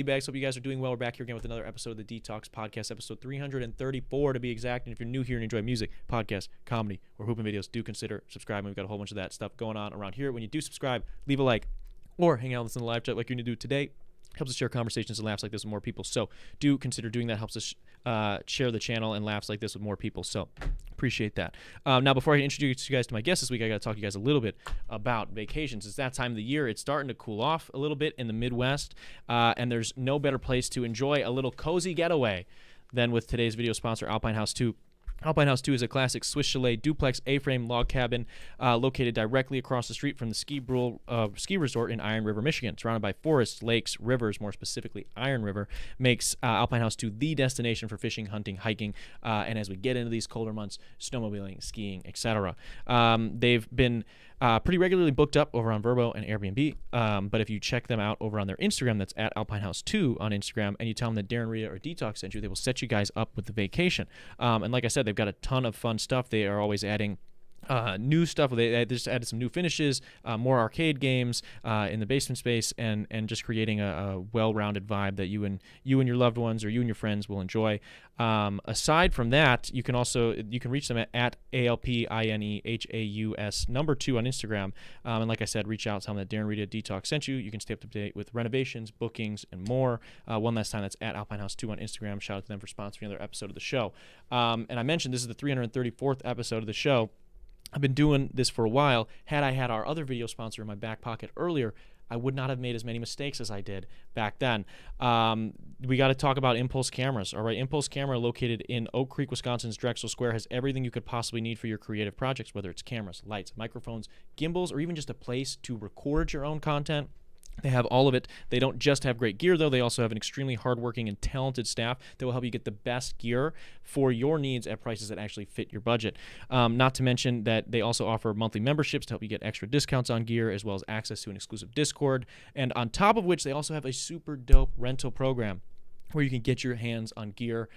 Bags, hope you guys are doing well. We're back here again with another episode of the Detox Podcast, episode 334 to be exact. And if you're new here and enjoy music, podcasts, comedy, or hooping videos, do consider subscribing. We've got a whole bunch of that stuff going on around here. When you do subscribe, leave a like or hang out with us in the live chat like you're going to do today. Helps us share conversations and laughs like this with more people. So do consider doing that. Helps us share the channel and laughs like this with more people. So appreciate that. Now, before I introduce you guys to my guest this week, I got to talk to you guys a little bit about vacations. It's that time of the year. It's starting to cool off a little bit in the Midwest, and there's no better place to enjoy a little cozy getaway than with today's video sponsor, Alpine House 2. Alpine House 2 is a classic Swiss chalet duplex A-frame log cabin located directly across the street from the ski resort in Iron River, Michigan. Surrounded by forests, lakes, rivers, more specifically Iron River, makes Alpine House 2 the destination for fishing, hunting, hiking, and as we get into these colder months, snowmobiling, skiing, etc. They've been pretty regularly booked up over on Vrbo and Airbnb, but if you check them out over on their Instagram, that's at Alpine House 2 on Instagram, and you tell them that Darren, Rita, or Detox sent you, they will set you guys up with the vacation. And like I said, they've got a ton of fun stuff. They are always adding new stuff. They just added some new finishes, more arcade games in the basement space, and just creating a well-rounded vibe that you and your loved ones or you and your friends will enjoy. Aside from that, you can reach them at ALPINEHAUS number 2 on Instagram. And like I said, reach out, tell them that Darren, Rita, Detox sent you. You can stay up to date with renovations, bookings, and more. One last time, that's at Alpine House 2 on Instagram. Shout out to them for sponsoring another episode of the show. And I mentioned this is the 334th episode of the show. I've been doing this for a while. Had I had our other video sponsor in my back pocket earlier, I would not have made as many mistakes as I did back then. We got to talk about Impulse Cameras. All right, Impulse Camera, located in Oak Creek, Wisconsin's Drexel Square, has everything you could possibly need for your creative projects, whether it's cameras, lights, microphones, gimbals, or even just a place to record your own content. They have all of it. They don't just have great gear, though. They also have an extremely hardworking and talented staff that will help you get the best gear for your needs at prices that actually fit your budget. Not to mention that they also offer monthly memberships to help you get extra discounts on gear, as well as access to an exclusive Discord. And on top of which, they also have a super dope rental program where you can get your hands on gear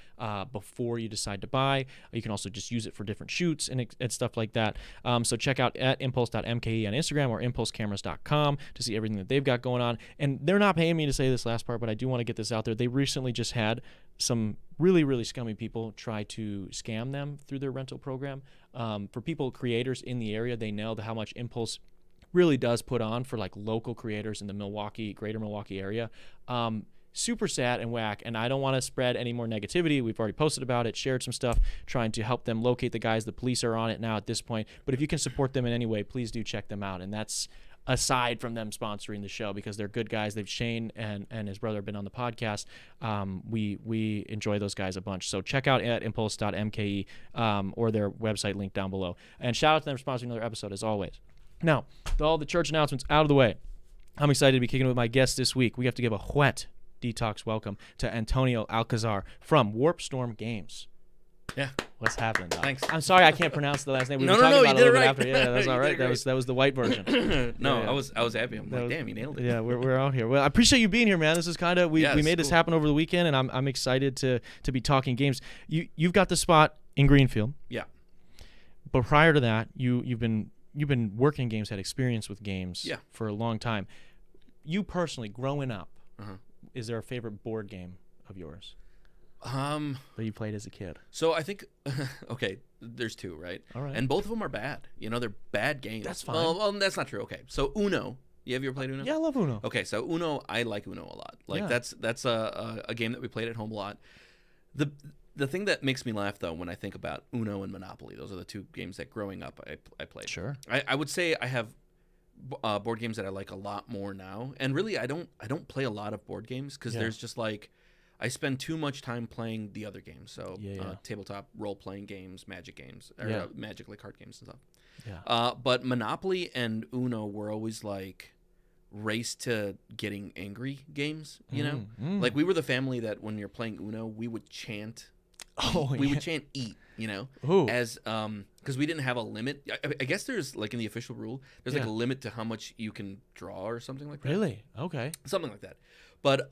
before you decide to buy. You can also just use it for different shoots and stuff like that. So check out at impulse.mke on Instagram or impulsecameras.com to see everything that they've got going on. And they're not paying me to say this last part, but I do want to get this out there. They recently just had some really, really scummy people try to scam them through their rental program. For people, creators in the area, they know how much Impulse really does put on for like local creators in the greater Milwaukee area. Super sad and whack, and I don't want to spread any more negativity. We've already posted about it, shared some stuff, trying to help them locate the guys. The police are on it now at this point, but if you can support them in any way, please do check them out. And that's aside from them sponsoring the show, because they're good guys. Shane and his brother have been on the podcast. We enjoy those guys a bunch. So check out at impulse.mke or their website link down below. And shout out to them for sponsoring another episode, as always. Now, with all the church announcements out of the way, I'm excited to be kicking it with my guest this week. We have to give a wet Detox welcome to Antonio Alcazar from Warp Storm Games. Yeah. What's happening, Doc? Thanks. I'm sorry I can't pronounce the last name. We No, were talking about you it a did little it bit right. after. Yeah, that's all right. That was the white version. No, Yeah. I was happy. I'm like, damn, you nailed it. Yeah, we're out here. Well, I appreciate you being here, man. This is kind of we made this cool. happen over the weekend, and I'm excited to be talking games. You've got the spot in Greenfield. Yeah. But prior to that, you've been working games, had experience with games for a long time. You personally, growing up, is there a favorite board game of yours that you played as a kid? So I think, okay, there's two, right? All right. And both of them are bad. They're bad games. That's fine. Well, that's not true. Okay, so Uno. You ever played Uno? Yeah, I love Uno. Okay, so Uno, I like Uno a lot. Like that's a game that we played at home a lot. The thing that makes me laugh though when I think about Uno and Monopoly, those are the two games that growing up I played. Sure. I would say I have board games that I like a lot more now, and really I don't play a lot of board games because there's just like I spend too much time playing the other games. So tabletop role playing games, Magic games, or Magic like card games and stuff. Yeah. But Monopoly and Uno were always like race to getting angry games. You know, like we were the family that when you're playing Uno, we would chant. We would chant "eat," you know, as because we didn't have a limit. I guess there's like in the official rule, there's like a limit to how much you can draw or something like that. Really? Okay. Something like that. But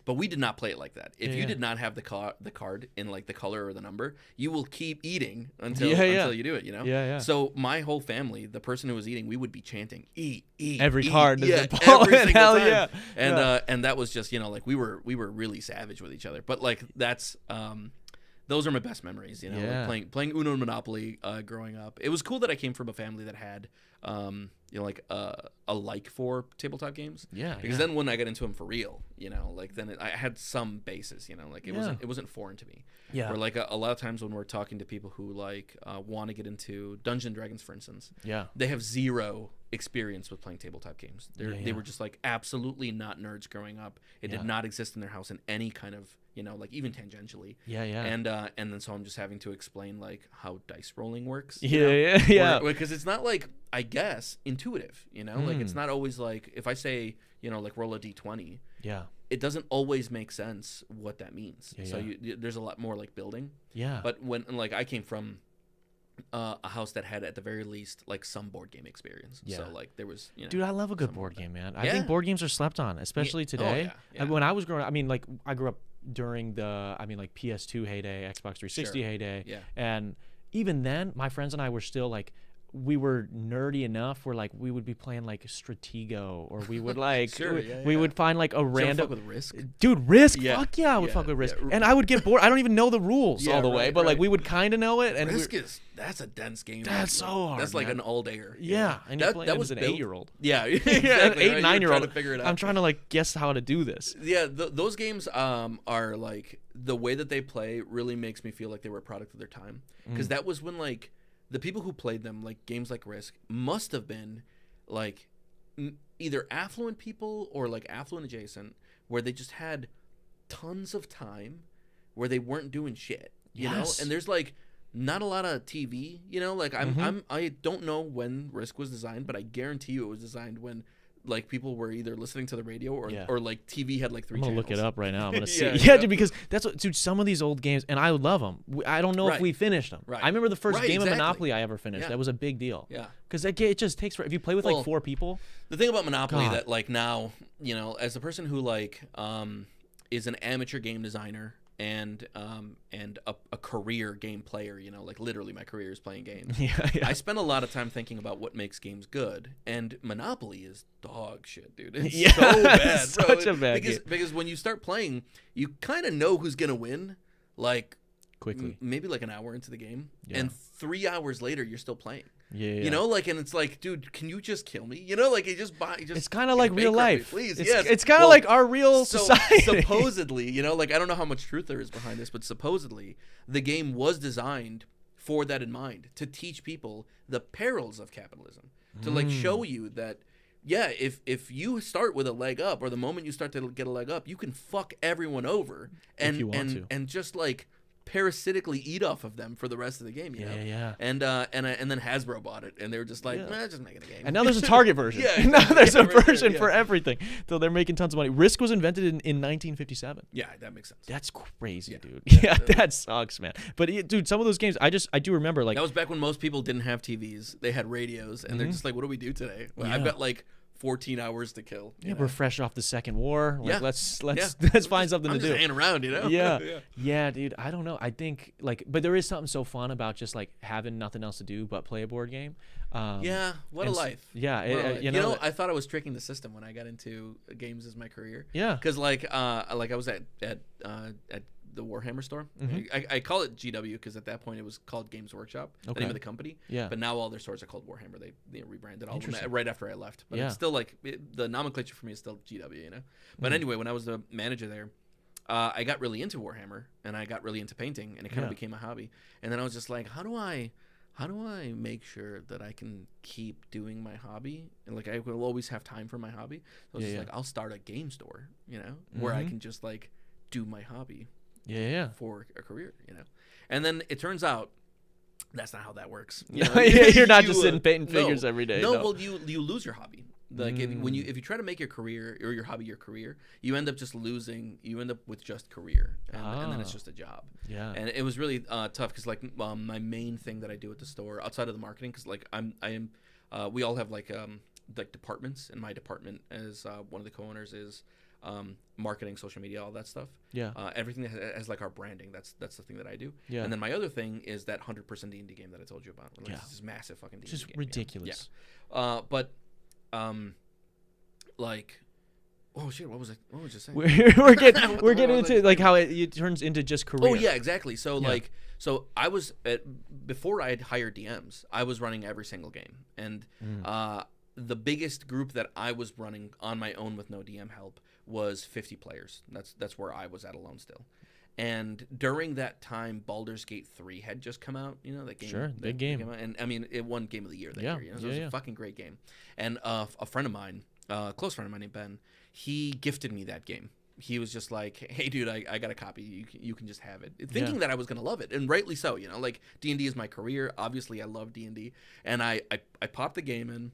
But we did not play it like that. If you did not have the card in like the color or the number, you will keep eating until you do it. You know. Yeah. So my whole family, the person who was eating, we would be chanting "eat, every eat." card. Every single time. And that was just like we were really savage with each other. But like that's those are my best memories. You know, like playing Uno and Monopoly growing up. It was cool that I came from a family that had like a like for tabletop games. Because then when I got into them for real, like then I had some basis. Like it wasn't foreign to me. Or like a lot of times when we're talking to people who like want to get into Dungeons and Dragons, for instance, they have zero experience with playing tabletop games. They were just like absolutely not nerds growing up. It did not exist in their house in any kind of like even tangentially. And then so I'm just having to explain like how dice rolling works. Because it's not like, I guess, intuitive. Like it's not always like if I say like roll a d20. It doesn't always make sense what that means. So there's a lot more like building. But when like I came from a house that had at the very least like some board game experience. So like there was dude, I love a good board game, man. I think board games are slept on, especially today. When I was growing up, I mean, like I grew up during the like PS2 heyday, Xbox 360 heyday, and even then my friends and I were still like, we were nerdy enough where like we would be playing like Stratego, or we would like we would find like a random fuck with Risk. Dude, Risk, fuck yeah, I would fuck with Risk. And I would get bored. I don't even know the rules all the way, but like we would kind of know it. And Risk that's a dense game. That's so hard. That's like an all-dayer. And that was an 8-year-old. Exactly, an 8, 9-year-old. To figure it out. I'm trying to like guess how to do this. Those games are like the way that they play really makes me feel like they were a product of their time, because that was when like the people who played them, like games like Risk, must have been like either affluent people or like affluent adjacent, where they just had tons of time where they weren't doing shit, you know? And there's like not a lot of TV, like I don't know when Risk was designed, but I guarantee you it was designed when like people were either listening to the radio or like TV had like 3 channels. I'm gonna look it up right now. I'm gonna see. Dude, because that's what, dude, some of these old games, and I love them. I don't know if we finished them. I remember the first game of Monopoly I ever finished. That was a big deal. Because it just takes if you play with like 4 people. The thing about Monopoly that like now, as a person who like is an amateur game designer and a career game player, like literally my career is playing games. I spend a lot of time thinking about what makes games good, and Monopoly is dog shit, dude. It's so bad, such a bad game. Because when you start playing, you kind of know who's gonna win, like quickly, maybe like an hour into the game, and 3 hours later you're still playing. And it's like, dude, can you just kill me? Like you just buy. It's kind of like real life, please. It's kind of like our real society. Supposedly, like I don't know how much truth there is behind this, but supposedly the game was designed for that in mind, to teach people the perils of capitalism, to like show you that. If you start with a leg up, or the moment you start to get a leg up, you can fuck everyone over and just like parasitically eat off of them for the rest of the game, And then Hasbro bought it, and they were just like, just making a game. And now there's a Target version. Now there's a version for everything. So they're making tons of money. Risk was invented in 1957. Yeah, that makes sense. That's crazy, dude. That sucks, man. But dude, some of those games, I do remember like that was back when most people didn't have TVs. They had radios, and they're just like, what do we do today? Well, I've got like 14 hours to kill. We're fresh off the Second War. Like, let's find something to do. I'm just hanging around, Yeah, dude. I don't know. I think like, but there is something so fun about just like having nothing else to do but play a board game. What a life. I thought I was tricking the system when I got into games as my career. Because like I was at the Warhammer store. I call it GW because at that point it was called Games Workshop, the name of the company. But now all their stores are called Warhammer. They rebranded all of them right after I left. But it's still like the nomenclature for me is still GW, But anyway, when I was the manager there, I got really into Warhammer, and I got really into painting, and it kind of became a hobby. And then I was just like, how do I make sure that I can keep doing my hobby, and like I will always have time for my hobby? So I was just like, I'll start a game store, where I can just like do my hobby. For a career, and then it turns out that's not how that works. You're not just sitting painting figures every day. No, well, you lose your hobby. Like if you try to make your career or your hobby your career, you end up just losing. You end up with just career, and then it's just a job. And it was really tough because like my main thing that I do at the store outside of the marketing, because like we all have like departments, and my department as one of the co-owners is marketing, social media, all that stuff. Yeah. Everything that has like our branding. That's the thing that I do. Yeah. And then my other thing is that 100% D&D game that I told you about. Like, yeah. This massive fucking D&D Just game. ridiculous. Yeah. Like, oh shit, what was I just saying? we're getting into like how it turns into just career. Oh yeah, exactly. So so I was before I had hired DMs, I was running every single game, and the biggest group that I was running on my own with no DM help was 50 players. That's where I was at alone still. And during that time, Baldur's Gate 3 had just come out. You know that game. Sure, big game. And I mean, it won Game of the Year that year. You know? So it was a fucking great game. And a friend of mine, a close friend of mine named Ben, he gifted me that game. He was just like, hey, dude, I got a copy. You can just have it. Thinking that I was going to love it. And rightly so. You know, like D&D is my career. Obviously, I love D&D. And I popped the game in.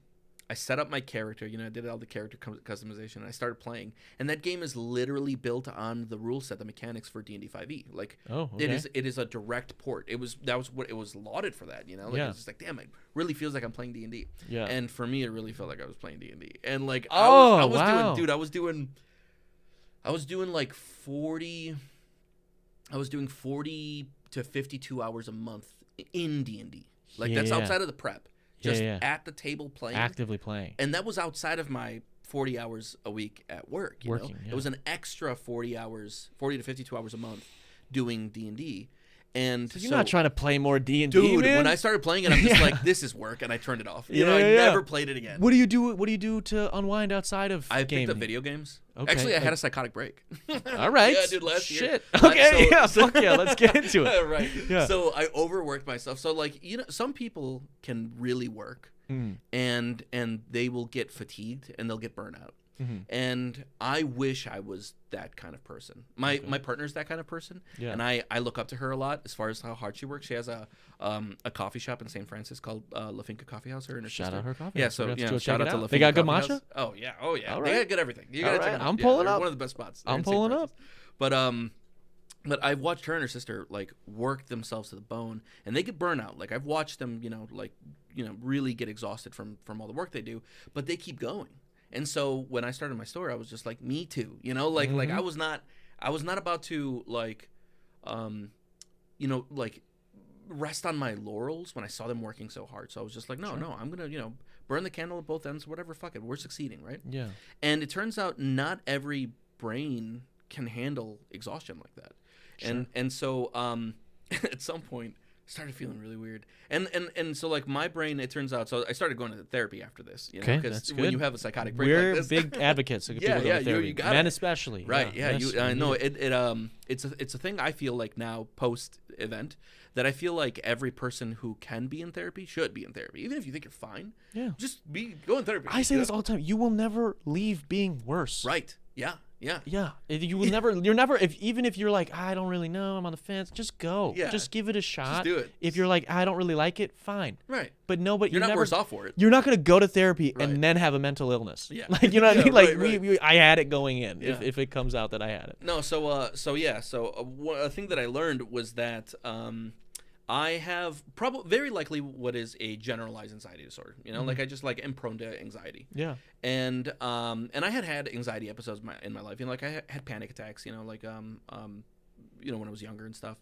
I set up my character, you know, I did all the character customization, and I started playing. And that game is literally built on the rule set, the mechanics for D&D 5e. Like, it is a direct port. That was what it was lauded for that, you know? Like, it's just like, damn, it really feels like I'm playing D&D. Yeah. And for me, it really felt like I was playing D&D. And like, I was doing like 40 to 52 hours a month in D&D. Like, that's outside of the prep. Just at the table playing. Actively playing. And that was outside of my 40 hours a week at work. You know? It was an extra 40 to 52 hours a month doing D&D. And so you're not trying to play more D&D, dude, man? when I started playing it, I'm just like, this is work, and I turned it off. You know, I never played it again. What do you do to unwind outside of I gaming? picked up video games. Okay, actually, I had a psychotic break. All right. Yeah, dude, last year. Okay, fuck yeah, let's get into it. Right. Yeah. So I overworked myself. So like, you know, some people can really work and they will get fatigued and they'll get burnout. Mm-hmm. And I wish I was that kind of person. My partner's that kind of person, and I look up to her a lot as far as how hard she works. She has a coffee shop in St. Francis called La Finca Coffee House. Her and her shout sister. out her coffee. Yeah, so shout out to La Finca. They got good matcha. Oh yeah. All right. They got good everything. You gotta check them out. I'm pulling up. One of the best spots. I'm pulling up. But I've watched her and her sister like work themselves to the bone, and they get burnout. Like I've watched them, really get exhausted from all the work they do, but they keep going. And so when I started my store, I was just like, me too, like I was not about to rest on my laurels when I saw them working so hard. So I was just like, no, I'm going to, burn the candle at both ends, whatever, fuck it. We're succeeding, right? Yeah. And it turns out not every brain can handle exhaustion like that. Sure. And so at some point, started feeling really weird, and so like my brain, it turns out, so I started going to therapy after this, because when you have a psychotic break, we're like this, big advocates of people going to therapy. You got men it. especially, right? I know it's a thing. I feel like now post event that I feel like every person who can be in therapy should be in therapy, even if you think you're fine. Yeah, just go in therapy. I say this all the time. You will never leave being worse. Right? Yeah. You will never. You're never. Even if you're like, I don't really know, I'm on the fence. Just go. Yeah. Just give it a shot. Just do it. If you're like, I don't really like it, fine. Right. But nobody. You're not worse off for it. You're not going to go to therapy and then have a mental illness. Yeah. Like, you know what I mean? Like I had it going in. Yeah. If it comes out that I had it. No. So a thing that I learned was that I have very likely what is a generalized anxiety disorder. Like I just am prone to anxiety. Yeah. And I had anxiety episodes in my life. Like I had panic attacks. When I was younger and stuff,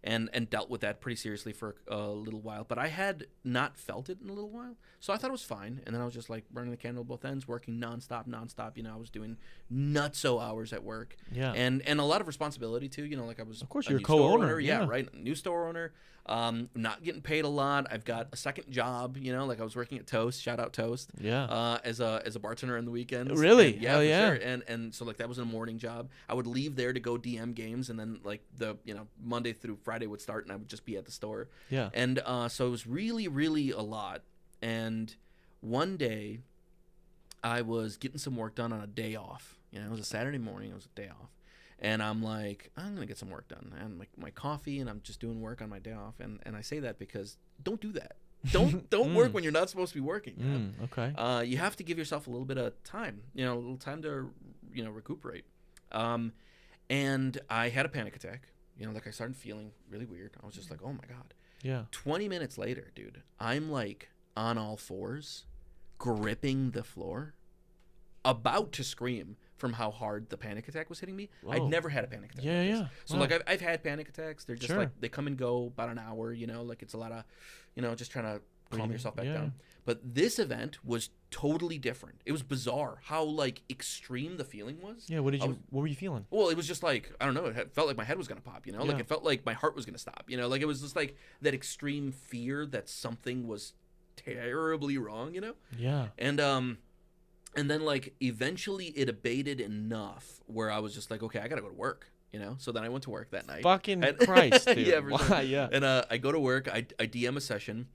and dealt with that pretty seriously for a little while. But I had not felt it in a little while, so I thought it was fine. And then I was just like burning the candle at both ends, working nonstop. I was doing nutso hours at work. Yeah. And a lot of responsibility too. Like I was. Of course, you're a co-owner. Yeah. Right. New store owner. Not getting paid a lot. I've got a second job, like I was working at Toast, shout out Toast. Yeah. As a bartender on the weekends. Really? And, for sure. And so like that was a morning job. I would leave there to go DM games, and then like the Monday through Friday would start, and I would just be at the store. Yeah. And so it was really, really a lot. And one day I was getting some work done on a day off. It was a Saturday morning, it was a day off. And I'm like, I'm going to get some work done. And my coffee, and I'm just doing work on my day off. And I say that because don't do that. Don't work when you're not supposed to be working. Okay. You have to give yourself a little bit of time, a little time to, recuperate. And I had a panic attack. Like I started feeling really weird. I was just like, oh my God. Yeah. 20 minutes later, dude, I'm like on all fours, gripping the floor, about to scream, from how hard the panic attack was hitting me. Whoa. I'd never had a panic attack. Yeah. So Wow. like I've had panic attacks. They're just like they come and go about an hour. Like it's a lot of, just trying to calm yourself back down. But this event was totally different. It was bizarre how like extreme the feeling was. Yeah. What were you feeling? Well, it was just like, I don't know. It felt like my head was gonna pop. Like it felt like my heart was gonna stop. Like it was just like that extreme fear that something was terribly wrong. Yeah. And then like eventually it abated enough where I was just like, okay, I gotta go to work. So then I went to work that night. Fucking Christ, dude. Yeah, for sure. Yeah. And I go to work. I DM a session.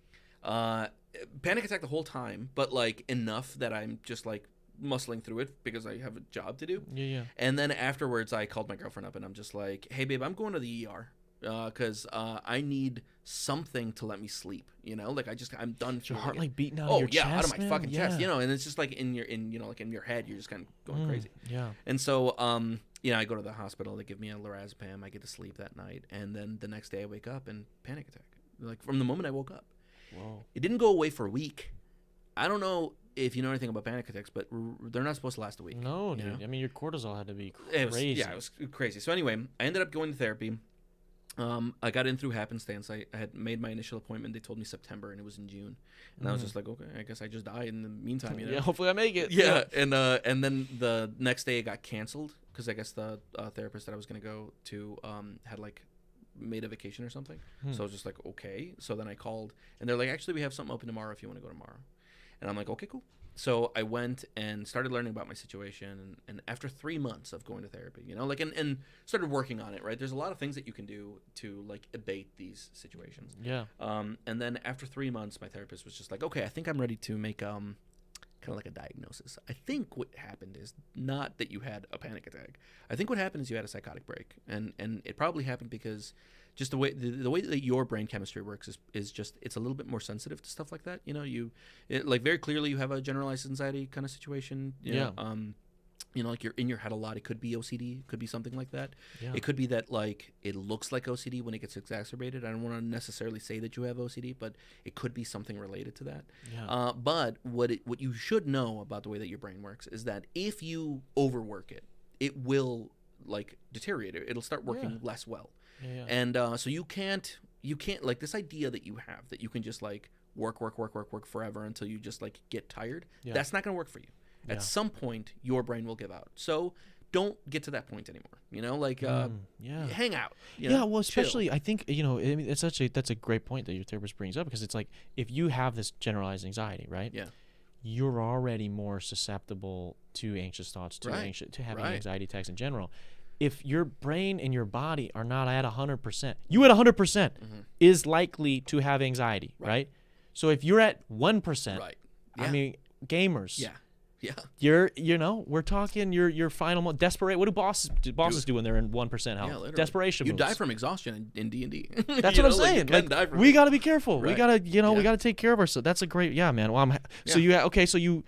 Panic attack the whole time, but like enough that I'm just like muscling through it because I have a job to do. Yeah. And then afterwards, I called my girlfriend up and I'm just like, hey, babe, I'm going to the ER because I need something to let me sleep. Like I'm done. Is your heart like beating out of your chest? Oh yeah, out of my fucking chest. Yeah. And it's just like in your head, you're just kind of going crazy. Yeah. And so I go to the hospital. They give me a lorazepam. I get to sleep that night, and then the next day I wake up and panic attack. Like from the moment I woke up. Whoa. It didn't go away for a week. I don't know if you know anything about panic attacks, but they're not supposed to last a week. No, dude. I mean, your cortisol had to be crazy. It was crazy. So anyway, I ended up going to therapy. I got in through happenstance. I had made my initial appointment. They told me September, and it was in June. And I was just like, okay, I guess I just die in the meantime. Yeah, hopefully I make it. Yeah, and then the next day it got canceled because I guess the therapist that I was going to go to had like made a vacation or something. So I was just like, okay. So then I called and they're like, actually we have something open tomorrow if you want to go tomorrow. And I'm like, okay, cool. So I went and started learning about my situation, and after 3 months of going to therapy, and started working on it, right? There's a lot of things that you can do to like abate these situations. Yeah. And then after 3 months, my therapist was just like, okay, I think I'm ready to make kind of like a diagnosis. I think what happened is not that you had a panic attack. I think what happened is you had a psychotic break, and it probably happened because just the way that your brain chemistry works is just it's a little bit more sensitive to stuff like that. Like very clearly you have a generalized anxiety kind of situation. Like you're in your head a lot. It could be OCD. It could be something like that. Yeah. It could be that like it looks like OCD when it gets exacerbated. I don't want to necessarily say that you have OCD, but it could be something related to that. Yeah. But what you should know about the way that your brain works is that if you overwork it, it will like deteriorate. It'll start working less well. Yeah. And so you can't like this idea that you have that you can just like work forever until you just like get tired. Yeah. That's not going to work for you. At some point, your brain will give out. So don't get to that point anymore. Hang out. Well, especially chill. I think I mean, that's a great point that your therapist brings up because it's like if you have this generalized anxiety, right? Yeah. You're already more susceptible to anxious thoughts, to having anxiety attacks in general. If your brain and your body are not at 100%, you at 100% is likely to have anxiety, right? So if you're at 1%, I mean, gamers. Yeah. You're, we're talking your final desperate. What do bosses do when they're in 1% health? Yeah, Desperation. You moves. die from exhaustion in D&D. That's what I'm saying. Like, we got to be careful. Right. We got to, we got to take care of ourselves. That's a great, man. Well, so you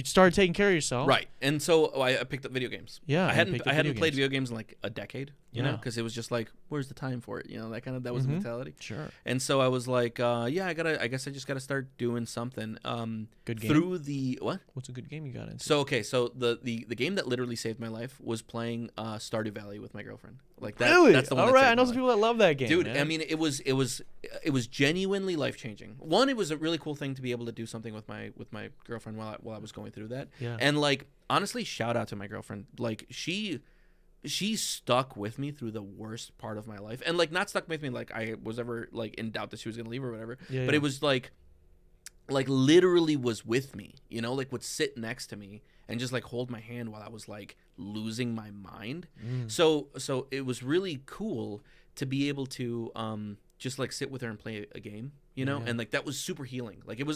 started taking care of yourself, right? And so I picked up video games. Yeah, I hadn't played video games in like a decade, because it was just like, where's the time for it? That was the mentality. Sure. And so I was like, I guess I just gotta start doing something. Good game. Through the what? What's a good game you got into? So the game that literally saved my life was playing Stardew Valley with my girlfriend. Like that. Really? That's the one. All right, I know some people that love that game, dude. Man. I mean, it was genuinely life changing. One, it was a really cool thing to be able to do something with my girlfriend while I was going through that. Yeah. And like honestly, shout out to my girlfriend. Like she stuck with me through the worst part of my life, and like not stuck with me like I was ever like in doubt that she was gonna leave or whatever. But it was like literally was with me. Like would sit next to me and just like hold my hand while I was like losing my mind. So it was really cool to be able to just like sit with her and play a game, and like that was super healing. Like it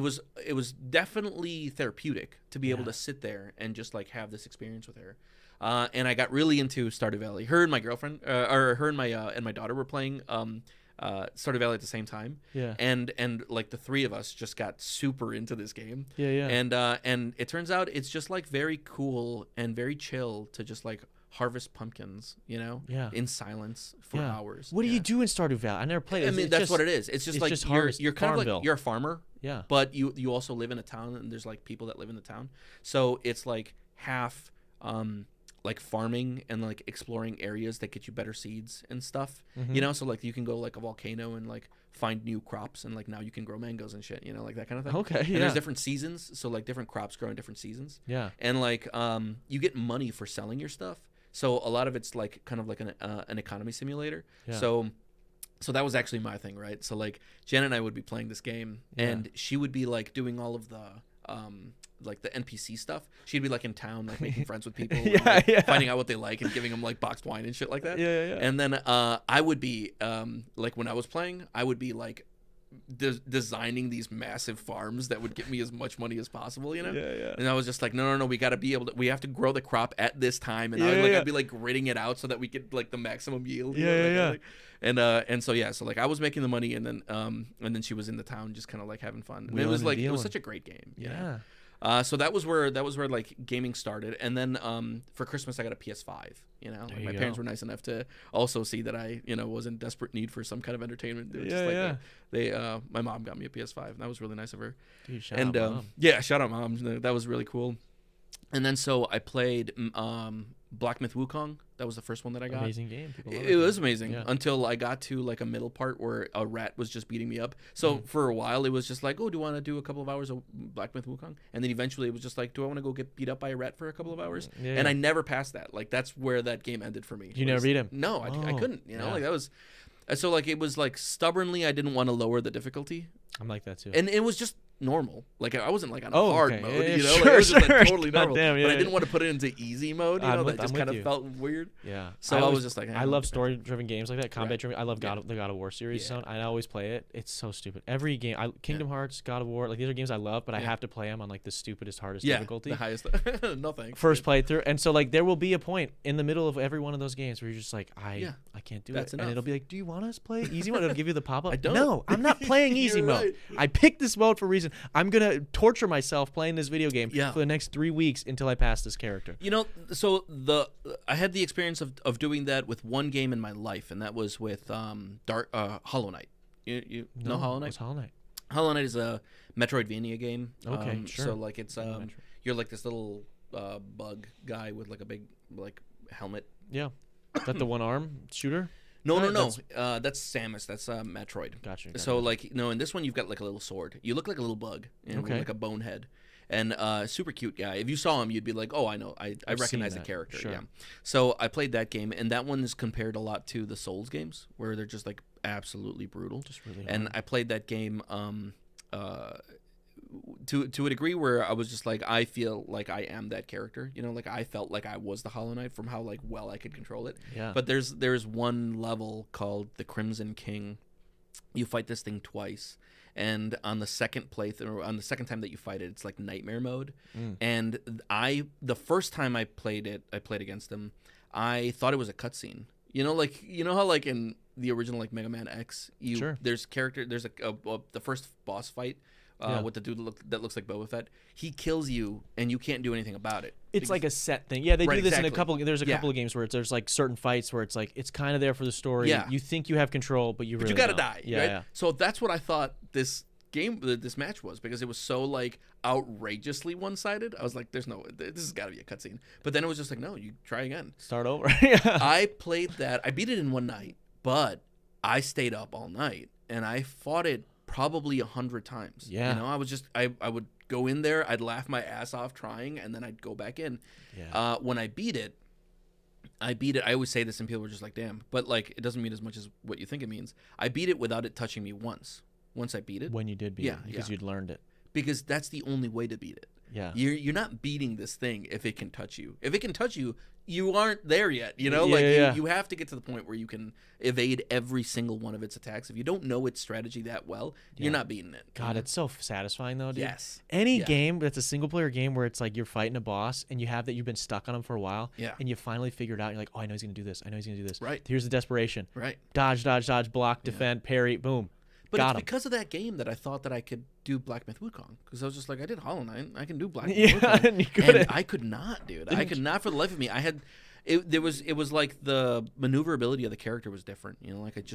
was definitely therapeutic to be able to sit there and just like have this experience with her. And I got really into Stardew Valley. Her and my girlfriend, or her and my daughter were playing Stardew Valley at the same time. Yeah. And like the three of us just got super into this game. Yeah. And it turns out it's just like very cool and very chill to just like harvest pumpkins, in silence for hours. What do you do in Stardew Valley? I never played it. I mean, that's what it is. It's just like you're kind of like you're a farmer. Yeah. But you also live in a town, and there's like people that live in the town. So it's like half like farming and like exploring areas that get you better seeds and stuff. You know, so like you can go like a volcano and like find new crops, and like now you can grow mangoes and shit, you know, like that kind of thing. Okay, and there's different seasons, so like different crops grow in different seasons. Yeah. And like you get money for selling your stuff, so a lot of it's like kind of like an economy simulator. Yeah. So that was actually my thing, right? So like Jen and I would be playing this game, and she would be like doing all of the like the NPC stuff. She'd be like in town, like making friends with people, and, like, finding out what they like and giving them like boxed wine and shit like that. Yeah. And then I would be like when I was playing, I would be like designing these massive farms that would get me as much money as possible, you know. And I was just like, no, we got to be able to, we have to grow the crop at this time, and I'd be like gritting it out so that we get like the maximum yield. And so like I was making the money, and then she was in the town just kind of like having fun. And it was like it was such a great game. Yeah. So that was where like gaming started, and then for Christmas I got a PS5. You know, like my parents were nice enough to also see that I, you know, was in desperate need for some kind of entertainment. My mom got me a PS5, and that was really nice of her. Dude, shout out Mom. Yeah, shout out Mom. That was really cool. And then so I played Black Myth Wukong. That was the first one that I got. Amazing game. It was amazing until I got to like a middle part where a rat was just beating me up. So for a while it was just like, oh, do you want to do a couple of hours of Black Myth Wukong? And then eventually it was just like, do I want to go get beat up by a rat for a couple of hours? And I never passed that. Like that's where that game ended for me. You never beat him? No, I couldn't. You know, like that was. So like it was like stubbornly I didn't want to lower the difficulty. I'm like that too. And it was just normal. Like I wasn't like on hard mode, you know. Sure, like, it was just like totally normal. Damn, but I didn't want to put it into easy mode, you know. That just kind of felt weird. Yeah. So I was just like, I love story-driven games like that, combat-driven. I love the God of War series. So I always play it. It's so stupid. Every game, Kingdom Hearts, God of War, like these are games I love, but I have to play them on like the stupidest, hardest difficulty. The highest. No thanks. First playthrough, and so like there will be a point in the middle of every one of those games where you're just like, I can't do it, and it'll be like, do you want us to play easy mode? It'll give you the pop-up. I don't. No, I'm not playing easy mode. I picked this mode for a reason. I'm gonna torture myself playing this video game for the next 3 weeks until I pass this character. You know, so I had the experience of doing that with one game in my life, and that was with Hollow Knight. You know Hollow Knight? What's Hollow Knight? Hollow Knight is a Metroidvania game. Okay, sure. So like it's you're like this little bug guy with like a big like helmet. Yeah. Is that the one arm shooter? No. That's Samus. That's Metroid. Gotcha. So like no, in this one you've got like a little sword. You look like a little bug, with like a bone head, and super cute guy. If you saw him, you'd be like, oh, I know, I recognize the character. Sure. Yeah. So I played that game, and that one is compared a lot to the Souls games, where they're just like absolutely brutal. Just really hard. And I played that game to a degree where I was just like, I feel like I am that character, you know, like I felt like I was the Hollow Knight from how like well I could control it. Yeah. But there's one level called the Crimson King. You fight this thing twice, and on the second playthrough, on the second time that you fight it, it's like nightmare mode. And the first time I played against him, I thought it was a cutscene. You know, like how like in the original like Mega Man X, there's the first boss fight. With the dude that looks like Boba Fett, he kills you and you can't do anything about it. It's like a set thing. Yeah, they do this in a couple. There's a couple of games where there's like certain fights where it's like it's kind of there for the story. Yeah. You think you have control, but you gotta don't. die. Yeah, right? yeah. So that's what I thought this match was, because it was so like outrageously one-sided. I was like, this has got to be a cutscene. But then it was just like, no, you try again. Start over. I played that. I beat it in one night, but I stayed up all night and I fought it probably 100 times. Yeah. You know, I was just I would go in there, I'd laugh my ass off trying, and then I'd go back in. Yeah. When I beat it, I always say this and people were just like, damn, but like it doesn't mean as much as what you think it means. I beat it without it touching me once I beat it. When you did beat it, because you'd learned it. Because that's the only way to beat it. Yeah. You're not beating this thing if it can touch you. If it can touch you, you aren't there yet, you know? You have to get to the point where you can evade every single one of its attacks. If you don't know its strategy that well, you're not beating it. God, it's so satisfying though, dude. Yes. Any game that's a single player game where it's like you're fighting a boss and you have that you've been stuck on him for a while, and you finally figure it out, you're like, oh, I know he's gonna do this. I know he's gonna do this. Right. Here's the desperation. Right. Dodge, block, defend, parry, boom. But it's because of that game that I thought that I could do Black Myth Wukong, because I was just like, I did Hollow Knight, I can do Black Myth Wukong. And I could not, dude. I could not for the life of me. I had it was like the maneuverability of the character was different, you know, like it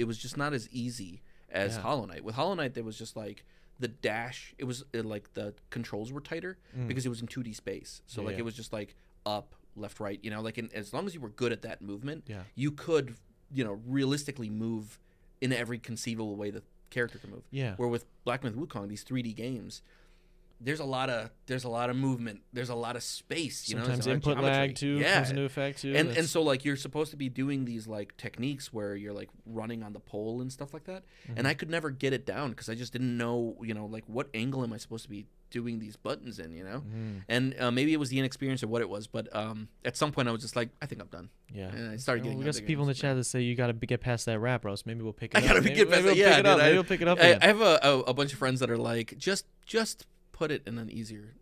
was just not as easy as Hollow Knight. With Hollow Knight, there was just like the dash, like the controls were tighter because it was in 2D space. So it was just like up, left, right. Like as long as you were good at that movement, you could realistically move in every conceivable way the character can move. Yeah. Where with Black Myth Wukong, these 3D games, there's a lot of movement. There's a lot of space. Sometimes input lag too comes into effect too. And so like you're supposed to be doing these like techniques where you're like running on the pole and stuff like that. And I could never get it down because I just didn't know like what angle am I supposed to be doing these buttons in, And maybe it was the inexperience or what it was, but at some point I was just like, I think I'm done. Yeah. And I started getting. We got some people in the chat that say you got to get past that rap, bro. So maybe we'll pick it up. I gotta get past that. Yeah, dude, maybe we'll pick it up. I have a bunch of friends that are like, just put it in an easier.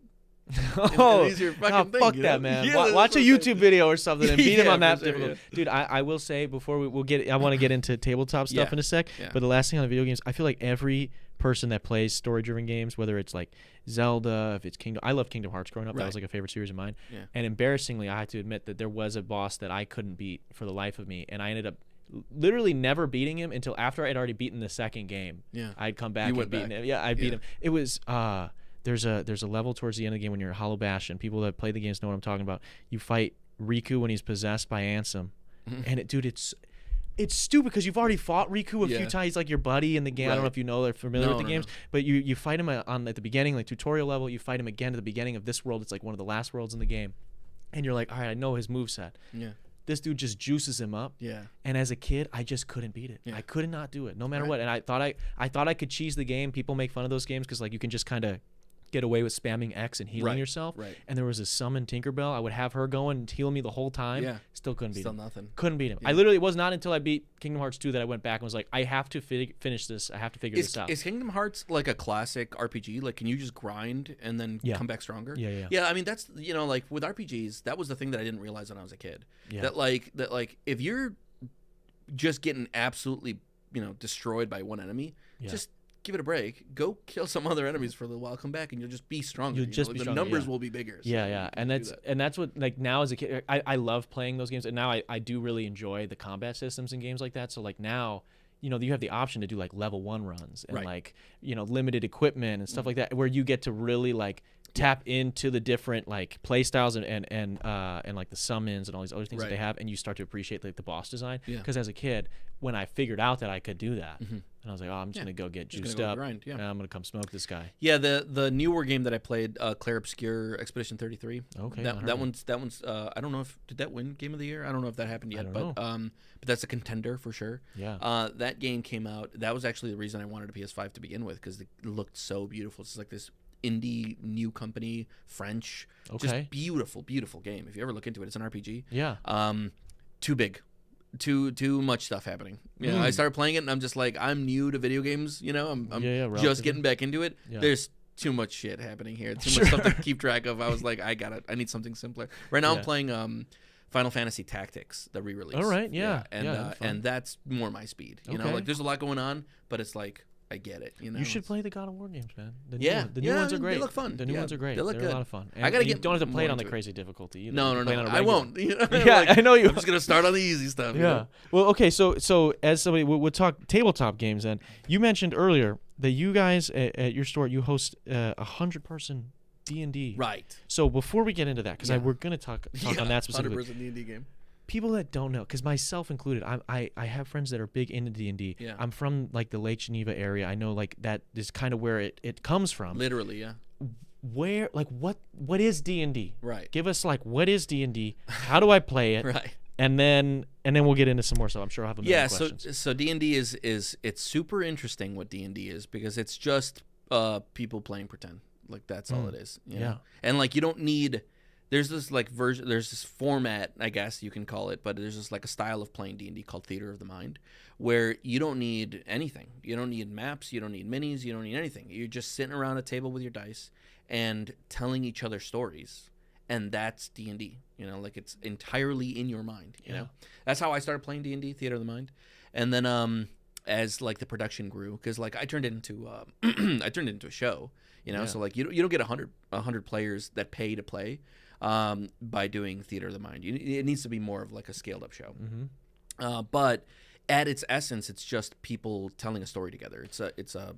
Fuck that, man. Yeah, watch a YouTube video or something and beat him on that difficult. Dude, I will say before we'll get, I want to get into tabletop stuff in a sec. But the last thing on the video games, I feel like every person that plays story-driven games, whether it's like Zelda, if it's Kingdom, I love Kingdom Hearts growing up. That was like a favorite series of mine. And embarrassingly, I have to admit that there was a boss that I couldn't beat for the life of me, and I ended up literally never beating him until after I'd already beaten the second game. I'd come back and beaten him. I beat him. It was there's a level towards the end of the game when you're Hollow Bash, and people that play the games know what I'm talking about. You fight Riku when he's possessed by Ansem, and it's stupid because you've already fought Riku a few times. He's like your buddy in the game. I don't know if you know, they're familiar with the games, but you fight him at the beginning, like tutorial level. You fight him again at the beginning of this world. It's like one of the last worlds in the game, and you're like, all right, I know his moveset. This dude just juices him up. And as a kid, I just couldn't beat it. I could not do it, no matter what. And I thought I could cheese the game. People make fun of those games because like you can just kind of get away with spamming X and healing yourself. And there was a summon Tinkerbell. I would have her go and heal me the whole time. Still couldn't beat him. Still nothing. Couldn't beat him. I literally, it was not until I beat Kingdom Hearts 2 that I went back and was like, I have to finish this. I have to figure this out. Is Kingdom Hearts like a classic RPG? Like, can you just grind and then come back stronger? Yeah, I mean, that's, like with RPGs, that was the thing that I didn't realize when I was a kid. That like if you're just getting absolutely, destroyed by one enemy, just give it a break. Go kill some other enemies for a little while. Come back and you'll just be stronger. You'll just be stronger. The numbers will be bigger. So and that's what, like, now as a kid, I love playing those games, and now I do really enjoy the combat systems in games like that. So like now, you have the option to do like level 1 runs and like limited equipment and stuff like that, where you get to really like tap into the different like play styles and like the summons and all these other things that they have, and you start to appreciate like the boss design. Because as a kid, when I figured out that I could do that, and I was like, oh, I'm just gonna go get juiced up, grind, and I'm gonna come smoke this guy. Yeah, the newer game that I played, Claire Obscure Expedition 33. Okay, that one's I don't know if did that win Game of the Year. I don't know if that happened yet, but that's a contender for sure. That game came out. That was actually the reason I wanted a PS5 to begin with, because it looked so beautiful. It's like this indie new company, French, just beautiful game. If you ever look into it, it's an RPG. Too big, too much stuff happening. I started playing it and I'm just like, I'm new to video games, I'm just getting back into it. There's too much shit happening here, too much stuff to keep track of. I was like, I need something simpler. Right now I'm playing Final Fantasy Tactics, the re-release. All right, and that's more my speed. Like there's a lot going on, but it's like, I get it. You should play the God of War games, man. The new ones are great. They look fun. The new ones are great. They're a lot of fun. And I gotta you don't have to play it on the crazy difficulty either. No. I won't. I know you. I'm just gonna start on the easy stuff. Well, okay. So as somebody, we'll talk tabletop games. Then you mentioned earlier that you guys at your store, you host 100-person D&D. Right. So before we get into that, because we're gonna talk on that specifically. 100-person D&D game. People that don't know, because myself included, I have friends that are big into D&D. I'm from like the Lake Geneva area. I know like that is kind of where it comes from. Literally, Where, like, what is D&D? Right. Give us like, what is D&D? How do I play it? Right. And then we'll get into some more stuff. I'm sure I'll have a million questions. So D&D is it's super interesting what D&D is, because it's just people playing pretend. Like that's all it is. You know? And like you don't need. There's this like version. There's this format, I guess you can call it, but there's just like a style of playing D&D called Theater of the Mind, where you don't need anything. You don't need maps. You don't need minis. You don't need anything. You're just sitting around a table with your dice and telling each other stories, and that's D&D. Like it's entirely in your mind. You know, that's how I started playing D&D, Theater of the Mind, and then as like the production grew, because like I turned it into a show. So like you don't get 100 players that pay to play. By doing Theater of the Mind, it needs to be more of like a scaled up show. But at its essence, it's just people telling a story together. It's a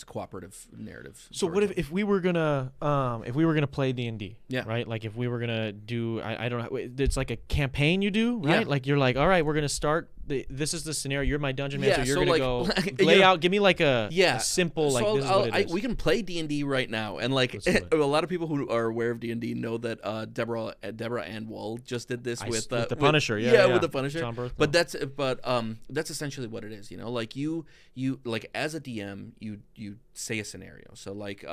cooperative narrative. So what if we were gonna play D&D, yeah, right? Like if we were gonna do, I don't know, it's like a campaign you do, right? Yeah. Like you're like, all right, we're gonna start. This is the scenario. You're my dungeon master. You're so gonna like, go lay out. Give me like a simple so this is what it is. we can play D&D right now, and like a lot of people who are aware of D&D know that Deborah and Wall just did this with the Punisher. With the Punisher. But that's essentially what it is. Like you like as a DM, you say a scenario. So like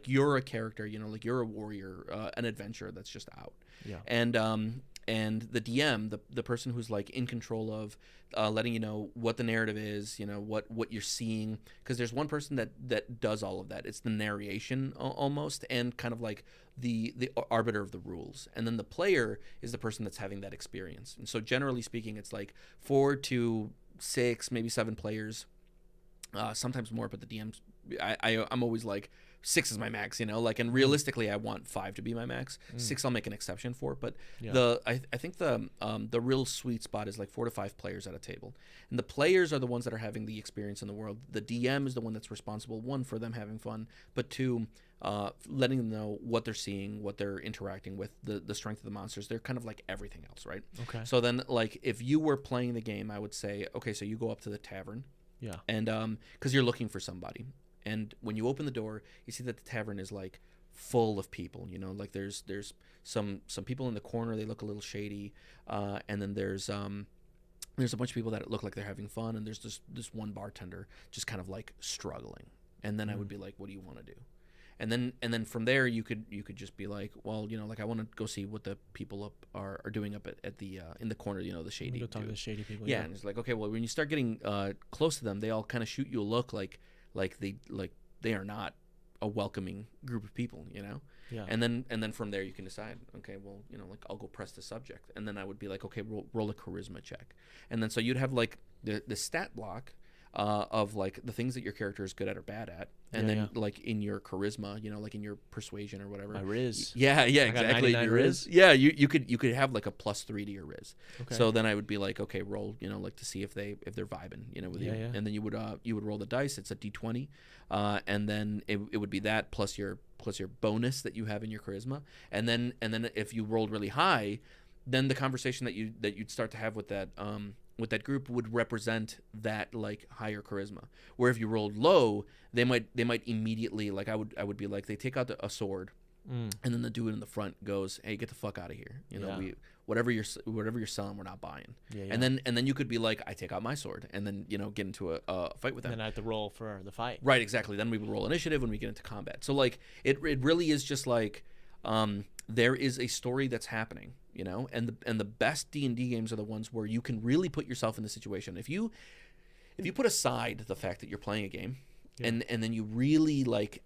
you're a character. Like you're a warrior, an adventurer that's just out. Yeah. And the DM, the person who's like in control of letting you know what the narrative is, what you're seeing, because there's one person that does all of that. It's the narration almost, and kind of like the arbiter of the rules. And then the player is the person that's having that experience. And so generally speaking, it's like 4 to 6, maybe 7 players, sometimes more. But the DMs, I'm always like, 6 is my max, and realistically I want 5 to be my max. 6 I'll make an exception for, but I think the real sweet spot is like 4 to 5 players at a table, and the players are the ones that are having the experience in the world. The DM is the one that's responsible, 1, for them having fun, but 2, letting them know what they're seeing, what they're interacting with, the strength of the monsters. They're kind of like everything else, right? Okay. So then, like, if you were playing the game, I would say, okay, so you go up to the tavern, and because you're looking for somebody. And when you open the door, you see that the tavern is like full of people. Like there's some people in the corner. They look a little shady, and then there's a bunch of people that look like they're having fun, and there's this one bartender just kind of like struggling. And then I would be like, what do you want to do? And then from there you could just be like, well, like I want to go see what the people up are doing up at the in the corner, the shady. Go talk to the shady people. Yeah, and it's like, okay, well, when you start getting close to them, they all kind of shoot you a look like they are not a welcoming group of people, Yeah. And then from there you can decide, okay, well, like I'll go press the subject, and then I would be like, okay, roll a charisma check, and then so you'd have like the stat block of like the things that your character is good at or bad at, and then like in your charisma, like in your persuasion or whatever. My Riz. Yeah, exactly. Your Riz. Yeah, you could have like a +3 to your Riz. Okay. So then I would be like, okay, roll, like to see if they're vibing, with you. Yeah. And then you would roll the dice. It's a D20, and then it would be that plus your bonus that you have in your charisma, and then if you rolled really high, then the conversation that you'd start to have with that group would represent that like higher charisma. Where if you rolled low, they might immediately, like I would be like, they take out a sword, and then the dude in the front goes, hey, get the fuck out of here. Whatever you're selling, we're not buying. And then you could be like, I take out my sword, and then get into a fight with them. And then I have to roll for the fight. Right, exactly. Then we would roll initiative when we get into combat. So like it really is just like there is a story that's happening, and the best D&D games are the ones where you can really put yourself in the situation. If you put aside the fact that you're playing a game, and then you really like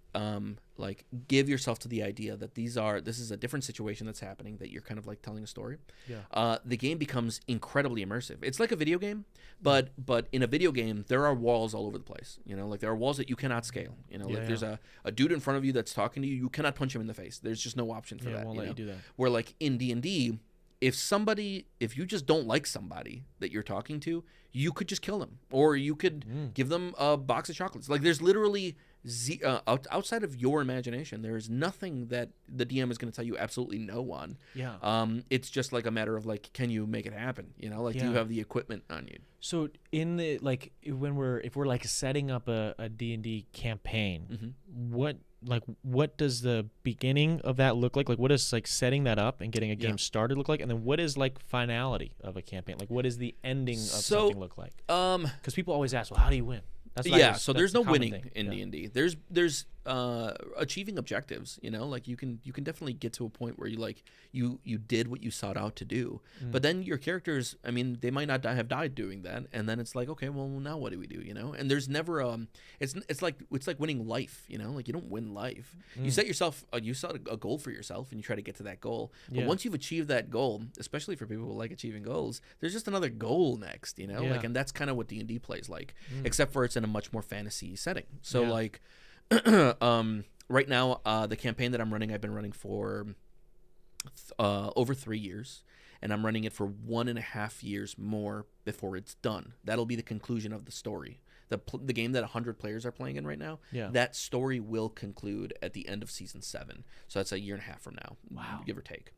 give yourself to the idea that this is a different situation that's happening, that you're kind of like telling a story. The game becomes incredibly immersive. It's like a video game, but in a video game there are walls all over the place. Like there are walls that you cannot scale. There's a dude in front of you that's talking to you. You cannot punch him in the face. There's just no option for that. Won't let you do that. Where like in D&D, if you just don't like somebody that you're talking to, you could just kill them, or you could give them a box of chocolates. Like there's literally outside of your imagination, there is nothing that the DM is going to tell you absolutely no on. It's just like a matter of like, can you make it happen? Do you have the equipment on you? So in the like if we're like setting up a D&D campaign, what does the beginning of that look like? Like what does like setting that up and getting a game started look like? And then what is like finality of a campaign? Like what is the ending of something look like? Because people always ask, well, how do you win? So there's no winning in D&D. There's achieving objectives. Like you can definitely get to a point where you did what you sought out to do, but then your characters, they might not have died doing that, and then it's like, okay, well now what do we do? And there's never it's like winning life. Like you don't win life. You set a goal for yourself, and you try to get to that goal. But once you've achieved that goal, especially for people who like achieving goals, there's just another goal next. Like, and that's kind of what D&D plays like, except for it's in a much more fantasy setting. So like right now, the campaign that I'm running, I've been running for over 3 years, and I'm running it for 1.5 years more before it's done. That'll be the conclusion of the story the game that 100 players are playing in right now. Yeah. That story will conclude at the end of season 7. So that's a year and a half from now. Wow. Give or take.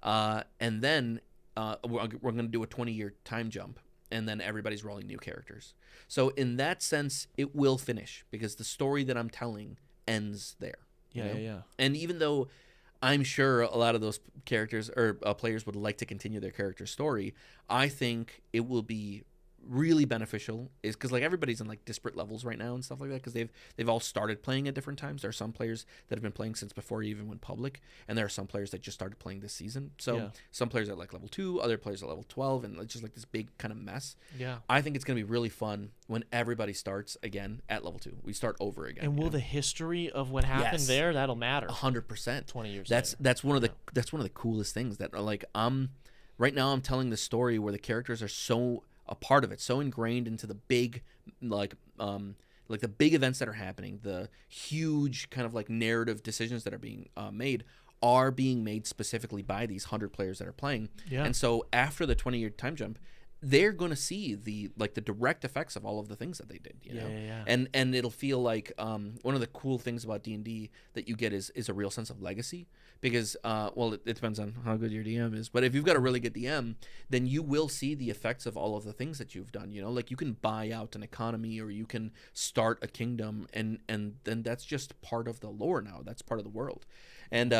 And then we're going to do a 20-year time jump, and then everybody's rolling new characters. So in that sense, it will finish because the story that I'm telling ends there. Yeah. And even though I'm sure a lot of those characters or players would like to continue their character story, I think it will be really beneficial is because like everybody's in like disparate levels right now and stuff like that because they've all started playing at different times. There are some players that have been playing since before it even went public, and there are some players that just started playing this season. So some players at like level 2, other players at level 12, and it's just like this big kind of mess. Yeah, I think it's gonna be really fun when everybody starts again at level 2. We start over again. And will the history of what happened there, that'll matter 100%. 20 years That's one of the coolest things that are like right now I'm telling the story where the characters are so a part of it, so ingrained into the big like the big events that are happening, the huge kind of like narrative decisions that are being made specifically by these 100 players that are playing. And so after the 20-year time jump, they're going to see the direct effects of all of the things that they did, you know. And it'll feel like one of the cool things about D&D that you get is a real sense of legacy because it depends on how good your DM is, but if you've got a really good DM, then you will see the effects of all of the things that you've done, you know. Like you can buy out an economy or you can start a kingdom, and then that's just part of the lore now. That's part of the world. And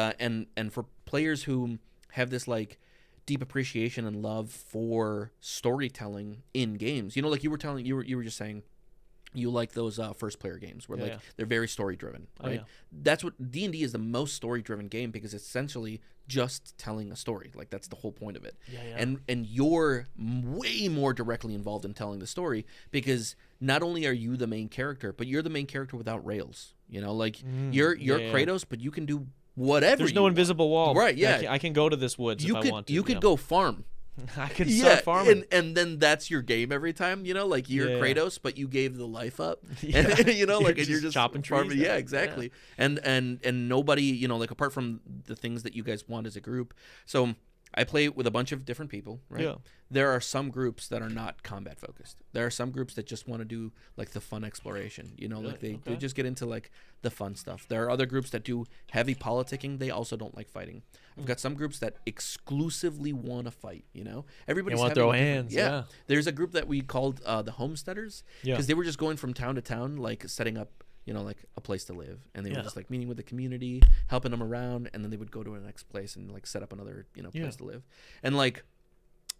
for players who have this like deep appreciation and love for storytelling in games, you know, like you were just saying you like those first player games where they're very story driven, right? That's what D&D is, the most story driven game, because it's essentially just telling a story. Like that's the whole point of it. And you're way more directly involved in telling the story because not only are you the main character, but you're the main character without rails, you know, like you're Kratos, but you can do whatever. There's no invisible wall, right? Yeah, I can go to this woods if I want to. You could go farm. I could start farming, and then that's your game every time. You know, like you're Kratos, but you gave the life up. Yeah. You know, like you're just chopping farming. trees. Yeah, exactly. And nobody, you know, like apart from the things that you guys want as a group. So I play with a bunch of different people, right? Yeah. There are some groups that are not combat focused. There are some groups that just want to do like the fun exploration, you know, like they just get into like the fun stuff. There are other groups that do heavy politicking. They also don't like fighting. I've got some groups that exclusively want to fight, you know. Everybody's want to throw hands. Yeah. There's a group that we called the Homesteaders because they were just going from town to town, like setting up, you know, like a place to live, and they were just like meeting with the community, helping them around, and then they would go to the next place and like set up another, you know, place to live. And like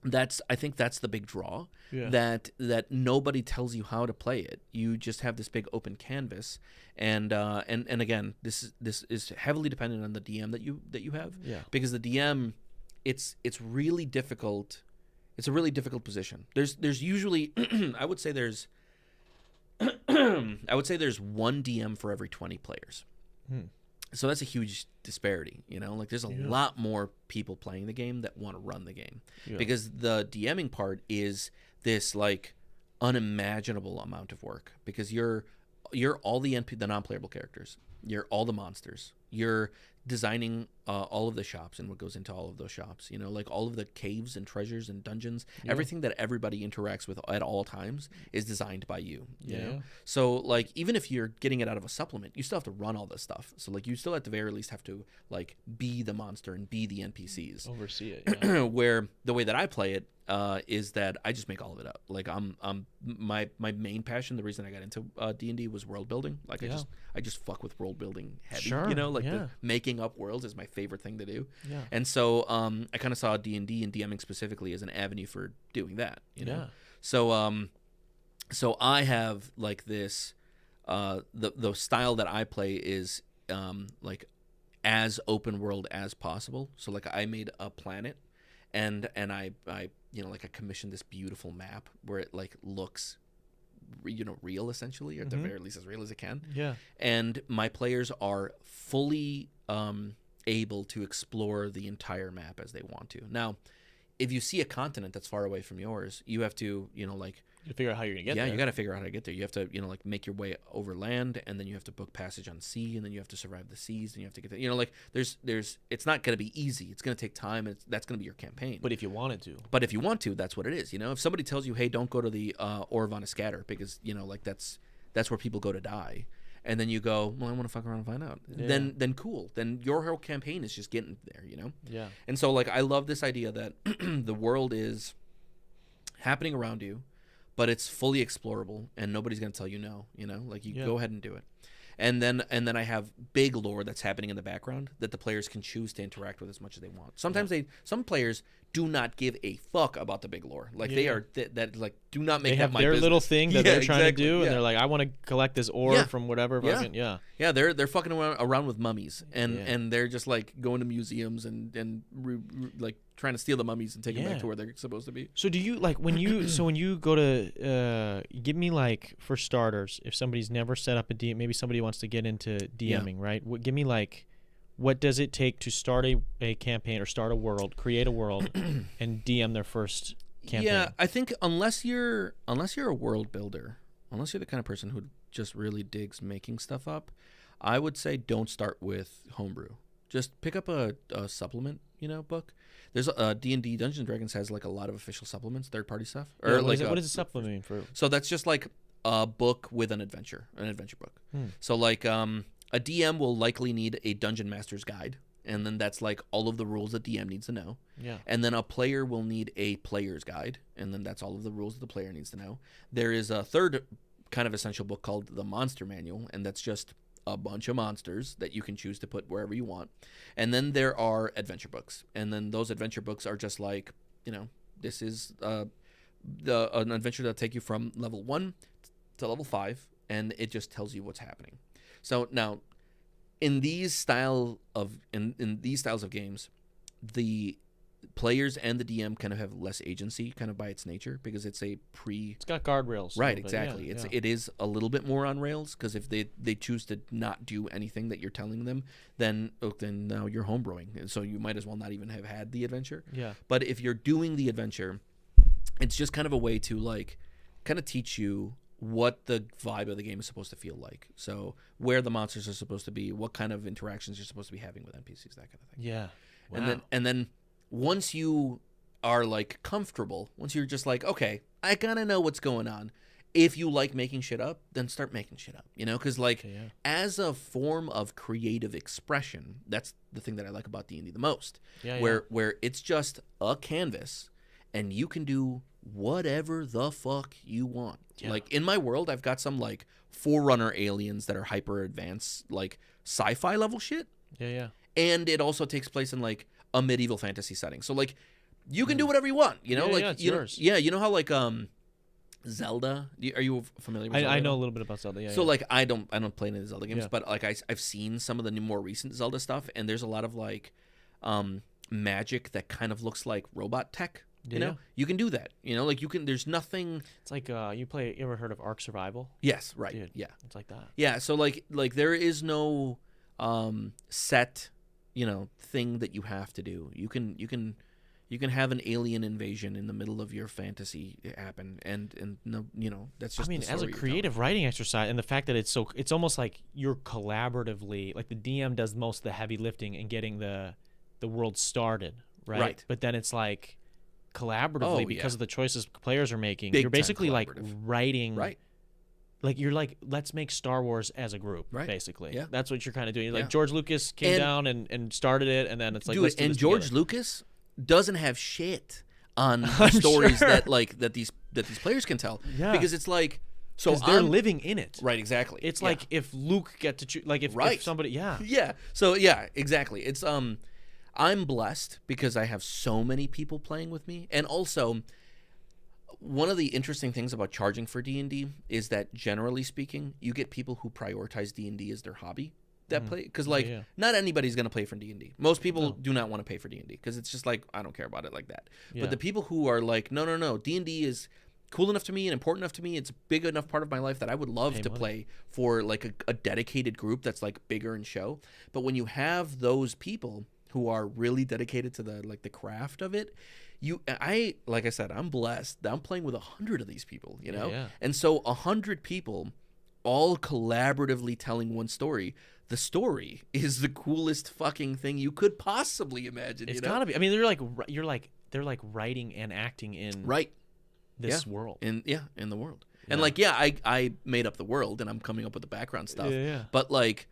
I think that's the big draw, that nobody tells you how to play it. You just have this big open canvas, and again, this is heavily dependent on the DM that you have, because the DM, it's really difficult. It's a really difficult position. There's usually I would say there's one DM for every 20 players. So that's a huge disparity, you know, like there's a lot more people playing the game that want to run the game because the DMing part is this like unimaginable amount of work because you're all the non-playable characters. You're all the monsters. You're designing all of the shops and what goes into all of those shops, you know, like all of the caves and treasures and dungeons, everything that everybody interacts with at all times is designed by you, you know? So like, even if you're getting it out of a supplement, you still have to run all this stuff. So like, you still at the very least have to like be the monster and be the NPCs. Oversee it. Where the way that I play it is that I just make all of it up. Like my main passion, the reason I got into D&D was world building. Like I just fuck with world building heavy, you know, like the making up worlds is my favorite thing to do. And so I kind of saw D&D and DMing specifically as an avenue for doing that, you know. So I have like this the style that I play is like as open world as possible. So like I made a planet and I you know, like I commissioned this beautiful map where it like looks, you know, real essentially, or at the very least as real as it can. And my players are fully able to explore the entire map as they want to. Now, if you see a continent that's far away from yours, you have to, you know, like You figure out how you're gonna get there. there. You got to figure out how to get there. You have to, like make your way over land, and then you have to book passage on sea, and then you have to survive the seas, and you have to get there. Like there's it's not gonna be easy. It's gonna take time, and that's gonna be your campaign. But if you wanted to. But if you want to, that's what it is. If somebody tells you, hey, don't go to the Orvana Scatter because like that's where people go to die. And then you go, well, I want to fuck around and find out. Yeah. Then cool. Then your whole campaign is just getting there, Yeah. And so, like, I love this idea that the world is happening around you, but it's fully explorable, and nobody's going to tell you no, Like, you go ahead and do it. And then I have big lore that's happening in the background that the players can choose to interact with as much as they want. Sometimes some players do not give a fuck about the big lore. Like they are that like do not make they that have my their business. little thing that they're trying to do, yeah. and they're like, I want to collect this ore from whatever. Yeah, they're fucking around with mummies, and they're just like going to museums and like trying to steal the mummies and take them back to where they're supposed to be. So do you like when you go to give me, like, for starters, if somebody's never set up a DM, maybe somebody wants to get into DMing, right? Give me, like, what does it take to start a campaign or start a world, create a world, and DM their first campaign? Yeah, I think unless you're a world builder, unless you're the kind of person who just really digs making stuff up, I would say don't start with homebrew. Just pick up a supplement, book. There's D&D Dungeons & Dragons has like a lot of official supplements, third-party stuff. Or what is a supplement mean for? So that's just like a book with an adventure book. So like a DM will likely need a Dungeon Master's Guide, and then that's like all of the rules that DM needs to know. Yeah. And then a player will need a player's guide, and then that's all of the rules that the player needs to know. There is a third kind of essential book called the Monster Manual, and that's just a bunch of monsters that you can choose to put wherever you want. And then there are adventure books, and then those adventure books are just like, this is an adventure that'll take you from level 1 to level 5, and it just tells you what's happening. So now, in these styles of games, the players and the DM kind of have less agency, kind of by its nature, because it's it's got guardrails, right? Exactly. It is a little bit more on rails, because if they choose to not do anything that you're telling them, then now you're homebrewing, and so you might as well not even have had the adventure. Yeah. But if you're doing the adventure, it's just kind of a way to like kind of teach you what the vibe of the game is supposed to feel like. So where the monsters are supposed to be, what kind of interactions you're supposed to be having with NPCs, that kind of thing. Yeah. Wow. And then once you are like comfortable, once you're just like, okay, I gotta know what's going on. If you like making shit up, then start making shit up, because like as a form of creative expression, that's the thing that I like about D&D the most. Where it's just a canvas and you can do whatever the fuck you want. Like in my world, I've got some like Forerunner aliens that are hyper advanced, like sci-fi level shit. And it also takes place in like a medieval fantasy setting. So like you can do whatever you want, like it's yours. You know how like Zelda, are you familiar with Zelda? I know a little bit about Zelda. So like I don't play any of the Zelda games, but like I've seen some of the more recent Zelda stuff, and there's a lot of like magic that kind of looks like robot tech. You can do that. Like you can. There's nothing. It's like you ever heard of Ark Survival? Yes, right. Dude, yeah, it's like that. Yeah. So like there is no set thing that you have to do. You can have an alien invasion in the middle of your fantasy happen, and no, that's just. I mean, as a creative writing exercise, and the fact that it's almost like you're collaboratively, like the DM does most of the heavy lifting and getting the world started, right? But then it's like collaboratively because of the choices players are making. You're basically like writing, right? Like you're like, let's make Star Wars as a group, basically. Yeah, that's what you're kind of doing. Like George Lucas came down and started it, and then it's like, let's do this George together. Lucas doesn't have shit on the stories that these players can tell, because it's like, so they're living in it, right? Exactly. It's like if Luke get to choose, like if somebody, So yeah, exactly. It's I'm blessed because I have so many people playing with me, and also one of the interesting things about charging for D&D is that generally speaking, you get people who prioritize D&D as their hobby that play, because not anybody's going to play for D&D. Most people do not want to pay for D&D because it's just like, I don't care about it like that. But the people who are like, no, D&D is cool enough to me and important enough to me, it's a big enough part of my life that I would love to play for like a dedicated group that's like bigger in show. But when you have those people who are really dedicated to the craft of it, like I said, I'm blessed. I'm playing with 100 of these people, and so 100 people all collaboratively telling one story. The story is the coolest fucking thing you could possibly imagine. It's gotta be. I mean, they're like writing and acting in this world. In the world. And I made up the world and I'm coming up with the background stuff. Yeah. But like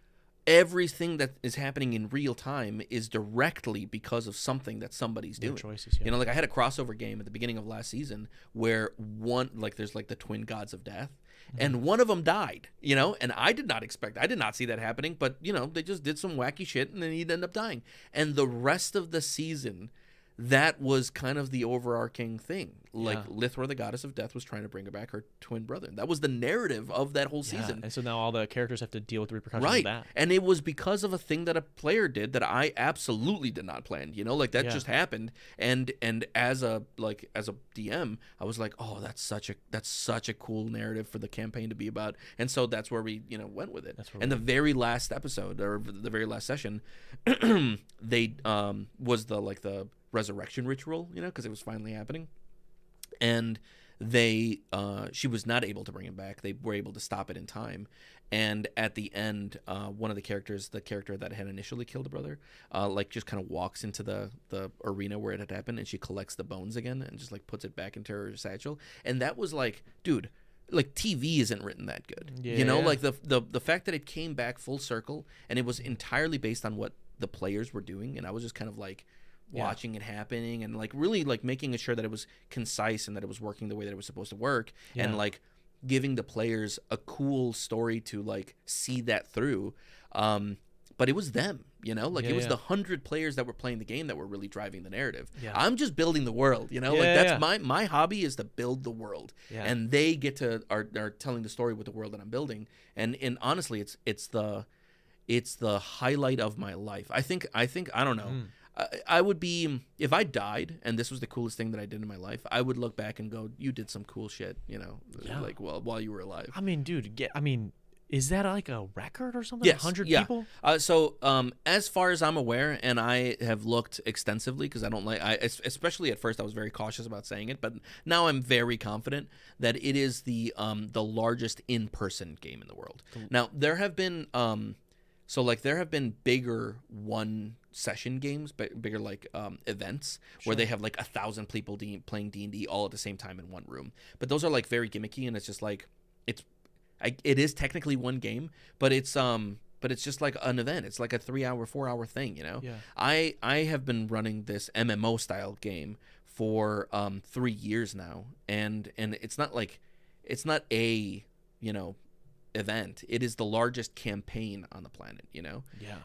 everything that is happening in real time is directly because of something that somebody's doing. Choices, yeah. Like I had a crossover game at the beginning of last season where there's like the twin gods of death. And one of them died, and I did not see that happening, but, they just did some wacky shit and then he'd end up dying. And the rest of the season, that was kind of the overarching thing. Like Lithra, the goddess of death, was trying to bring her back her twin brother. That was the narrative of that whole season. And so now all the characters have to deal with the repercussions of that. And it was because of a thing that a player did that I absolutely did not plan. That just happened. And as a DM, I was like, oh, that's such a cool narrative for the campaign to be about. And so that's where we went with it. And the very last episode or the very last session, they was the resurrection ritual, because it was finally happening. And she was not able to bring him back. They were able to stop it in time. And at the end, one of the characters, the character that had initially killed the brother, just kind of walks into the arena where it had happened, and she collects the bones again and just puts it back into her satchel. And that was dude, TV isn't written that good. The fact that it came back full circle and it was entirely based on what the players were doing, and I was just kind of watching it happening and really making sure that it was concise and that it was working the way that it was supposed to work, and giving the players a cool story to see that through. But it was them, it was the 100 players that were playing the game that were really driving the narrative. I'm just building the world, that's my hobby is to build the world, and they get to are telling the story with the world that I'm building, and honestly it's the highlight of my life. I think I don't know. I would be, if I died and this was the coolest thing that I did in my life, I would look back and go, you did some cool shit, while you were alive. I mean, dude, is that a record or something? Yes, 100 people? So as far as I'm aware, and I have looked extensively because I don't especially at first I was very cautious about saying it, but now I'm very confident that it is the largest in-person game in the world. Now, there have been there have been bigger one-session games, bigger events where they have 1,000 people playing D&D all at the same time in one room. But those are very gimmicky, and it's just it is technically one game, but it's just an event. It's a 3-hour, 4-hour thing, Yeah. I have been running this MMO style game for 3 years now, and it's not a event. It is the largest campaign on the planet,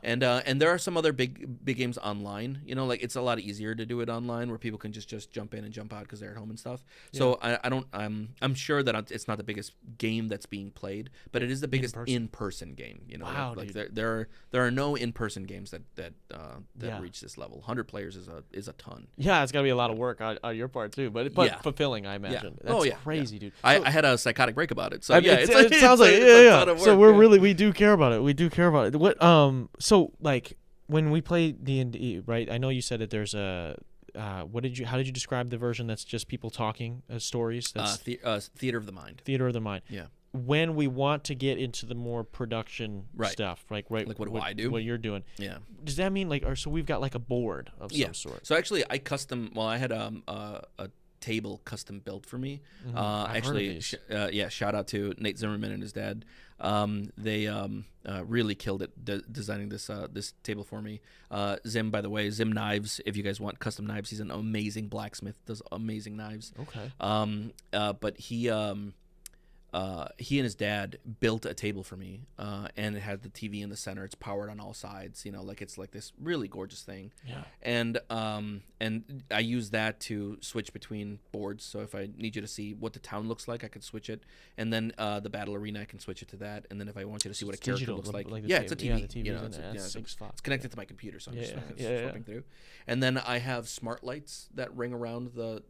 and there are some other big games online, it's a lot easier to do it online where people can just jump in and jump out because they're at home and stuff. So I'm sure that it's not the biggest game that's being played, but it is the biggest in-person game. Wow, there are no in-person games that reach this level. 100 players is a ton. Yeah, it's got to be a lot of work on your part too, but fulfilling, I imagine. That's crazy, dude. I had a psychotic break about it. So it sounds like so we do care about it. We do care about it. What so when we play D&D, right? I know you said that there's a how did you describe the version that's just people talking stories? That's theater of the mind. Theater of the mind. Yeah. When we want to get into the more production stuff, what do I do? What you're doing. Yeah. Does that mean so we've got a board of some sort? So actually I had a table custom built for me. Actually, shout out to Nate Zimmerman and his dad. They really killed it designing this table for me. Zim, by the way, Zim Knives. If you guys want custom knives, he's an amazing blacksmith. Does amazing knives. Okay. But he and his dad built a table for me, and it had the TV in the center. It's powered on all sides. It's this really gorgeous thing. Yeah. And I use that to switch between boards. So if I need you to see what the town looks like, I can switch it. And then the battle arena, I can switch it to that. And then if I want you to see what a character looks like, it's a TV. Yeah, the TV it's connected to my computer, so I'm just flipping through. And then I have smart lights that ring around the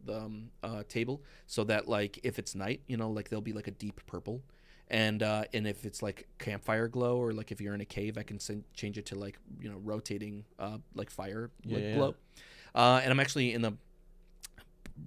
table, so that if it's night, there'll be a deep purple, And if it's like Yeah. campfire glow, or like if you're in a cave, I can change it to like, you know, rotating like fire glow. And I'm actually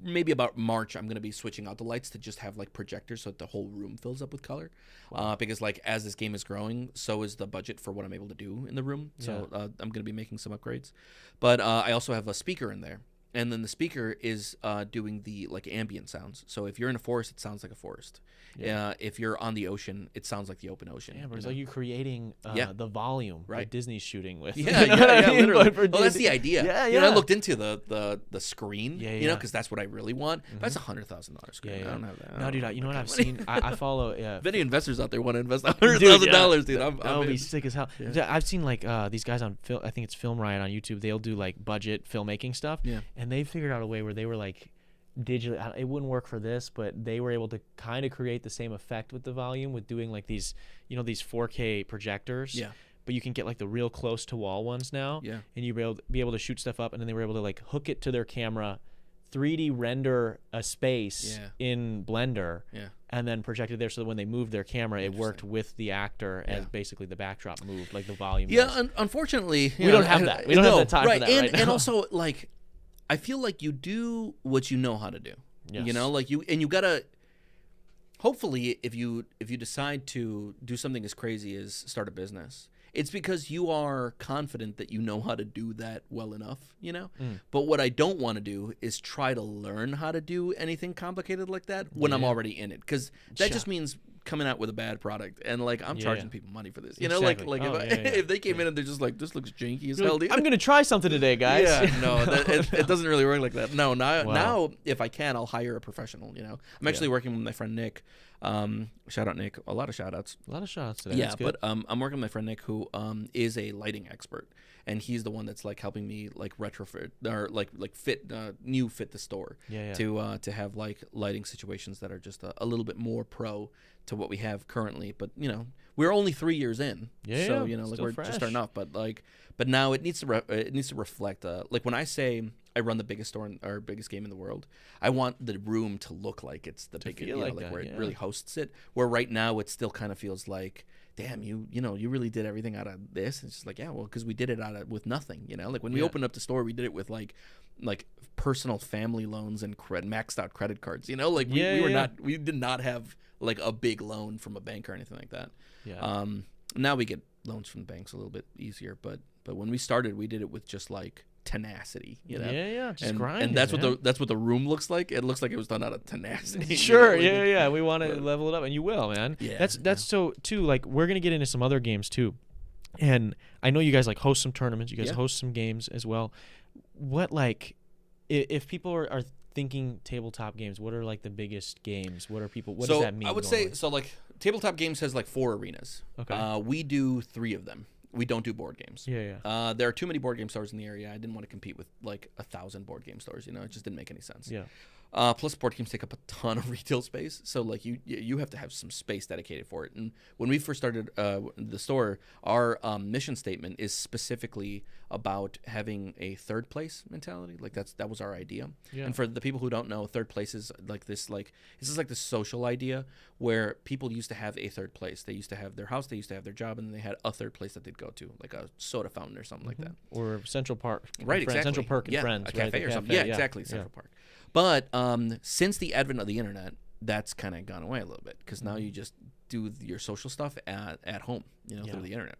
maybe about March, I'm going to be switching out the lights to just have like projectors so that the whole room fills up with color. Wow. Because like as this game is growing, so is the budget for what I'm able to do in the room. So I'm going to be making some upgrades. But I also have a speaker in there. And then the speaker is doing the like ambient sounds. So if you're in a forest, it sounds like a forest. Yeah. If you're on the ocean, it sounds like the open ocean. Yeah, but it's like you're creating the volume that Disney's shooting with. Yeah, literally. Well, that's the idea. Yeah, You know, I looked into the screen, you know, because that's what I really want. Mm-hmm. That's $100,000 screen. Yeah, yeah. I don't have that. No, dude, you know what I've seen? I follow... If any investors out there want to invest $100,000, dude, that would be sick as hell. Yeah. I've seen like these guys on I think it's Film Riot on YouTube. They'll do like budget filmmaking stuff. Yeah. And they figured out a way where they were like digitally, it wouldn't work for this, but they were able to kind of create the same effect with the volume with doing like these, you know, these 4K projectors. Yeah. But you can get like the real close to wall ones now. Yeah. And you'll be able to shoot stuff up, and then they were able to like hook it to their camera, 3D render a space in Blender, and then project it there so that when they moved their camera, it worked with the actor as basically the backdrop moved, like the volume. Yeah, unfortunately, we don't have that. We don't have the time for that right now. And also, like, I feel like you do what you know how to do. Yes. You know, like you gotta. Hopefully, if you decide to do something as crazy as start a business, it's because you are confident that you know how to do that well enough, you know? But what I don't want to do is try to learn how to do anything complicated like that when I'm already in it. Because that just means coming out with a bad product. And, like, I'm charging people money for this. You know, like if they came in and they're just like, this looks janky as hell. Dude. I'm going to try something today, guys. Yeah, no, it doesn't really work like that. No, now, if I can, I'll hire a professional, you know? I'm actually working with my friend Nick. Shout out Nick. A lot of shout outs. A lot of shout outs today. Yeah, but I'm working with my friend Nick, who is a lighting expert, and he's the one that's like helping me like retrofit or like fit the store to have like lighting situations that are just a little bit more pro to what we have currently. But you know, we're only 3 years in, so you know, like we're just starting off. But now it needs to reflect. Like when I say I run the biggest store or biggest game in the world, I want the room to look like it's the biggest, you know, like where it really hosts it. Where right now it still kind of feels like, damn, you know, you really did everything out of this. It's just like, yeah, well, because we did it with nothing, you know. Like when we opened up the store, we did it with like personal family loans and maxed out credit cards, you know. Like we did not have like a big loan from a bank or anything like that. Yeah. Now we get loans from banks a little bit easier, but when we started, we did it with just like tenacity, you know. Just grinding, and that's what the room looks like. It looks like it was done out of tenacity. Sure, you know? We want to level it up, and you will, man. Yeah, that's so too. Like we're gonna get into some other games too, and I know you guys like host some tournaments. You guys host some games as well. What like, if people are thinking tabletop games, what are like the biggest games? What does that mean? I would say so. Like tabletop games has like 4 arenas. Okay. We do 3 of them. We don't do board games. Yeah. There are too many board game stores in the area. I didn't want to compete with like 1,000 board game stores. You know, it just didn't make any sense. Yeah. Plus, board games take up a ton of retail space, so like you have to have some space dedicated for it. And when we first started the store, our mission statement is specifically about having a third place mentality. Like that was our idea. Yeah. And for the people who don't know, third place is like this social idea where people used to have a third place. They used to have their house, they used to have their job, and then they had a third place that they'd go to, like a soda fountain or something like that, or Central Park, right? Exactly. Central Park and Friends, a cafe or something. Yeah, exactly. Central Park. But since the advent of the internet, that's kind of gone away a little bit because now you just do your social stuff at home, you know, through the internet.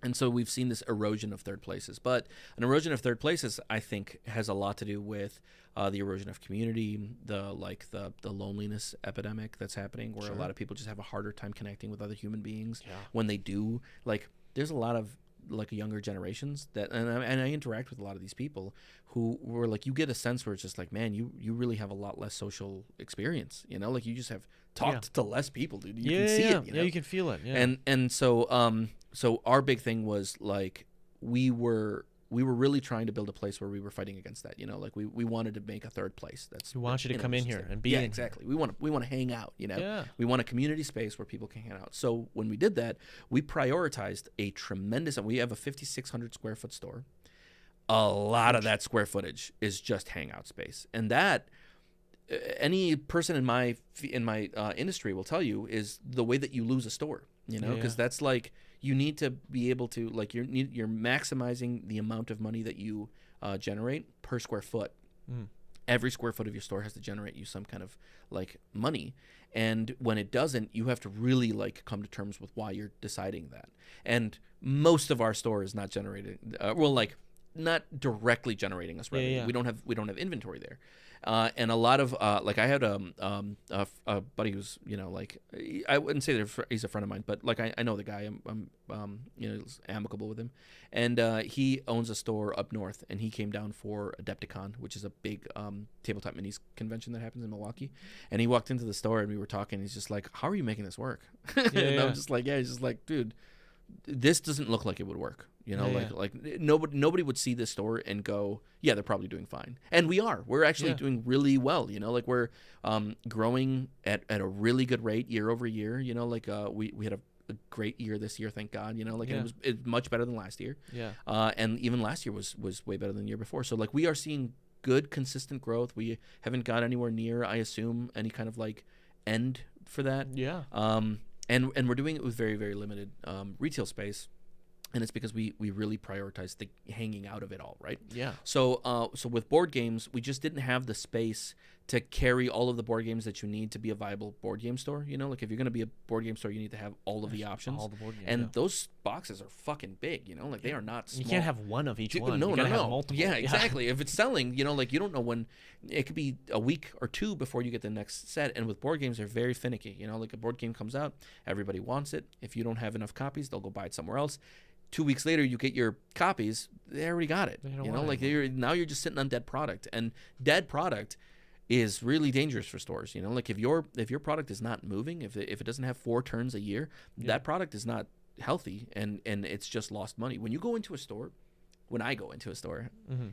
And so we've seen this erosion of third places. But an erosion of third places, I think, has a lot to do with the erosion of community, the loneliness epidemic that's happening, where a lot of people just have a harder time connecting with other human beings. Yeah. When they do, like, there's a lot of like younger generations that, and I interact with a lot of these people who were like, you get a sense where it's just like, man, you really have a lot less social experience, you know, like you just have talked to less people, dude. You can see it, you know? Yeah, you can feel it. Yeah. And so our big thing was like we were really trying to build a place where we were fighting against that, you know, like we wanted to make a third place. We want you to come in here and be exactly. We want to hang out, you know. Yeah. We want a community space where people can hang out. So when we did that, we prioritized a tremendous. We have a 5,600 square foot store. A lot of that square footage is just hangout space, and that any person in my industry will tell you is the way that you lose a store, because that's like, you need to be able to, like, you're maximizing the amount of money that you generate per square foot. Every square foot of your store has to generate you some kind of like money, and when it doesn't, you have to really like come to terms with why you're deciding that. And most of our store is not generating not directly generating us revenue. We don't have inventory there. And a lot of like, I had a buddy who's, like, I wouldn't say that he's a friend of mine, but like, I know the guy. I'm amicable with him, and he owns a store up north, and he came down for Adepticon, which is a big tabletop minis convention that happens in Milwaukee. And he walked into the store, and we were talking. He's just like, "How are you making this work?" And I'm just like, He's just like, "Dude, this doesn't look like it would work." Like nobody would see this store and go, yeah, they're probably doing fine. And we're actually doing really well. Like, we're growing at a really good rate year over year. Like, we had a great year this year, thank God. And it was much better than last year. And even last year was way better than the year before. So like, we are seeing good, consistent growth. We haven't got anywhere near, I assume, any kind of like end for that. And we're doing it with very, very limited retail space. And it's because we really prioritize the hanging out of it all, right? So with board games, we just didn't have the space to carry all of the board games that you need to be a viable board game store. Like, if you're going to be a board game store, you need to have all of the options. All the board games, and those boxes are fucking big. Like, they are not small. You can't have one of each one. No. Have multiple. Yeah, exactly. If it's selling, like, you don't know when. It could be a week or two before you get the next set. And with board games, they're very finicky. Like, a board game comes out, everybody wants it. If you don't have enough copies, they'll go buy it somewhere else. 2 weeks later, you get your copies. They already got it. Now you're just sitting on dead product, and dead product is really dangerous for stores. Like, if your product is not moving, if it doesn't have 4 turns a year, that product is not healthy, and it's just lost money. When I go into a store,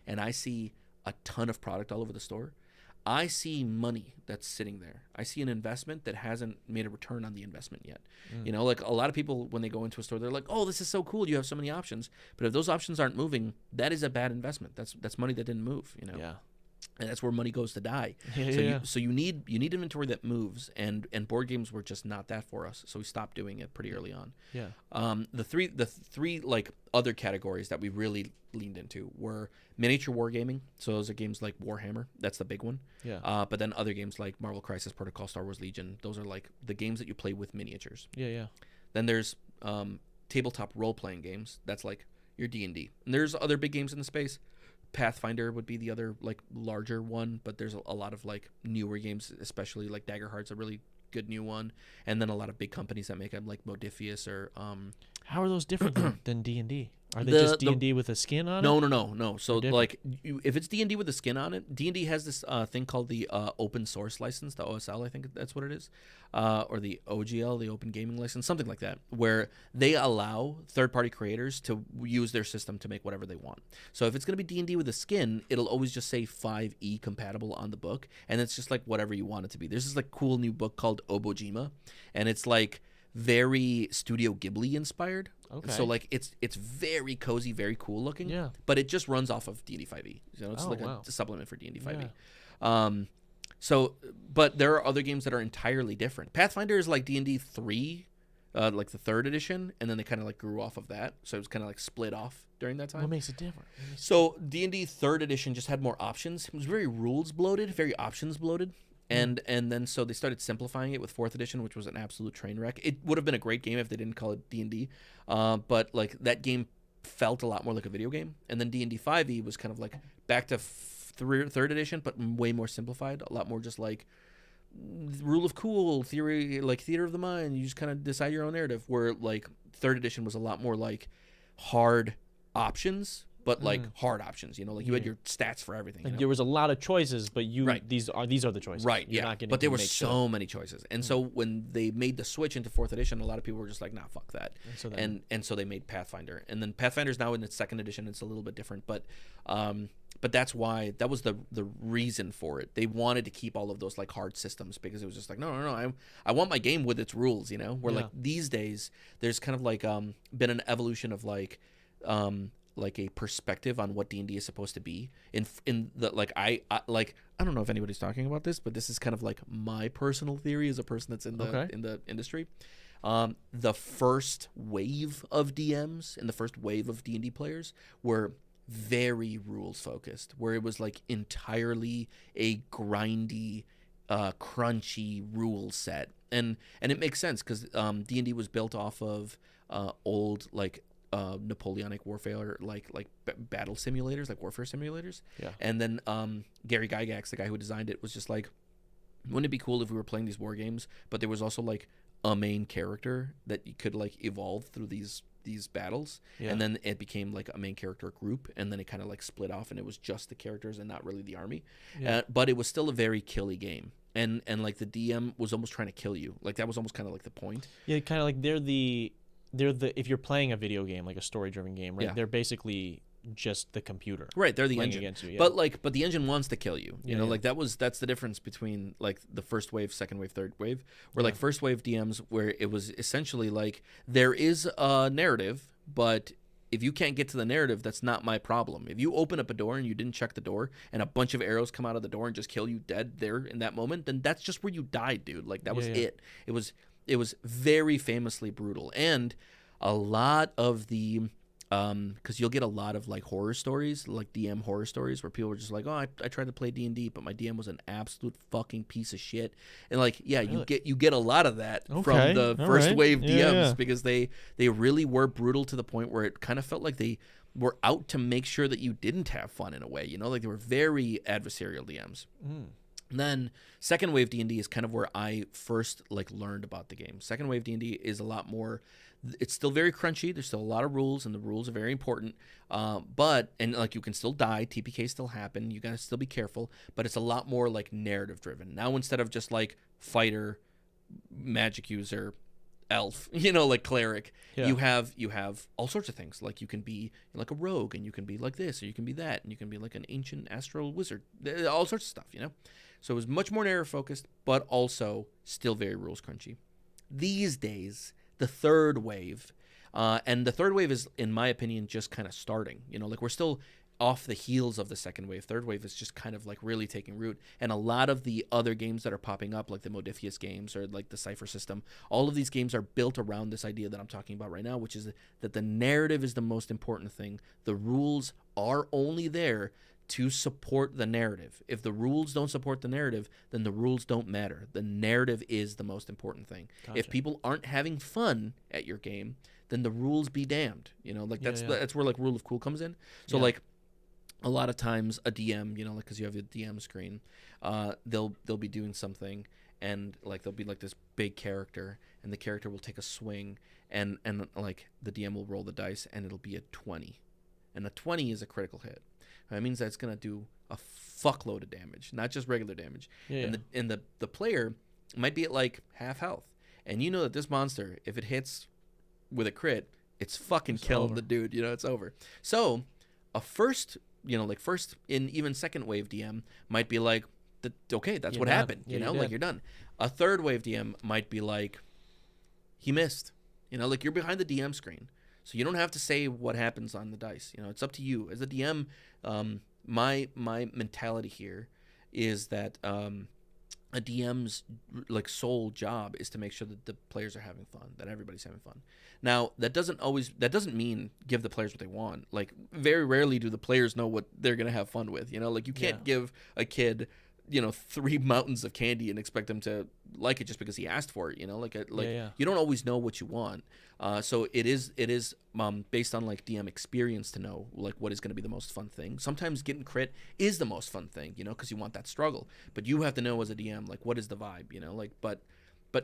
and I see a ton of product all over the store, I see money that's sitting there. I see an investment that hasn't made a return on the investment yet. Like, a lot of people, when they go into a store, they're like, "Oh, this is so cool. You have so many options." But if those options aren't moving, that is a bad investment. That's money that didn't move. And that's where money goes to die. So you need inventory that moves, and board games were just not that for us. So we stopped doing it pretty early on. The three like other categories that we really leaned into were miniature wargaming. So those are games like Warhammer. That's the big one. But then other games like Marvel Crisis Protocol, Star Wars Legion. Those are like the games that you play with miniatures. Then there's tabletop role-playing games. That's like your D&D. And there's other big games in the space. Pathfinder would be the other like larger one, but there's a lot of like newer games, especially like Daggerheart's a really good new one, and then a lot of big companies that make them like Modiphius or How are those different than D&D? Are they just D&D with a skin on it? No. So like, if it's D&D with a skin on it, D&D has this thing called the open source license, the OSL, I think that's what it is, or the OGL, the open gaming license, something like that, where they allow third-party creators to use their system to make whatever they want. So if it's going to be D&D with a skin, it'll always just say 5e compatible on the book, and it's just like whatever you want it to be. There's this like cool new book called Obojima, and it's like very Studio Ghibli inspired. Okay. So like it's very cozy, very cool looking. But it just runs off of D&D 5e. It's a supplement for D&D 5e. So, but there are other games that are entirely different. Pathfinder is like D&D 3, like the 3rd edition, and then they kind of like grew off of that. So it was kind of like split off during that time. What makes it different? So D&D 3rd edition just had more options. It was very rules bloated, very options bloated. And then so they started simplifying it with 4th edition, which was an absolute train wreck. It would have been a great game if they didn't call it D&D, but like that game felt a lot more like a video game. And then D&D 5e was kind of like back to 3rd edition, but way more simplified, a lot more just like rule of cool theory, like theater of the mind. You just kind of decide your own narrative. Where like 3rd edition was a lot more like hard options. But like hard options, like you had your stats for everything. Like there was a lot of choices, but these are the choices. Right. You're not getting. But there were so many choices, and so when they made the switch into 4th edition, a lot of people were just like, "Nah, fuck that." And so they made Pathfinder, and then Pathfinder's now in its 2nd edition. It's a little bit different, but that's why that was the reason for it. They wanted to keep all of those like hard systems because it was just like, no, I want my game with its rules. Where like these days there's kind of like been an evolution of like like a perspective on what D&D is supposed to be. In the like I don't know if anybody's talking about this, but this is kind of like my personal theory as a person that's in the industry. The first wave of DMs and the first wave of D&D players were very rules focused, where it was like entirely a grindy, crunchy rule set, and it makes sense because D&D was built off of old like Napoleonic warfare, like battle simulators, like warfare simulators. Yeah. And then Gary Gygax, the guy who designed it, was just like, wouldn't it be cool if we were playing these war games, but there was also like a main character that you could like evolve through these battles, and then it became like a main character group, and then it kind of like split off, and it was just the characters and not really the army. But it was still a very killy game, and like the DM was almost trying to kill you. Like that was almost kind of like the point. Yeah, kind of like they're the if you're playing a video game, like a story driven game, right? They're basically just the computer, right? They're the engine against you, but the engine wants to kill you, you know. Like that's the difference between like the first wave, second wave, third wave, where like first wave DMs, where it was essentially like there is a narrative, but if you can't get to the narrative, that's not my problem. If you open up a door and you didn't check the door and a bunch of arrows come out of the door and just kill you dead there in that moment, then that's just where you died, dude. Like that was it. It was very famously brutal. And a lot of the because you'll get a lot of like horror stories, like DM horror stories, where people were just like, oh, I tried to play D&D, but my DM was an absolute fucking piece of shit. And like, really? you get a lot of that from the first wave DMs because they really were brutal to the point where it kind of felt like they were out to make sure that you didn't have fun in a way, you know, like they were very adversarial DMs. And then second wave D&D is kind of where I first like learned about the game. Second wave D&D is a lot more. It's still very crunchy. There's still a lot of rules, and the rules are very important. But like you can still die. TPK still happen. You gotta still be careful. But it's a lot more like narrative driven now, instead of just like fighter, magic user, elf, you know, like cleric. You have all sorts of things. Like you can be like a rogue, and you can be like this, or you can be that, and you can be like an ancient astral wizard. All sorts of stuff, you know. So it was much more narrative focused, but also still very rules crunchy. These days, the third wave, and the third wave is, in my opinion, just kind of starting. You know, like we're still off the heels of the second wave. Third wave is just kind of like really taking root. And a lot of the other games that are popping up, like the Modiphius games or like the Cypher system, all of these games are built around this idea that I'm talking about right now, which is that the narrative is the most important thing. The rules are only there to support the narrative. If the rules don't support the narrative, then the rules don't matter. The narrative is the most important thing. Gotcha. If people aren't having fun at your game, then the rules be damned. You know, like that's where like rule of cool comes in. So like a lot of times a DM, you know, like because you have the DM screen, they'll be doing something, and like there'll be like this big character, and the character will take a swing, and like the DM will roll the dice, and it'll be a 20, and a 20 is a critical hit. That means that it's going to do a fuckload of damage, not just regular damage. And the player might be at like half health. And you know that this monster, if it hits with a crit, it's fucking killing the dude. You know, it's over. So a first, you know, like first in even second wave DM might be like, okay, that's what happened. You know, like you're done. A third wave DM might be like, he missed. You know, like you're behind the DM screen. So you don't have to say what happens on the dice. You know, it's up to you. As a DM, my mentality here is that a DM's like sole job is to make sure that the players are having fun, that everybody's having fun. Now, that doesn't mean give the players what they want. Like very rarely do the players know what they're going to have fun with. You know, like you can't give a kid, you know, 3 mountains of candy and expect him to like it just because he asked for it, you know, you don't always know what you want. So it is based on like DM experience to know like what is going to be the most fun thing. Sometimes getting crit is the most fun thing, you know, because you want that struggle, but you have to know as a DM, like what is the vibe, you know, like, but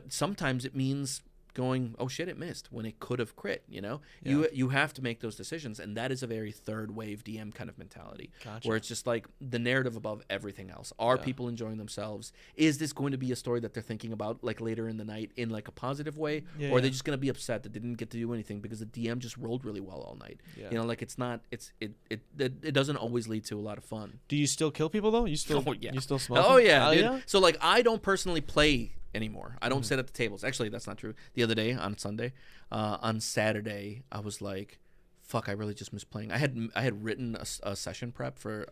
sometimes it means going, oh shit, it missed when it could have crit, you know. You have to make those decisions, and that is a very third wave DM kind of mentality. Gotcha. Where it's just like the narrative above everything else. Are people enjoying themselves? Is this going to be a story that they're thinking about like later in the night in like a positive way, or are they just going to be upset that they didn't get to do anything because the DM just rolled really well all night? You know, like it doesn't always lead to a lot of fun. Do you still kill people though? You still you still smoke? Oh yeah, dude. So like I don't personally play anymore. I don't sit at the tables. Actually, that's not true. The other day on Saturday, I was like, fuck, I really just miss playing. I had written a session prep for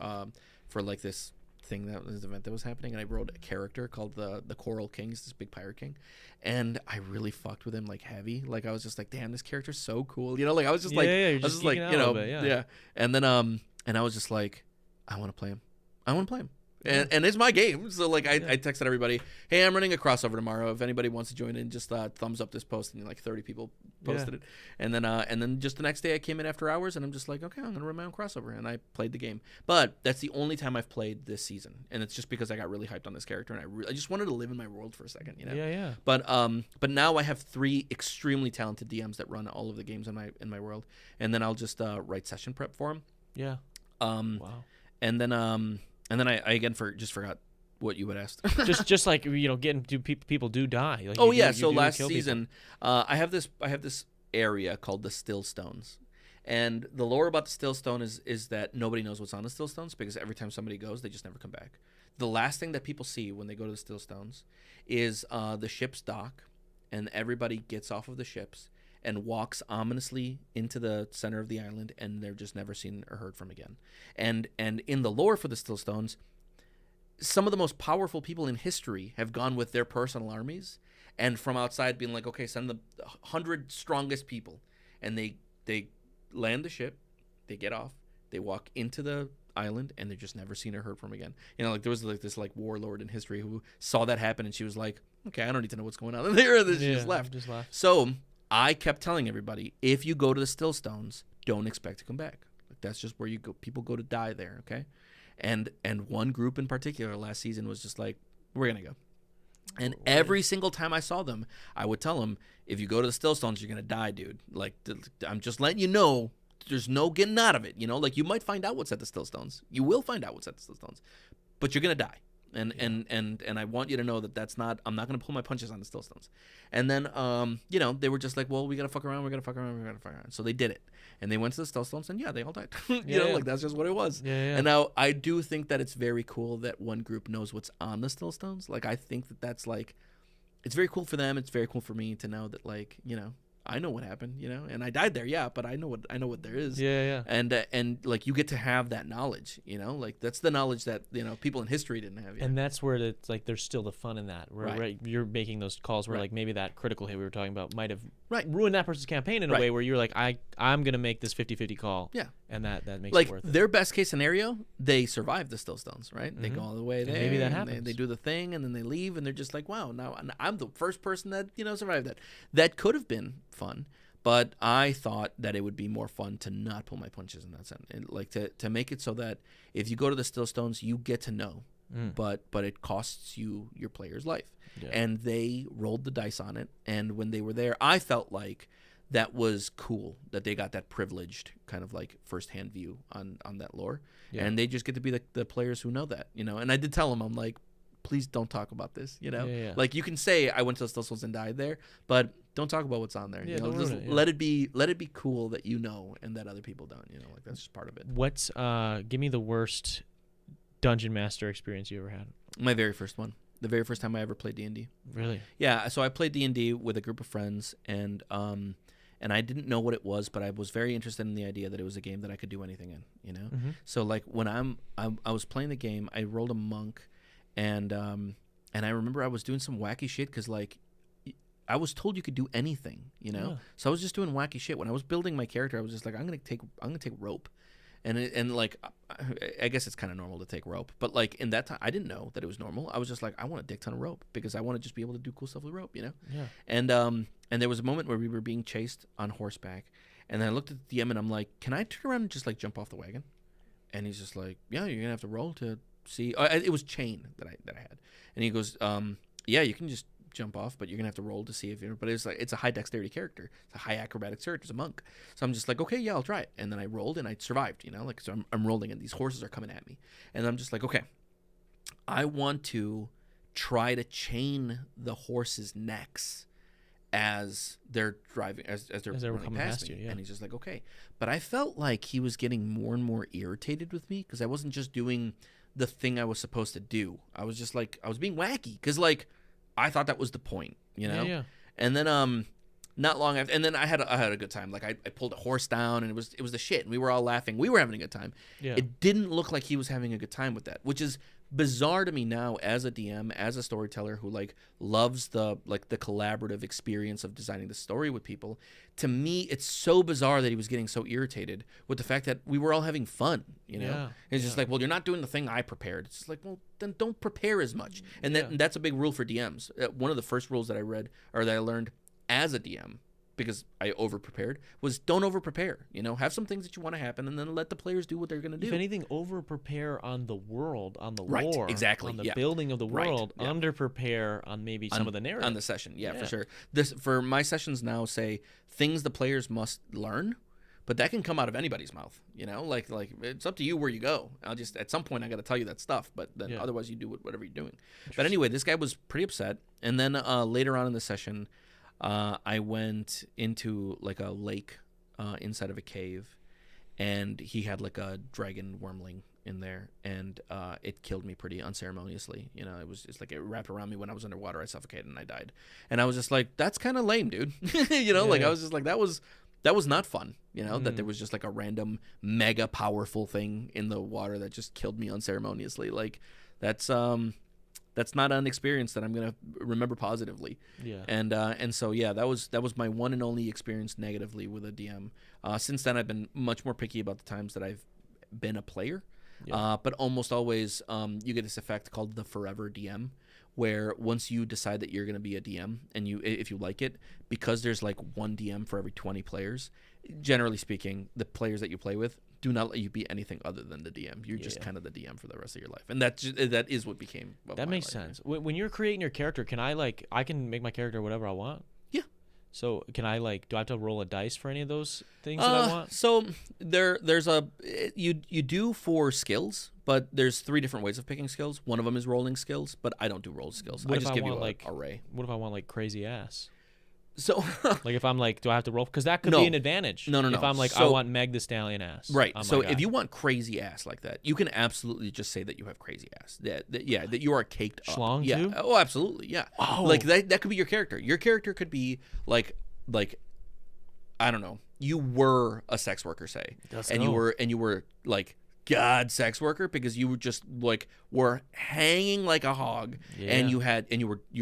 like this thing, this event that was happening, and I wrote a character called the Coral King. He's this big pirate king, and I really fucked with him like heavy. Like I was just like, damn, this character's so cool. You know, like I was just like, I was just like, you know, yeah. And then and I was just like, I want to play him. I want to play him. And it's my game. So like I texted everybody, hey, I'm running a crossover tomorrow. If anybody wants to join in, just thumbs up this post. And like 30 people posted it. And then just the next day I came in after hours and I'm just like, okay, I'm gonna run my own crossover, and I played the game. But that's the only time I've played this season, and it's just because I got really hyped on this character, and I just wanted to live in my world for a second, you know. Yeah. But now I have 3 extremely talented DMs that run all of the games in my world, and then I'll just write session prep for them. Yeah. Wow. And then I again forgot what you had asked. just like, you know, people do die. Like so last season, I have this area called the Still Stones, and the lore about the Still Stone is that nobody knows what's on the Still Stones, because every time somebody goes, they just never come back. The last thing that people see when they go to the Still Stones is the ship's dock, and everybody gets off of the ships and walks ominously into the center of the island, and they're just never seen or heard from again. And in the lore for the Still Stones, some of the most powerful people in history have gone with their personal armies, and from outside being like, okay, send the 100 strongest people, and they land the ship, they get off, they walk into the island, and they're just never seen or heard from again. You know, like there was like this like warlord in history who saw that happen, and she was like, okay, I don't need to know what's going on there. And she just left. So I kept telling everybody, if you go to the Still Stones, don't expect to come back. Like, that's just where you go. People go to die there, okay? And one group in particular last season was just like, we're going to go. And every single time I saw them, I would tell them, if you go to the Still Stones, you're going to die, dude. Like, I'm just letting you know, there's no getting out of it. You know, like, you might find out what's at the Still Stones. You will find out what's at the Still Stones. But you're going to die. And I want you to know that that's not, I'm not going to pull my punches on the Still Stones. And then, you know, they were just like, well, we got to fuck around. So they did it. And they went to the Still Stones, and they all died. Like, that's just what it was. And now I do think that it's very cool that one group knows what's on the Still Stones. Like, I think that that's like, it's very cool for them. It's very cool for me to know that, like, you know, I know what happened, you know, and I died there, but I know what there is. And like, you get to have that knowledge, you know, like that's the knowledge that, you know, people in history didn't have yet. And that's where it's like, there's still the fun in that, where you're making those calls where like maybe that critical hit we were talking about might have ruined that person's campaign in a way where you're like, I'm gonna make this 50-50 call. And that makes like, it worth it. Their best case scenario, they survive the Still Stones, right? They go all the way there. And maybe that happens. They do the thing, and then they leave, and they're just like, wow, now I'm the first person that, you know, survived that. That could have been fun. But I thought that it would be more fun to not pull my punches in that sense, and like to make it so that if you go to the Still Stones, you get to know, but it costs you your player's life. And they rolled the dice on it, and when they were there, I felt like that was cool that they got that privileged kind of like firsthand view on that lore, and they just get to be the players who know that, you know. And I did tell them, I'm like, please don't talk about this, you know. Like, you can say I went to the Still Stones and died there, but don't talk about what's on there. You know, just let it be cool that you know and that other people don't. You know, like, that's just part of it. What's give me the worst dungeon master experience you ever had? My very first one. The very first time I ever played D&D. Really? Yeah. So I played D&D with a group of friends, and I didn't know what it was, but I was very interested in the idea that it was a game that I could do anything in. You know. So like, when I was playing the game, I rolled a monk, and I remember I was doing some wacky shit because, like, I was told you could do anything, you know. So I was just doing wacky shit. When I was building my character, I was just like, I'm gonna take rope, and like, I guess it's kind of normal to take rope, but like, in that time, I didn't know that it was normal. I was just like, I want a dick ton of rope because I want to just be able to do cool stuff with rope, you know. And there was a moment where we were being chased on horseback, and then I looked at the DM and I'm like, can I turn around and just like jump off the wagon? And he's just like, yeah, you're gonna have to roll to see. It was chain that I had, and he goes, yeah, you can just jump off, but you're gonna have to roll to see if you're. But it's like, it's a high dexterity character, it's a high acrobatic character, it's a monk. So I'm just like, okay, yeah, I'll try it. And then I rolled and I survived, you know, like, so I'm rolling and these horses are coming at me, and I'm just like, okay, I want to try to chain the horses' necks as they're driving, as they're running past me. And he's just like, okay. But I felt like he was getting more and more irritated with me because I wasn't just doing the thing I was supposed to do. I was just like, I was being wacky because, like, I thought that was the point, you know? And then not long after, and then I had a good time. Like I pulled a horse down, and it was the shit, and we were all laughing. We were having a good time. Yeah. It didn't look like he was having a good time with that, which is bizarre to me now as a DM, as a storyteller who like loves the collaborative experience of designing the story with people. To me, it's so bizarre that he was getting so irritated with the fact that we were all having fun, you know? Yeah. It's just like, well, you're not doing the thing I prepared. It's just like, well, then don't prepare as much. And that's a big rule for DMs. One of the first rules that I read or that I learned as a DM, because I over-prepared, was don't over-prepare. You know, have some things that you want to happen, and then let the players do what they're going to do. If anything, over-prepare on the world, on the Right, lore, exactly, on the yeah. building of the Right, world, yeah. under-prepare on maybe some of the narrative. On the session, yeah, for sure. For my sessions now say things the players must learn, but that can come out of anybody's mouth, you know? Like it's up to you where you go. I'll just, at some point, I got to tell you that stuff, but then otherwise you do whatever you're doing. But anyway, this guy was pretty upset, and then later on in the session, I went into like a lake inside of a cave, and he had like a dragon wormling in there, and it killed me pretty unceremoniously. You know, it's like it wrapped around me when I was underwater. I suffocated and I died. And I was just like, that's kind of lame, dude. You know, I was just like, that was not fun. You know, that there was just like a random mega powerful thing in the water that just killed me unceremoniously. Like that's not an experience that I'm gonna remember positively. Yeah. And so that was my one and only experience negatively with a DM. Since then, I've been much more picky about the times that I've been a player. Yeah. But almost always, you get this effect called the forever DM, where once you decide that you're gonna be a DM, and if you like it, because there's like one DM for every 20 players. Generally speaking, the players that you play with do not let you be anything other than the DM. You're just kind of the DM for the rest of your life, and that is what became. That makes sense. When you're creating your character, can I can make my character whatever I want? Yeah. So can I do I have to roll a dice for any of those things that I want? So there's you do for skills, but there's 3 different ways of picking skills. One of them is rolling skills, but I don't do roll skills. I just give you an array. What if I want crazy ass? So if I'm do I have to roll? Because that could be an advantage. No. If I'm I want Meg the Stallion ass. Right. So if you want crazy ass like that, you can absolutely just say that you have crazy ass. That you are caked up. Schlong too? Oh, absolutely. Yeah. Oh. Like that could be your character. Your character could be like I don't know. You were a sex worker, say, you were like God sex worker because you were just were hanging like a hog, and you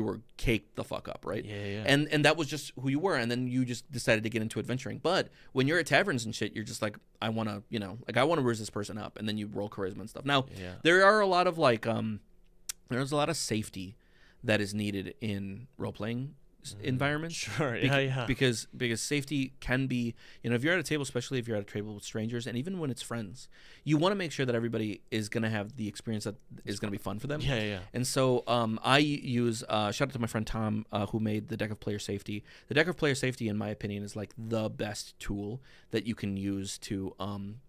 were caked the fuck up, right? Yeah. And that was just who you were, and then you just decided to get into adventuring. But when you're at taverns and shit, you're just like, I want to raise this person up, and then you roll charisma and stuff. Now there are a lot of there's a lot of safety that is needed in role playing environment. Sure. Because safety can be, if you're at a table, especially if you're at a table with strangers, and even when it's friends, you want to make sure that everybody is going to have the experience that is going to be fun for them. Yeah. And so I use shout out to my friend Tom who made the deck of player safety. The deck of player safety, in my opinion, is like the best tool that you can use to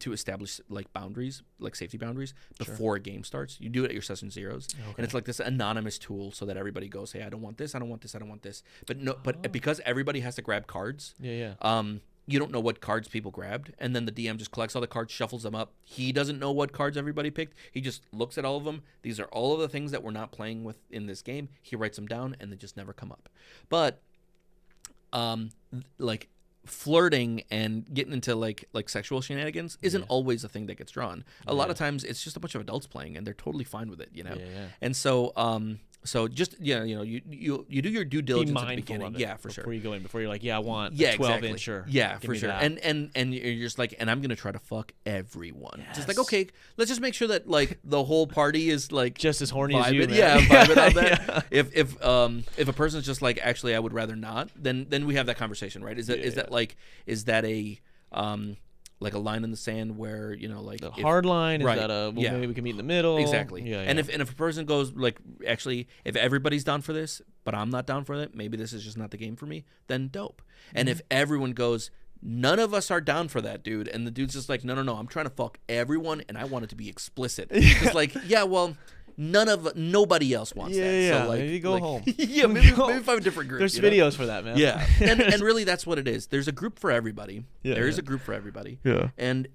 establish boundaries, safety boundaries before a game starts. You do it at your session zeros, and it's like this anonymous tool so that everybody goes, hey, I don't want this, I don't want this, I don't want this. But because everybody has to grab cards, you don't know what cards people grabbed, and then the DM just collects all the cards, shuffles them up. He doesn't know what cards everybody picked. He just looks at all of them. These are all of the things that we're not playing with in this game. He writes them down, and they just never come up. But flirting and getting into sexual shenanigans isn't always a thing that gets drawn. A lot of times it's just a bunch of adults playing, and they're totally fine with it, And so so just you do your due diligence at the beginning, for sure. Before you go in, before you're like, I want a 12-inch, for sure. And you're just like, and I'm gonna try to fuck everyone. Yes. Just okay, let's just make sure that the whole party is just as horny as you, man. Vibing on that. If a person's just actually I would rather not, then we have that conversation, right? Is that a line in the sand where the hard line is that maybe we can meet in the middle, exactly. And if a person goes actually, if everybody's down for this but I'm not down for it, maybe this is just not the game for me, then dope. And if everyone goes, none of us are down for that, dude, and the dude's just no, I'm trying to fuck everyone and I want it to be explicit, it's nobody else wants that. So maybe go home. Maybe find a different group. There's videos for that, man. Yeah. and really that's what it is. There's a group for everybody. There is a group for everybody. Yeah. And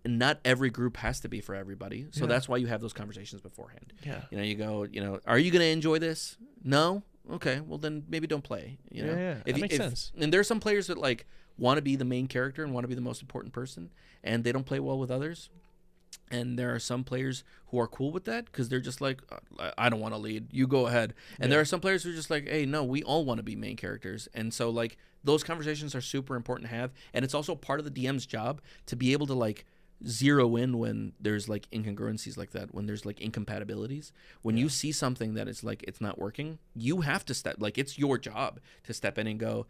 not every group has to be for everybody. So that's why you have those conversations beforehand. Yeah. You go, are you going to enjoy this? No? okay, well then maybe don't play. You know, Yeah, that makes sense. And there are some players that like want to be the main character and want to be the most important person, and they don't play well with others. And there are some players who are cool with that because they're just like, I don't want to lead. You go ahead. And there are some players who are just like, hey, no, we all want to be main characters. And so, like, those conversations are super important to have. And it's also part of the DM's job to be able to, like, zero in when there's, like, incongruencies like that, when there's, like, incompatibilities. When you see something that is, like, it's not working, you have to step, like, it's your job to step in and go,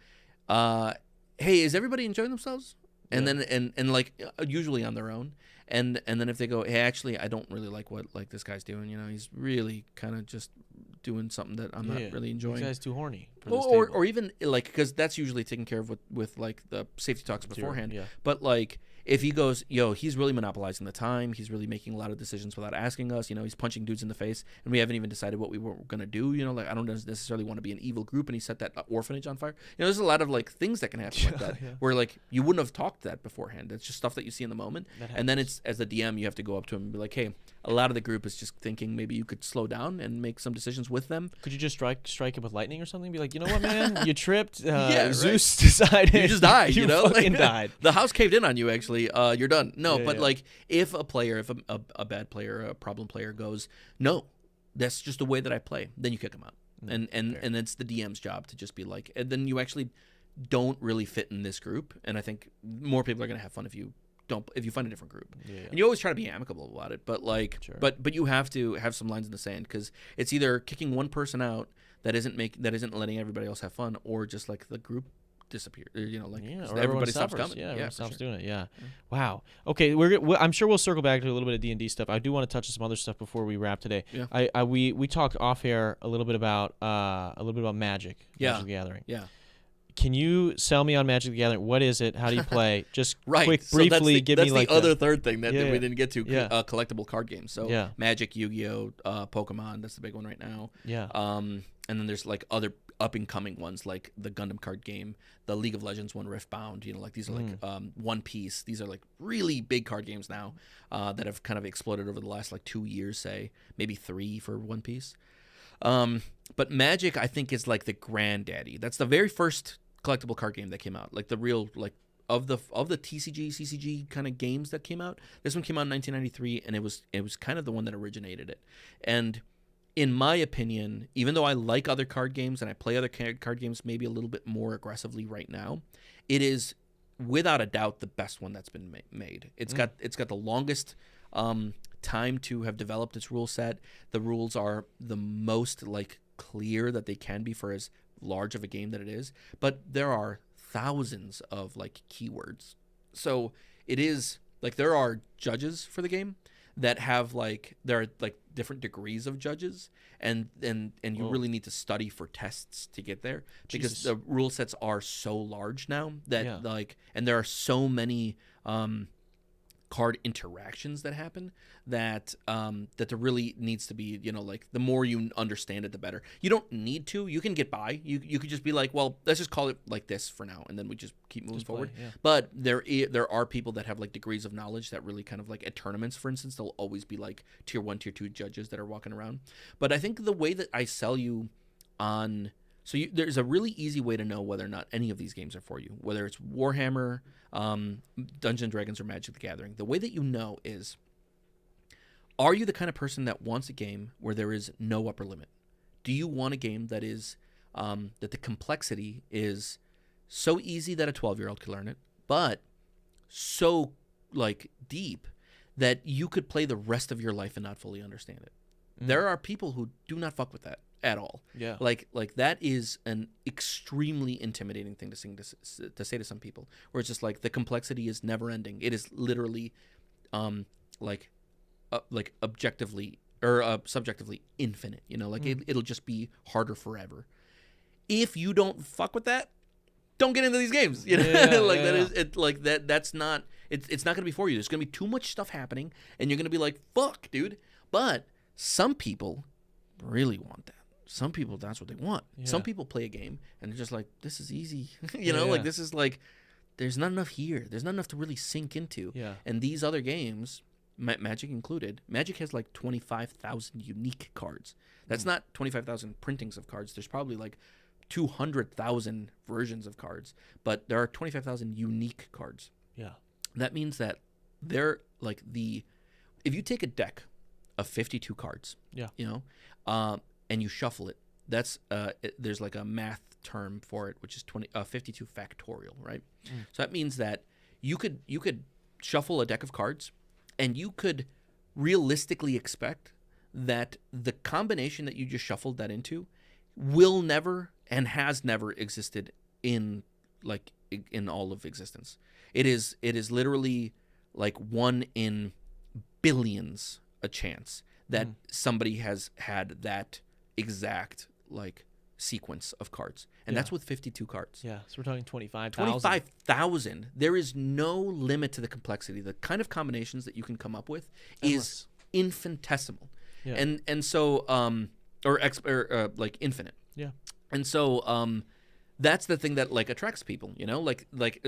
hey, is everybody enjoying themselves? And then, and like, usually on their own. And then if they go, hey, actually, I don't really like what like this guy's doing. You know, he's really kind of just doing something that I'm not really enjoying. This guy's too horny. Or even like, because that's usually taken care of with like the safety talks beforehand. Yeah. But like, if he goes, yo, he's really monopolizing the time. He's really making a lot of decisions without asking us. You know, he's punching dudes in the face, and we haven't even decided what we were going to do. You know, like I don't necessarily want to be an evil group, and he set that orphanage on fire. You know, there's a lot of like things that can happen like that, where like you wouldn't have talked that beforehand. It's just stuff that you see in the moment, and then it's as the DM, you have to go up to him and be like, hey, a lot of the group is just thinking maybe you could slow down and make some decisions with them. Could you just strike him with lightning or something? Be like, you know what, man, you tripped. Zeus decided you just died. You know, fucking died. The house caved in on you. Actually, you're done. No, but like if a player, if a bad player, a problem player goes, no, that's just the way that I play, then you kick him out. And it's the DM's job to just be like, and then you actually don't really fit in this group. And I think more people are gonna have fun if you find a different group. And you always try to be amicable about it, but like, but you have to have some lines in the sand, because it's either kicking one person out that isn't letting everybody else have fun, or just like the group disappear, you know, like or everybody stops coming. Everyone stops doing it. Wow. Okay, I'm sure we'll circle back to a little bit of D&D stuff. I do want to touch on some other stuff before we wrap today. We talked off air a little bit about Magic the Gathering. Can you sell me on Magic the Gathering? What is it? How do you play? Just briefly give me like the other third thing that we didn't get to. Collectible card games. So Magic, Yu-Gi-Oh, Pokemon. That's the big one right now. And then there's like other up and coming ones like the Gundam card game, the League of Legends one, Riftbound. You know, like these are like One Piece. These are like really big card games now that have kind of exploded over the last like 2 years, say maybe 3 for One Piece. But Magic, I think, is like the granddaddy. That's the very first collectible card game that came out, like the real like of the TCG, CCG kind of games that came out. This one came out in 1993, and it was kind of the one that originated it. And in my opinion, even though I like other card games and I play other card games maybe a little bit more aggressively right now, it is without a doubt the best one that's been made. It's got the longest time to have developed its rule set. The rules are the most like clear that they can be for as large of a game that it is, but there are thousands of like keywords. So it is like there are judges for the game that have like there are like different degrees of judges, and you really need to study for tests to get there, because the rule sets are so large now that like, and there are so many card interactions that happen that that there really needs to be, you know, like the more you understand it, the better. You don't need to. You can get by. You could just be like, well, let's just call it like this for now, and then we just keep moving forward. But there are people that have like degrees of knowledge that really kind of like at tournaments, for instance, there'll always be like tier 1, tier 2 judges that are walking around. But I think the way that I sell you on, there's a really easy way to know whether or not any of these games are for you, whether it's Warhammer, Dungeons & Dragons, or Magic the Gathering. The way that you know is, are you the kind of person that wants a game where there is no upper limit? Do you want a game that is that the complexity is so easy that a 12-year-old could learn it, but so like deep that you could play the rest of your life and not fully understand it? There are people who do not fuck with that at all. Like that is an extremely intimidating thing to say to some people, where it's just like the complexity is never ending. It is literally like objectively or subjectively infinite, you know, like it'll just be harder forever. If you don't fuck with that, don't get into these games, you know. That is it. Like that's not, it's not gonna be for you. There's gonna be too much stuff happening, and you're gonna be like, fuck, dude. But some people really want that. Some people, that's what they want. Some people play a game and they're just like, this is easy. you know, like this is like, there's not enough here. There's not enough to really sink into. And these other games, Magic included, Magic has like 25,000 unique cards. That's not 25,000 printings of cards. There's probably like 200,000 versions of cards, but there are 25,000 unique cards. Yeah. That means that they're like if you take a deck of 52 cards, and you shuffle it, that's there's like a math term for it, which is 52 factorial, right? So that means that you could shuffle a deck of cards, and you could realistically expect that the combination that you just shuffled that into will never and has never existed in all of existence. It is literally like 1 in billions a chance that somebody has had that exact like sequence of cards, and that's with 52 cards. Yeah, so we're talking 25,000. 25,000. There is no limit to the complexity. The kind of combinations that you can come up with is infinitesimal, and so like infinite. Yeah, and so that's the thing that like attracts people,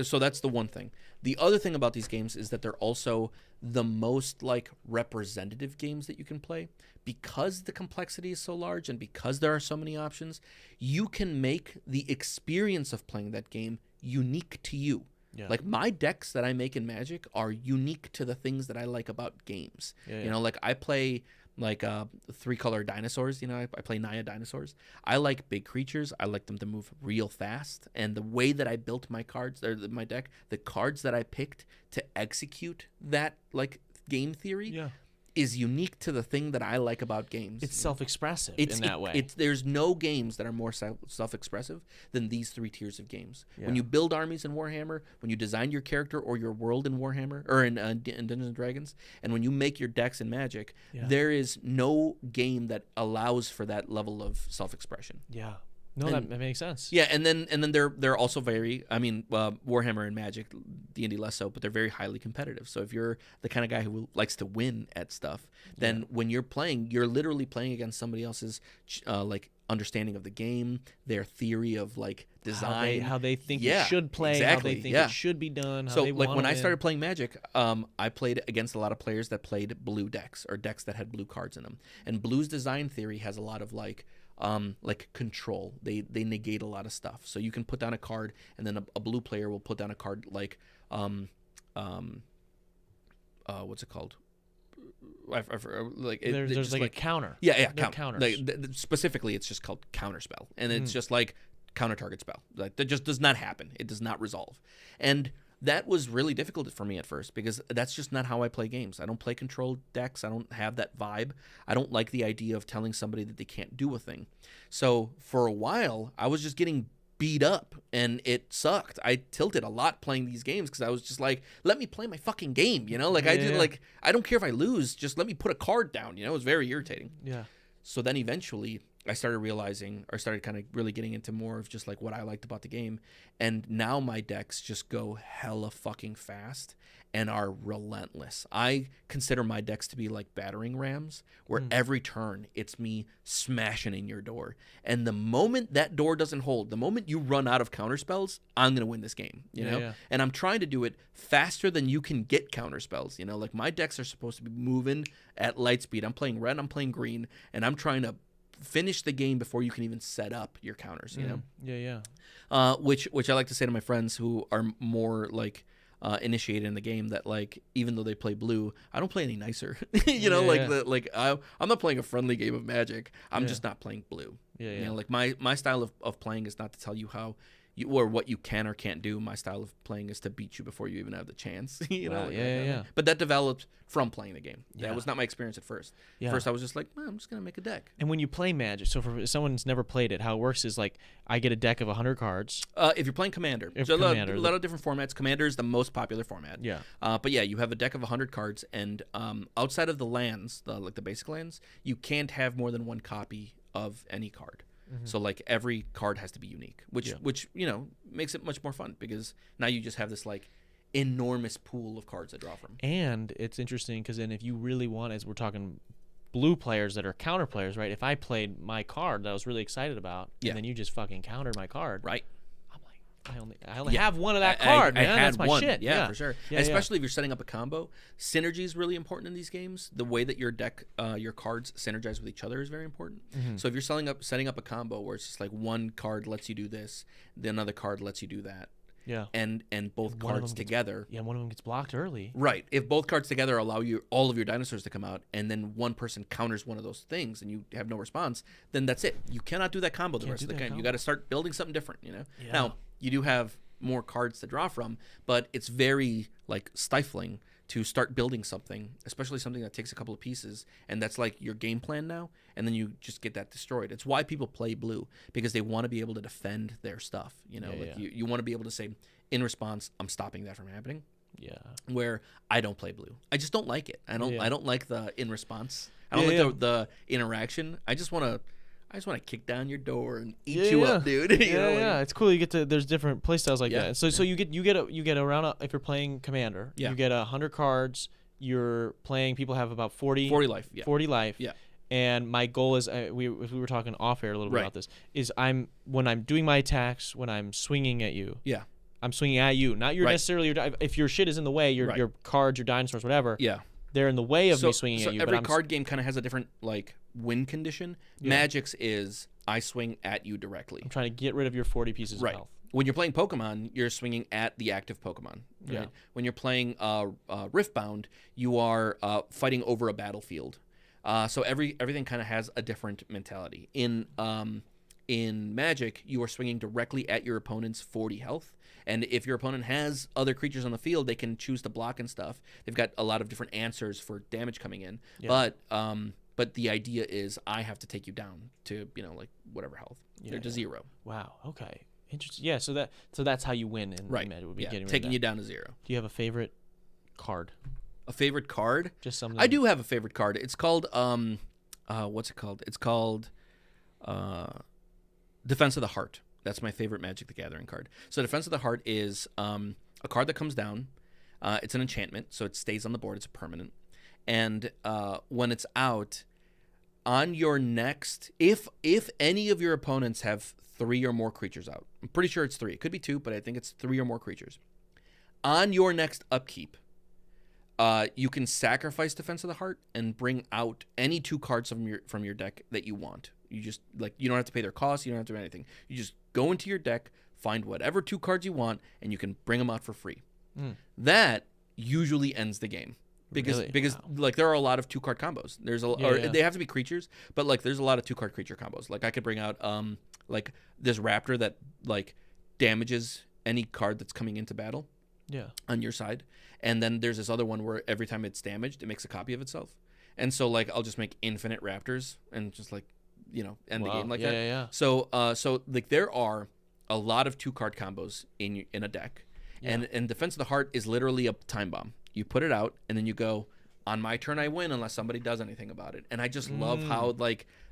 so that's the one thing. The other thing about these games is that they're also the most like representative games that you can play, because the complexity is so large and because there are so many options. You can make the experience of playing that game unique to you. Yeah. Like my decks that I make in Magic are unique to the things that I like about games. Like I play like 3-color dinosaurs. I play Naya dinosaurs. I like big creatures. I like them to move real fast. And the way that I built my cards, or my deck, the cards that I picked to execute that like game theory is unique to the thing that I like about games. It's self-expressive in that way. There's no games that are more self-expressive than these 3 tiers of games. Yeah. When you build armies in Warhammer, when you design your character or your world in Warhammer, or in Dungeons & Dragons, and when you make your decks in Magic, there is no game that allows for that level of self-expression. Yeah. No, that makes sense. Yeah, and then they're also very, Warhammer and Magic, D&D less so, but they're very highly competitive. So if you're the kind of guy who likes to win at stuff, then when you're playing, you're literally playing against somebody else's like understanding of the game, their theory of like design, how they think it should play, how they think it should be done. So like when I started playing Magic, I played against a lot of players that played blue decks, or decks that had blue cards in them. And blue's design theory has a lot of like control. They negate a lot of stuff. So you can put down a card, and then a blue player will put down a card like what's it called? There's like a counter. Yeah, counters. Like, specifically, it's just called counterspell, and it's just like counter target spell. Like that just does not happen. It does not resolve, and that was really difficult for me at first, because that's just not how I play games. I don't play control decks. I don't have that vibe. I don't like the idea of telling somebody that they can't do a thing. So for a while, I was just getting beat up, and it sucked. I tilted a lot playing these games, because I was just like, let me play my fucking game, I don't care if I lose, just let me put a card down, it was very irritating. Yeah. So then eventually I started realizing, or started kind of really getting into more of just like what I liked about the game. And now my decks just go hella fucking fast and are relentless. I consider my decks to be like battering rams, where every turn it's me smashing in your door. And the moment that door doesn't hold, the moment you run out of counter spells, I'm going to win this game, And I'm trying to do it faster than you can get counter spells, Like my decks are supposed to be moving at light speed. I'm playing red, I'm playing green, and I'm trying to finish the game before you can even set up your counters, which I like to say to my friends who are more like initiated in the game, that like even though they play blue, I don't play any nicer. I'm not playing a friendly game of Magic. I'm just not playing blue. Like my style of playing is not to tell you how you or what you can or can't do. My style of playing is to beat you before you even have the chance. But that developed from playing the game. That was not my experience at first. First I was just like, I'm just gonna make a deck. And when you play Magic, so for someone's never played it, how it works is like I get a deck of 100 cards. If you're playing Commander, so Commander, a lot of different formats. Commander is the most popular format. But you have a deck of 100 cards, and outside of the lands, like the basic lands, you can't have more than one copy of any card. So like every card has to be unique, which makes it much more fun, because now you just have this like enormous pool of cards to draw from. And it's interesting because then if you really want, as we're talking blue players that are counter players, right? If I played my card that I was really excited about, and then you just fucking countered my card, right? I'm like, I only have one of that card, man. That's my shit. Yeah, for sure. Especially if you're setting up a combo. Synergy is really important in these games. The way that your deck, your cards synergize with each other is very important. So if you're setting up a combo where it's just like one card lets you do this, then another card lets you do that. Yeah. And both cards together. One of them gets blocked early. Right. If both cards together allow you all of your dinosaurs to come out, and then one person counters one of those things, and you have no response, then that's it. You cannot do that combo the rest of the game. You got to start building something different. Yeah. Now you do have more cards to draw from, but it's very like stifling to start building something, especially something that takes a couple of pieces, and that's like your game plan now, and then you just get that destroyed. It's why people play blue, because they want to be able to defend their stuff. You want to be able to say, in response, I'm stopping that from happening. Yeah. Where I don't play blue. I just don't like it. I don't like the in response. I don't like the interaction. I just want to kick down your door and eat you up, dude. It's cool. You get to there's different play styles like that. So you get around if you're playing Commander. Yeah. You get 100 cards. You're playing. People have about 40 life. Yeah. 40 life. Yeah. And my goal is we were talking off air a little bit about this. Is when I'm doing my attacks, when I'm swinging at you. Yeah. I'm swinging at you, not your necessarily your. If your shit is in the way, your cards, your dinosaurs, whatever. Yeah. They're in the way of me swinging at you. So every card game kind of has a different like win condition. Yeah. Magic's is I swing at you directly. I'm trying to get rid of your 40 pieces of health. When you're playing Pokemon, you're swinging at the active Pokemon. Right? Yeah. When you're playing Riftbound, you are fighting over a battlefield. So everything kind of has a different mentality. In Magic, you are swinging directly at your opponent's 40 health. And if your opponent has other creatures on the field, they can choose to block and stuff. They've got a lot of different answers for damage coming in. Yeah. But the idea is I have to take you down to, like whatever health. They're to 0. Wow. Okay. Interesting. Yeah, so that's how you win in Magic, would be getting taking you down to 0. Do you have a favorite card? A favorite card? Just something. I do have a favorite card. It's called what's it called? It's called Defense of the Heart. That's my favorite Magic the Gathering card. So Defense of the Heart is a card that comes down. It's an enchantment, so it stays on the board. It's a permanent. And when it's out, on your next, if any of your opponents have 3 or more creatures out, I'm pretty sure it's 3. It could be 2, but I think it's 3 or more creatures. On your next upkeep, you can sacrifice Defense of the Heart and bring out any 2 cards from your deck that you want. You just you don't have to pay their cost. You don't have to do anything. You just go into your deck, find whatever 2 cards you want, and you can bring them out for free. That usually ends the game because there are a lot of 2-card combos. They have to be creatures, but there's a lot of 2-card creature combos. I could bring out this raptor that damages any card that's coming into battle. Yeah. On your side, and then there's this other one where every time it's damaged, it makes a copy of itself, and so I'll just make infinite raptors and just end the game like that. Yeah. So there are a lot of 2-card combos in a deck, and Defense of the Heart is literally a time bomb. You put it out, and then you go, on my turn I win unless somebody does anything about it. And I just love how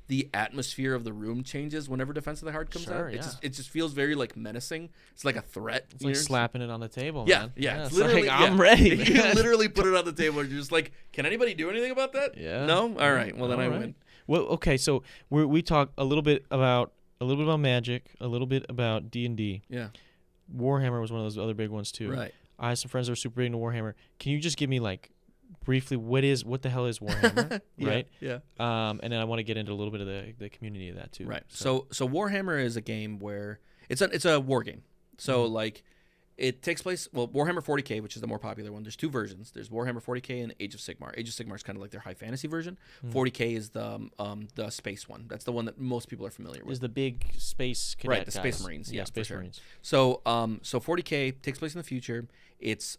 the atmosphere of the room changes whenever Defense of the Heart comes out. It just feels very menacing. It's like a threat. It's like slapping it on the table. Yeah, man. Yeah. It's literally I'm ready. You literally put it on the table, and you're just can anybody do anything about that? Yeah. No. All right. Well, then I win. Well, okay. So we talked a little bit about Magic, a little bit about D&D. Yeah. Warhammer was one of those other big ones too. Right. I have some friends that are super big into Warhammer. Can you just give me briefly what the hell is Warhammer? Right. Yeah. And then I want to get into a little bit of the community of that too. Right. So Warhammer is a game where it's a war game. So it takes place Warhammer 40K, which is the more popular one. There's 2 versions. There's Warhammer 40K and Age of Sigmar. Age of Sigmar is kind of like their high fantasy version. 40K is the space one. That's the one that most people are familiar with. Is the big space cadet right? The guys. Space Marines. Yeah, Space Marines. So 40K takes place in the future. It's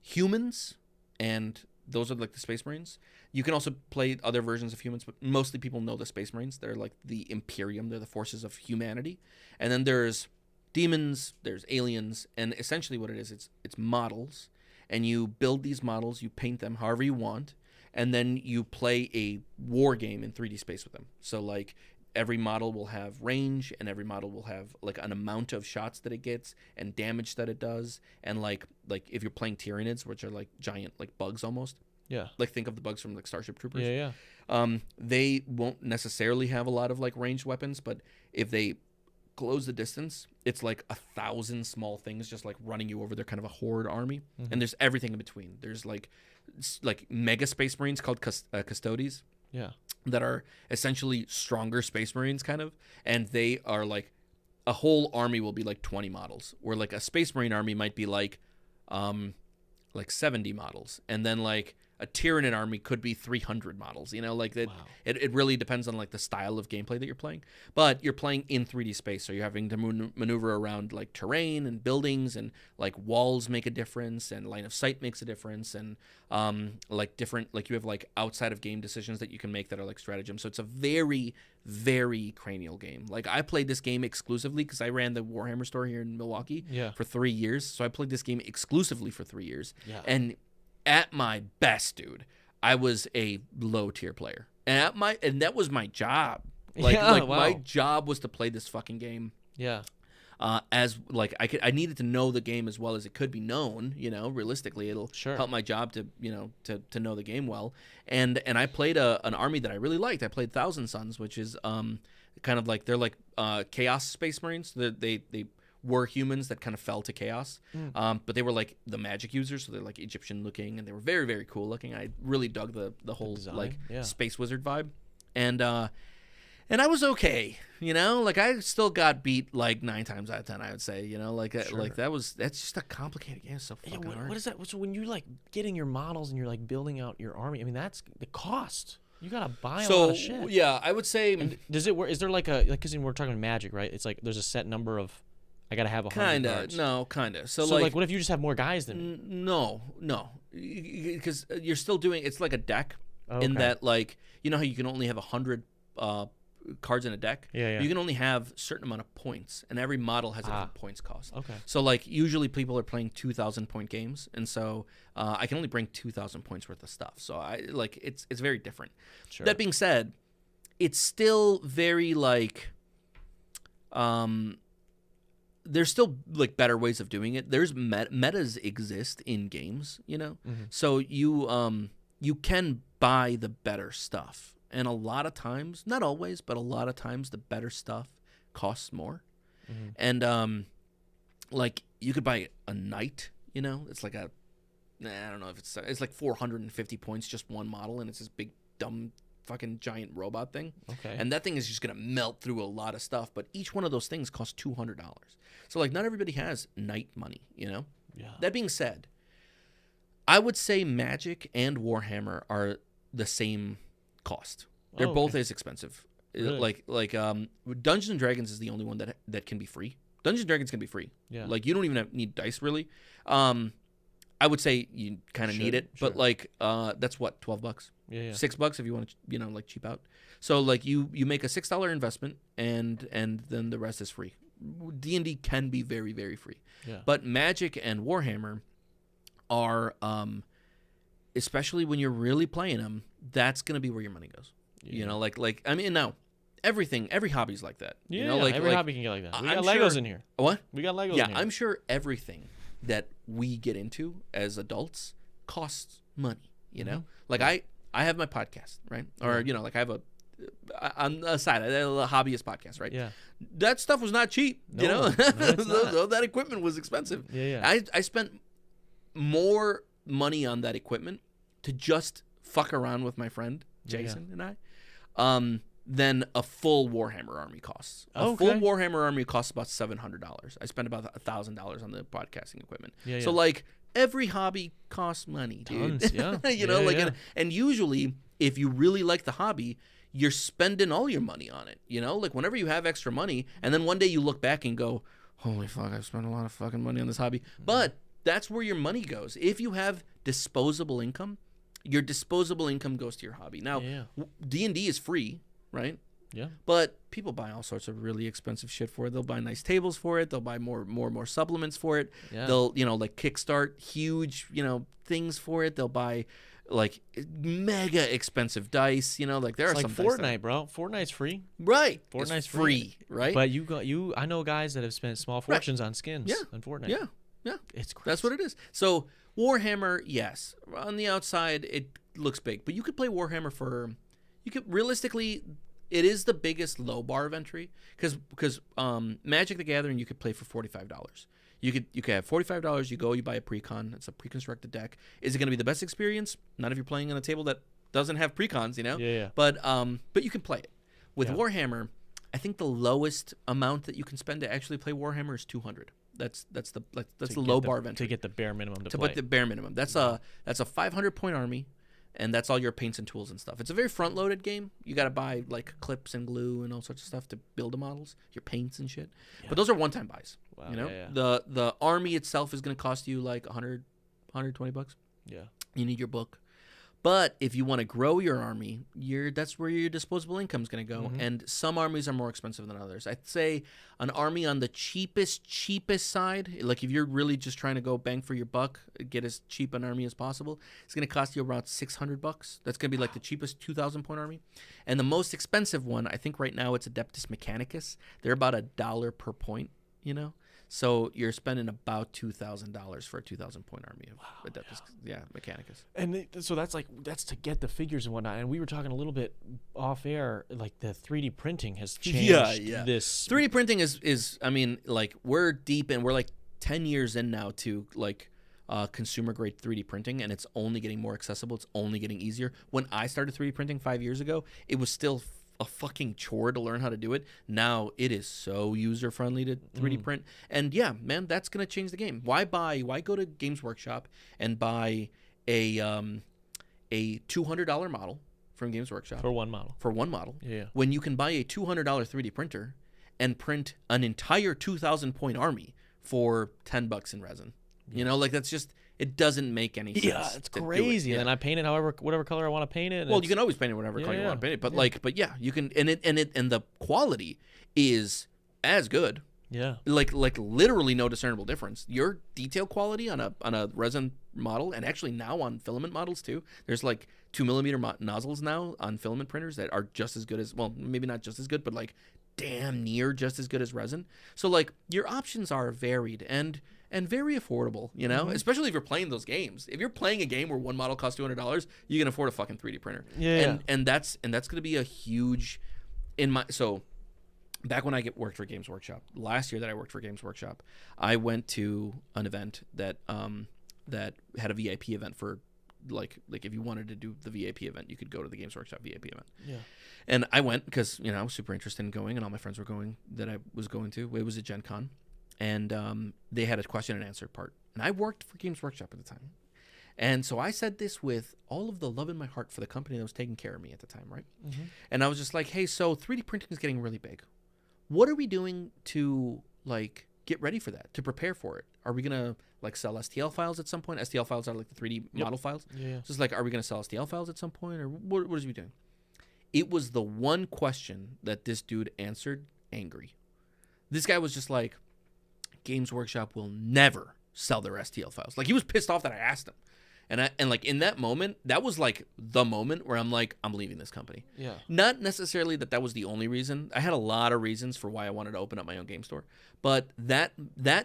humans. And those are the Space Marines. You can also play other versions of humans, but mostly people know the Space Marines. They're the Imperium. They're the forces of humanity. And then there's demons, there's aliens, and essentially what it is, it's models. And you build these models, you paint them however you want, and then you play a war game in 3D space with them. So every model will have range, and every model will have an amount of shots that it gets and damage that it does. And if you're playing Tyranids, which are giant bugs almost. Yeah. Think of the bugs from Starship Troopers. Yeah. They won't necessarily have a lot of ranged weapons, but if they close the distance, it's like 1,000 small things just like running you over. They're kind of a horde army, and there's everything in between. There's like mega space marines called custodes. Yeah. That are essentially stronger space marines, kind of, and they are like a whole army will be like 20 models, where like a space marine army might be like 70 models, and then like a Tyranid army could be 300 models, you know, like that. Wow. It really depends on like the style of gameplay that you're playing, but you're playing in 3D space, so you're having to maneuver around like terrain and buildings, and like walls make a difference, and line of sight makes a difference, and like different, like you have like outside of game decisions that you can make that are like stratagem. So it's a very, very cranial game. Like I played this game exclusively because I ran the Warhammer store here in Milwaukee for 3 years, so I played this game exclusively for 3 years, and at my best, dude, I was a low tier player, and that was my job. My job was to play this fucking game. Yeah. As like I needed to know the game as well as it could be known. You know, realistically, it'll help my job to to know the game well. And I played an army that I really liked. I played Thousand Sons, which is kind of like they're like Chaos Space Marines. They were humans that kind of fell to chaos, but they were like the magic users, so they're like Egyptian looking, and they were very, very cool looking. I really dug the whole design, space wizard vibe, and I was okay, you know, like I still got beat like 9 times out of 10, I would say, you know, like that's just a complicated game. It's so fucking hard. What is that? So when you like getting your models and you're like building out your army, I mean that's the cost. You gotta buy a lot of shit. Yeah, I would say. And does it work? Is there like a because we're talking Magic, right? It's like there's a set number of. I gotta have 100 guards. Kinda. So like, what if you just have more guys than me? No, because you're still doing. It's like a deck in that, like, you know how you can only have 100 cards in a deck. Yeah. You can only have a certain amount of points, and every model has a different points cost. Okay. So like usually people are playing 2,000 point games, and so I can only bring 2,000 points worth of stuff. So I like it's very different. Sure. That being said, it's still very like there's still like better ways of doing it. There's metas exist in games, you know, so you can buy the better stuff, and a lot of times, not always, but a lot of times, the better stuff costs more, and like you could buy a knight, you know, it's like I don't know if it's like 450 points just one model, and it's this big dumb fucking giant robot thing. Okay. And that thing is just gonna melt through a lot of stuff, but each one of those things costs $200. So like not everybody has knight money, you know? Yeah. That being said, I would say Magic and Warhammer are the same cost. They're both as expensive. Really? Like Dungeons and Dragons is the only one that can be free. Dungeons and Dragons can be free. Yeah. Like you don't even need dice really. I would say you kind of need it, but like that's what, $12. Yeah. $6 if you want to, like cheap out. So like you make a $6 investment and then the rest is free. D&D can be very, very free. Yeah. But Magic and Warhammer are especially when you're really playing them, that's going to be where your money goes. Yeah. You know, like I mean now every hobby's like that. Yeah, you know, like every hobby can get like that. We got Legos in here. What? We got Legos in here. Yeah, I'm sure everything that we get into as adults costs money, you know? Like I have my podcast, right? Or you know, like I have on the side, I have a hobbyist podcast, right? Yeah. That stuff was not cheap, you know? No, it's not. That equipment was expensive. Yeah. I spent more money on that equipment to just fuck around with my friend Jason and I than a full Warhammer army costs. A full Warhammer army costs about $700. I spent about $1,000 on the podcasting equipment. Yeah. So like every hobby costs money, dude. Tons, yeah. You know, and usually if you really like the hobby, you're spending all your money on it. You know, like whenever you have extra money, and then one day you look back and go, "Holy fuck, I've spent a lot of fucking money on this hobby." But that's where your money goes. If you have disposable income, your disposable income goes to your hobby. Now, D&D is free, right? Yeah. But people buy all sorts of really expensive shit for it. They'll buy nice tables for it. They'll buy more supplements for it. Yeah. They'll, like kickstart huge, things for it. They'll buy like mega expensive dice, like there it's are like some Fortnite, dice bro. Fortnite's free. Right. Fortnite's it's free, right? But I know guys that have spent small fortunes on skins on Fortnite. Yeah. It's crazy. That's what it is. So Warhammer, yes. On the outside, it looks big. But you could play Warhammer realistically, it is the biggest low bar of entry because Magic the Gathering you could play for $45. You could have $45. You go, you buy a precon. It's a pre-constructed deck. Is it going to be the best experience? Not if you're playing on a table that doesn't have precons, you know. Yeah. But you can play it with Warhammer. I think the lowest amount that you can spend to actually play Warhammer is $200. That's the low bar of entry to get the bare minimum to play. play. But the bare minimum. That's a 500-point army. And that's all your paints and tools and stuff. It's a very front-loaded game. You got to buy like clips and glue and all sorts of stuff to build the models, your paints and shit. Yeah. But those are one-time buys. Wow, you know, the army itself is going to cost you like $100, $120. Yeah, you need your book. But if you want to grow your army, that's where your disposable income is going to go. Mm-hmm. And some armies are more expensive than others. I'd say an army on the cheapest side, like if you're really just trying to go bang for your buck, get as cheap an army as possible, it's going to cost you around $600. That's going to be like the cheapest 2,000-point army. And the most expensive one, I think right now it's Adeptus Mechanicus. They're about $1 per point, you know? So you're spending about $2,000 for a 2,000-point army of Adeptus, Mechanicus. And so that's to get the figures and whatnot. And we were talking a little bit off air, like the 3D printing has changed. This 3D printing is I mean, like we're deep in, we're like 10 years in now to like consumer grade 3D printing, and it's only getting more accessible. It's only getting easier. When I started 3D printing 5 years ago, it was still a fucking chore to learn how to do it. Now it is so user friendly to 3D print, and yeah, man, that's gonna change the game. Why go to Games Workshop and buy a $200 model from Games Workshop for one model? Yeah. When you can buy a $200 3D printer and print an entire 2,000-point army for $10 in resin. You know, like that's just. It doesn't make any sense. Yeah, it's crazy. And then I paint it whatever color I want to paint it. Well, you can always paint it whatever color you want to paint it. But you can, and the quality is as good. Yeah. Like literally no discernible difference. Your detail quality on a resin model, and actually now on filament models too. There's like 2mm nozzles now on filament printers that are just as good as, well, maybe not just as good, but like damn near just as good as resin. So like your options are varied and very affordable, you know, especially if you're playing those games. If you're playing a game where one model costs $200, you can afford a fucking 3D printer. Yeah. And that's going to be a huge so back when I worked for Games Workshop, last year that I worked for Games Workshop, I went to an event that had a VIP event for like if you wanted to do the VIP event, you could go to the Games Workshop VIP event. Yeah. And I went because, you know, I was super interested in going, and all my friends were going that I was going to. It was a Gen Con. And they had a question and answer part. And I worked for Games Workshop at the time. And so I said this with all of the love in my heart for the company that was taking care of me at the time, right? Mm-hmm. And I was just like, hey, so 3D printing is getting really big. What are we doing to, like, get ready for that, to prepare for it? Are we going to, like, sell STL files at some point? STL files are, like, the 3D model files. Yeah. So it's like, are we going to sell STL files at some point? Or what is we doing? It was the one question that this dude answered angry. This guy was just like, Games Workshop will never sell their STL files. Like, he was pissed off that I asked him. And like in that moment, that was like the moment where I'm like, I'm leaving this company. Yeah. Not necessarily that was the only reason. I had a lot of reasons for why I wanted to open up my own game store, but that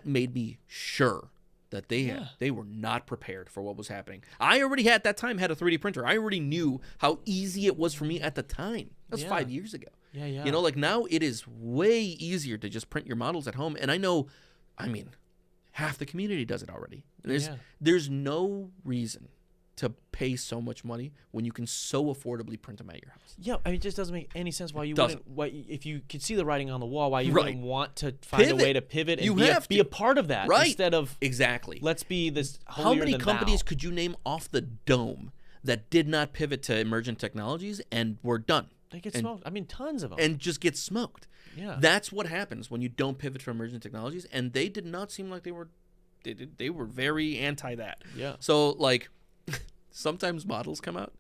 made me sure that they were not prepared for what was happening. I already at that time had a 3D printer. I already knew how easy it was for me at the time. That was 5 years ago. Yeah. You know, like now it is way easier to just print your models at home. And I know, I mean, half the community does it already. There's no reason to pay so much money when you can so affordably print them at your house. Yeah, I mean, it just doesn't make any sense why you wouldn't. If you could see the writing on the wall, why you wouldn't want to find a way to pivot and be a part of that, instead of let's be this. How many companies could you name off the dome that did not pivot to emergent technologies and were done? They get smoked. I mean, tons of them. And just get smoked. Yeah, that's what happens when you don't pivot from emergent technologies. And they did not seem like they were. They were very anti that. Yeah. So like, sometimes models come out,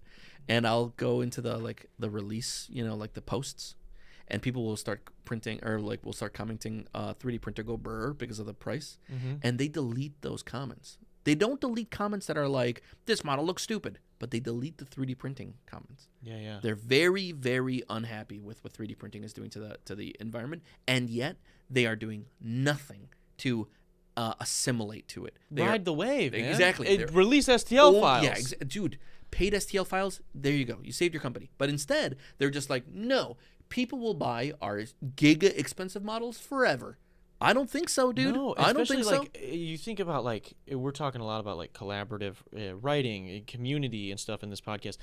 and I'll go into the release, you know, like the posts, and people will start printing or like will start commenting 3D printer go brr because of the price, and they delete those comments. They don't delete comments that are like, this model looks stupid, but they delete the 3D printing comments. Yeah. They're very, very unhappy with what 3D printing is doing to the environment, and yet they are doing nothing to assimilate to it. Ride the wave, man. Exactly. Release STL files. Yeah, dude. Paid STL files, there you go. You saved your company. But instead, they're just like, no, people will buy our giga expensive models forever. I don't think so, dude. No, I don't think so. Like, you think about, like, we're talking a lot about, like, collaborative writing and community and stuff in this podcast.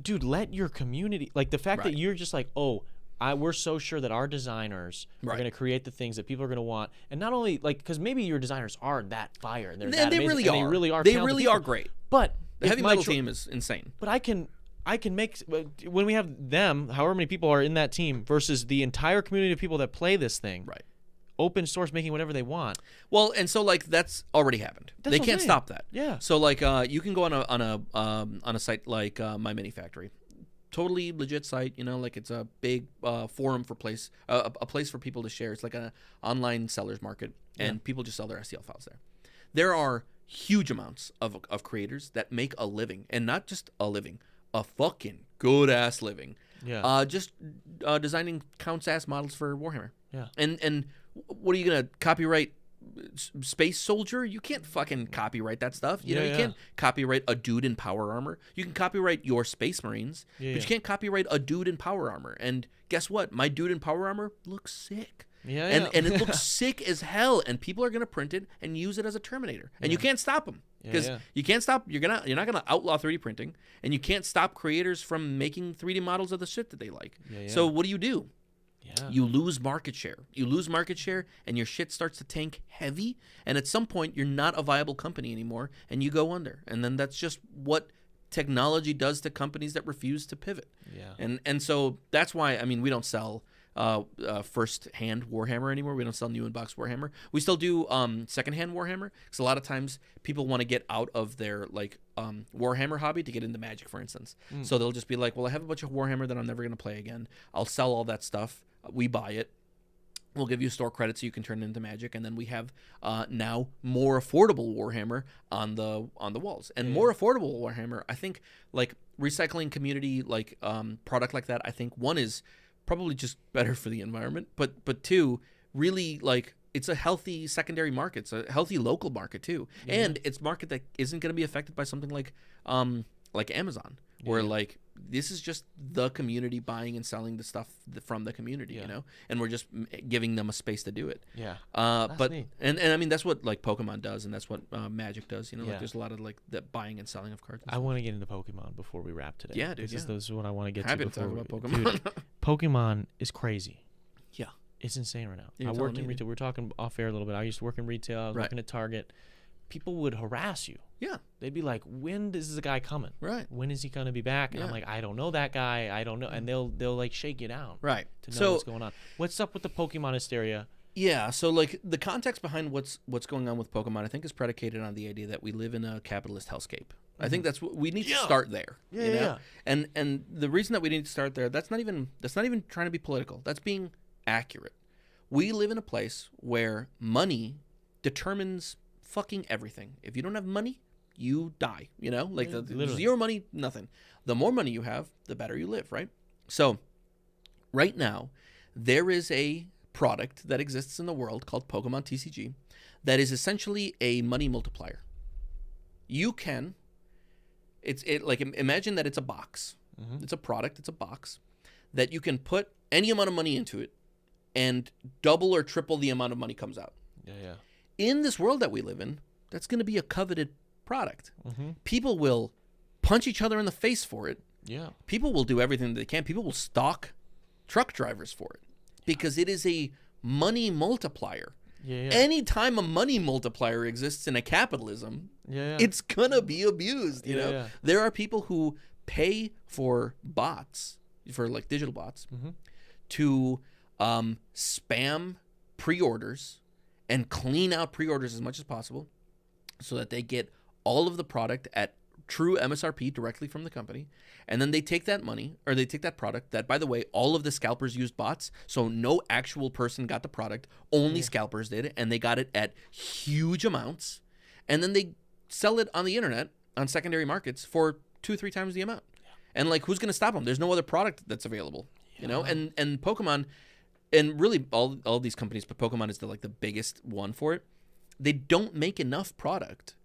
Dude, let your community, like, the fact that you're just like, we're so sure that our designers are going to create the things that people are going to want, and not only, like, because maybe your designers are that fire and they really are. They really are great. But the heavy metal team is insane. But I can make, when we have them, however many people are in that team versus the entire community of people that play this thing. Right. Open source, making whatever they want. Well, and so, like, that's already happened. They can't stop that. Yeah. So, like, you can go on a site like My Mini Factory, totally legit site. You know, like, it's a big forum for a place for people to share. It's like an online sellers market, and people just sell their STL files there. There are huge amounts of creators that make a living, and not just a living, a fucking good ass living. Yeah. Just designing counts ass models for Warhammer. Yeah. And what are you gonna copyright? Space Soldier? You can't fucking copyright that stuff. You know, you can't copyright a dude in power armor. You can copyright your Space Marines, but you can't copyright a dude in power armor. And guess what? My dude in power armor looks sick. And it looks sick as hell. And people are gonna print it and use it as a Terminator. And you can't stop them because you can't stop. You're not gonna outlaw 3D printing, and you can't stop creators from making 3D models of the shit that they like. So what do? Yeah. You lose market share. And your shit starts to tank heavy. And at some point, you're not a viable company anymore, and you go under. And then that's just what technology does to companies that refuse to pivot. Yeah. And so that's why, I mean, we don't sell first-hand Warhammer anymore. We don't sell new in-box Warhammer. We still do second-hand Warhammer, because a lot of times people want to get out of their, like, Warhammer hobby to get into Magic, for instance. So they'll just be like, well, I have a bunch of Warhammer that I'm never going to play again. I'll sell all that stuff. We buy it. We'll give you store credit so you can turn it into Magic, and then we have now more affordable Warhammer on the walls. And more affordable Warhammer, I think, like, recycling community, like, product like that, I think, one is probably just better for the environment, but two, really, like, it's a healthy secondary market. It's a healthy local market too, and it's a market that isn't going to be affected by something like Amazon, where like this is just the community buying and selling the stuff from the community, you know, and we're just giving them a space to do it. Yeah. But neat. And I mean that's what like Pokemon does, and that's what Magic does. You know, like there's a lot of like that buying and selling of cards. I want to get into Pokemon before we wrap today. Yeah, dude. This is what I want to get Happy to. to talk about Pokemon. Dude, Pokemon is crazy. Yeah. It's insane right now. I worked in retail. We were talking off air a little bit. I used to work in retail. I was working at Target. People would harass you. Yeah. They'd be like, when is this guy coming? Right. When is he going to be back? And I'm like, I don't know that guy. I don't know. And they'll like shake you down. Right. To know what's going on. What's up with the Pokemon hysteria? Yeah. So like the context behind what's going on with Pokemon, I think, is predicated on the idea that we live in a capitalist hellscape. I think that's what we need to start there. Yeah. You know? And the reason that we need to start there, that's not even trying to be political. That's being accurate. We live in a place where money determines fucking everything. If you don't have money, you die, you know? Like zero money, nothing. The more money you have, the better you live, right? So right now, there is a product that exists in the world called Pokemon TCG that is essentially a money multiplier. You can, like imagine that it's a box. Mm-hmm. It's a product, it's a box that you can put any amount of money into it and double or triple the amount of money comes out. Yeah. In this world that we live in, that's going to be a coveted product. Mm-hmm. People will punch each other in the face for it. Yeah. People will do everything that they can. People will stalk truck drivers for it because it is a money multiplier. Yeah. Anytime a money multiplier exists in a capitalism, it's going to be abused. You know? Yeah. There are people who pay for bots, for like digital bots, to spam pre-orders and clean out pre-orders as much as possible so that they get all of the product at true MSRP directly from the company. And then they take that money, or they take that product that, by the way, all of the scalpers used bots. So no actual person got the product. Only scalpers did it. And they got it at huge amounts. And then they sell it on the internet, on secondary markets, for 2-3 times the amount. And like, who's going to stop them? There's no other product that's available, you know? And Pokemon... And really, all these companies, but Pokemon is the biggest one for it. They don't make enough product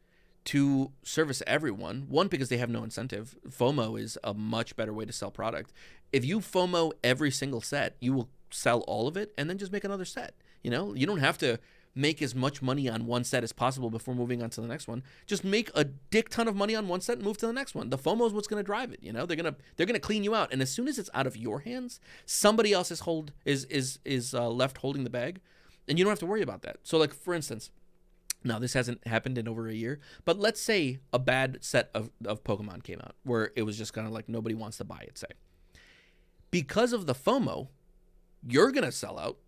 to service everyone. One, because they have no incentive. FOMO is a much better way to sell product. if you FOMO every single set, you will sell all of it and then just make another set. You know, you don't have to make as much money on one set as possible before moving on to the next one. Just make a dick ton of money on one set and move to the next one. The FOMO is what's going to drive it. You know, they're gonna clean you out, and as soon as it's out of your hands, somebody else is left holding the bag, and you don't have to worry about that. So, like for instance, now this hasn't happened in over a year, but let's say a bad set of Pokemon came out where it was just kind of like nobody wants to buy it. Say, because of the FOMO, you're gonna sell out.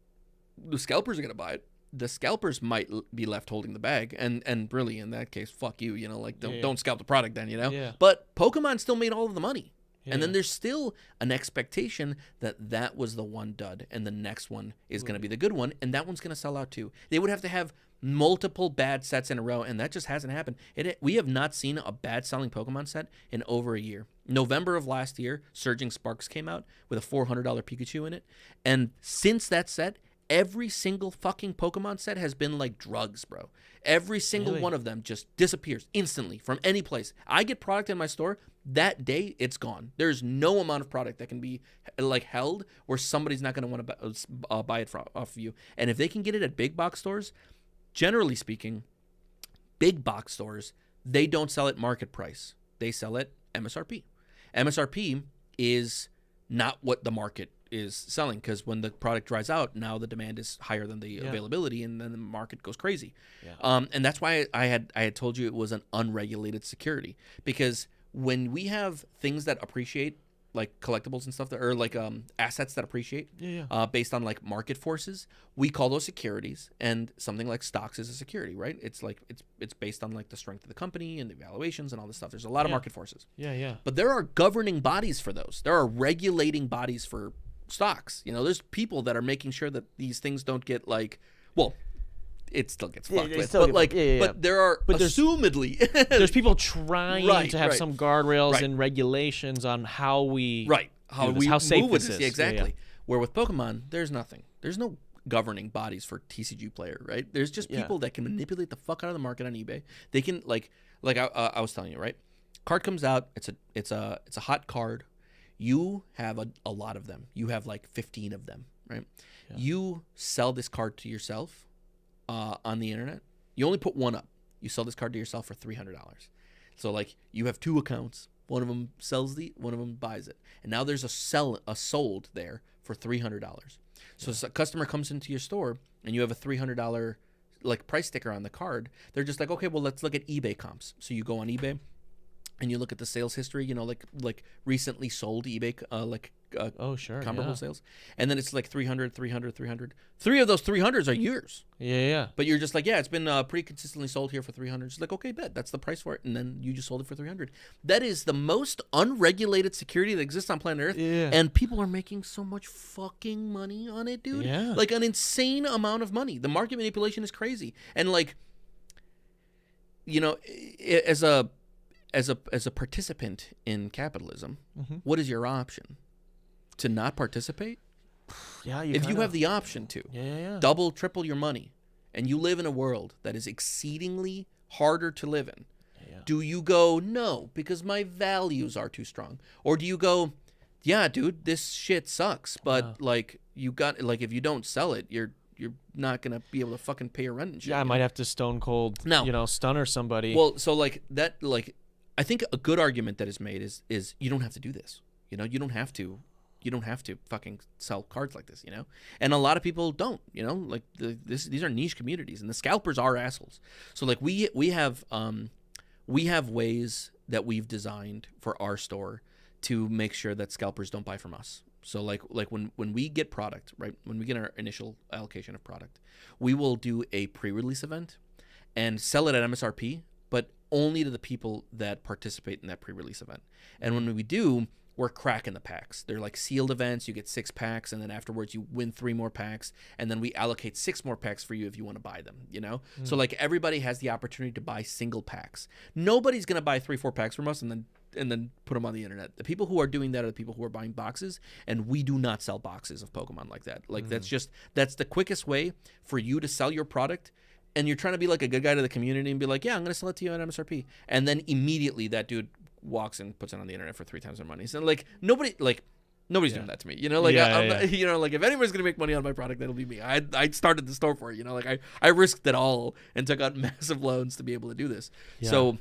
The scalpers are gonna buy it. The scalpers might be left holding the bag, and really in that case, fuck you, you know, like don't scalp the product then, you know. Yeah. But Pokemon still made all of the money, Yeah. and then there's still an expectation that was the one dud, and the next one is going to be the good one, and that one's going to sell out too. They would have to have multiple bad sets in a row, and that just hasn't happened. We have not seen a bad selling Pokemon set in over a year. November of last year, Surging Sparks came out with a $400 Pikachu in it, and since that set, every single fucking Pokemon set has been like drugs, bro. Every single one of them just disappears instantly from any place. I get product in my store, that day it's gone. There's no amount of product that can be like held where somebody's not going to want to buy it off of you. And if they can get it at big box stores, generally speaking, big box stores, they don't sell at market price. They sell at MSRP. MSRP is not what the market is selling, because when the product dries out, now the demand is higher than the availability, and then the market goes crazy. And that's why I had told you it was an unregulated security, because when we have things that appreciate, like collectibles and stuff that are like assets that appreciate based on like market forces, we call those securities, and something like stocks is a security, right? It's like it's based on like the strength of the company and the valuations and all this stuff. There's a lot of market forces. But there are governing bodies for those. There are regulating bodies for stocks. You know, there's people that are making sure that these things don't get like, well, it still gets fucked with, but like, but there are, but assumedly, there's people trying to have some guardrails and regulations on how we how safe move with this is. Yeah, exactly. Where with Pokemon, there's nothing. There's no governing bodies for TCG player, right? There's just people that can manipulate the fuck out of the market on eBay. They can like I was telling you, right? Card comes out. It's a hot card. You have a lot of them. You have like 15 of them, right? You sell this card to yourself on the internet. You only put one up. You sell this card to yourself for $300. So like you have two accounts. One of them sells one of them buys it, and now there's a sold there for $300. So a customer comes into your store and you have a $300 like price sticker on the card. They're just like, okay, well, let's look at eBay comps. So you go on eBay and you look at the sales history, you know, like recently sold eBay comparable sales, and then it's like 300. Three of those 300s are yours. But you're just like, it's been pretty consistently sold here for 300. It's like, okay, bet that's the price for it, and then you just sold it for 300. That is the most unregulated security that exists on planet Earth, and people are making so much fucking money on it, dude. Like an insane amount of money. The market manipulation is crazy, and like, you know, as a participant in capitalism, what is your option? To not participate? If you have the option to double, triple your money, and you live in a world that is exceedingly harder to live in, do you go, no, because my values are too strong? Or do you go, yeah, dude, this shit sucks, but like you got, like if you don't sell it, you're not gonna be able to fucking pay your rent and shit. I might have to stone cold, stunner somebody. Well, so like that, like I think a good argument that is made is you don't have to do this. You know, you don't have to fucking sell cards like this, you know? And a lot of people don't, you know? Like these are niche communities, and the scalpers are assholes. So like we have ways that we've designed for our store to make sure that scalpers don't buy from us. So like when we get product, right? When we get our initial allocation of product, we will do a pre-release event and sell it at MSRP, but only to the people that participate in that pre-release event. And when we do, we're cracking the packs. They're like sealed events. You get 6 packs, and then afterwards you win 3 more packs, and then we allocate 6 more packs for you if you want to buy them, you know? So like everybody has the opportunity to buy single packs. Nobody's going to buy 3-4 packs from us and then put them on the internet. The people who are doing that are the people who are buying boxes, and we do not sell boxes of Pokemon like that. Like that's the quickest way for you to sell your product. And you're trying to be like a good guy to the community and be like, yeah, I'm going to sell it to you at MSRP. And then immediately that dude walks and puts it on the internet for 3 times their money. So like nobody, like Nobody's doing that to me. You know, like you know, like if anybody's gonna make money on my product, that'll be me. I started the store for it. You know, like I risked it all and took out massive loans to be able to do this. Yeah. So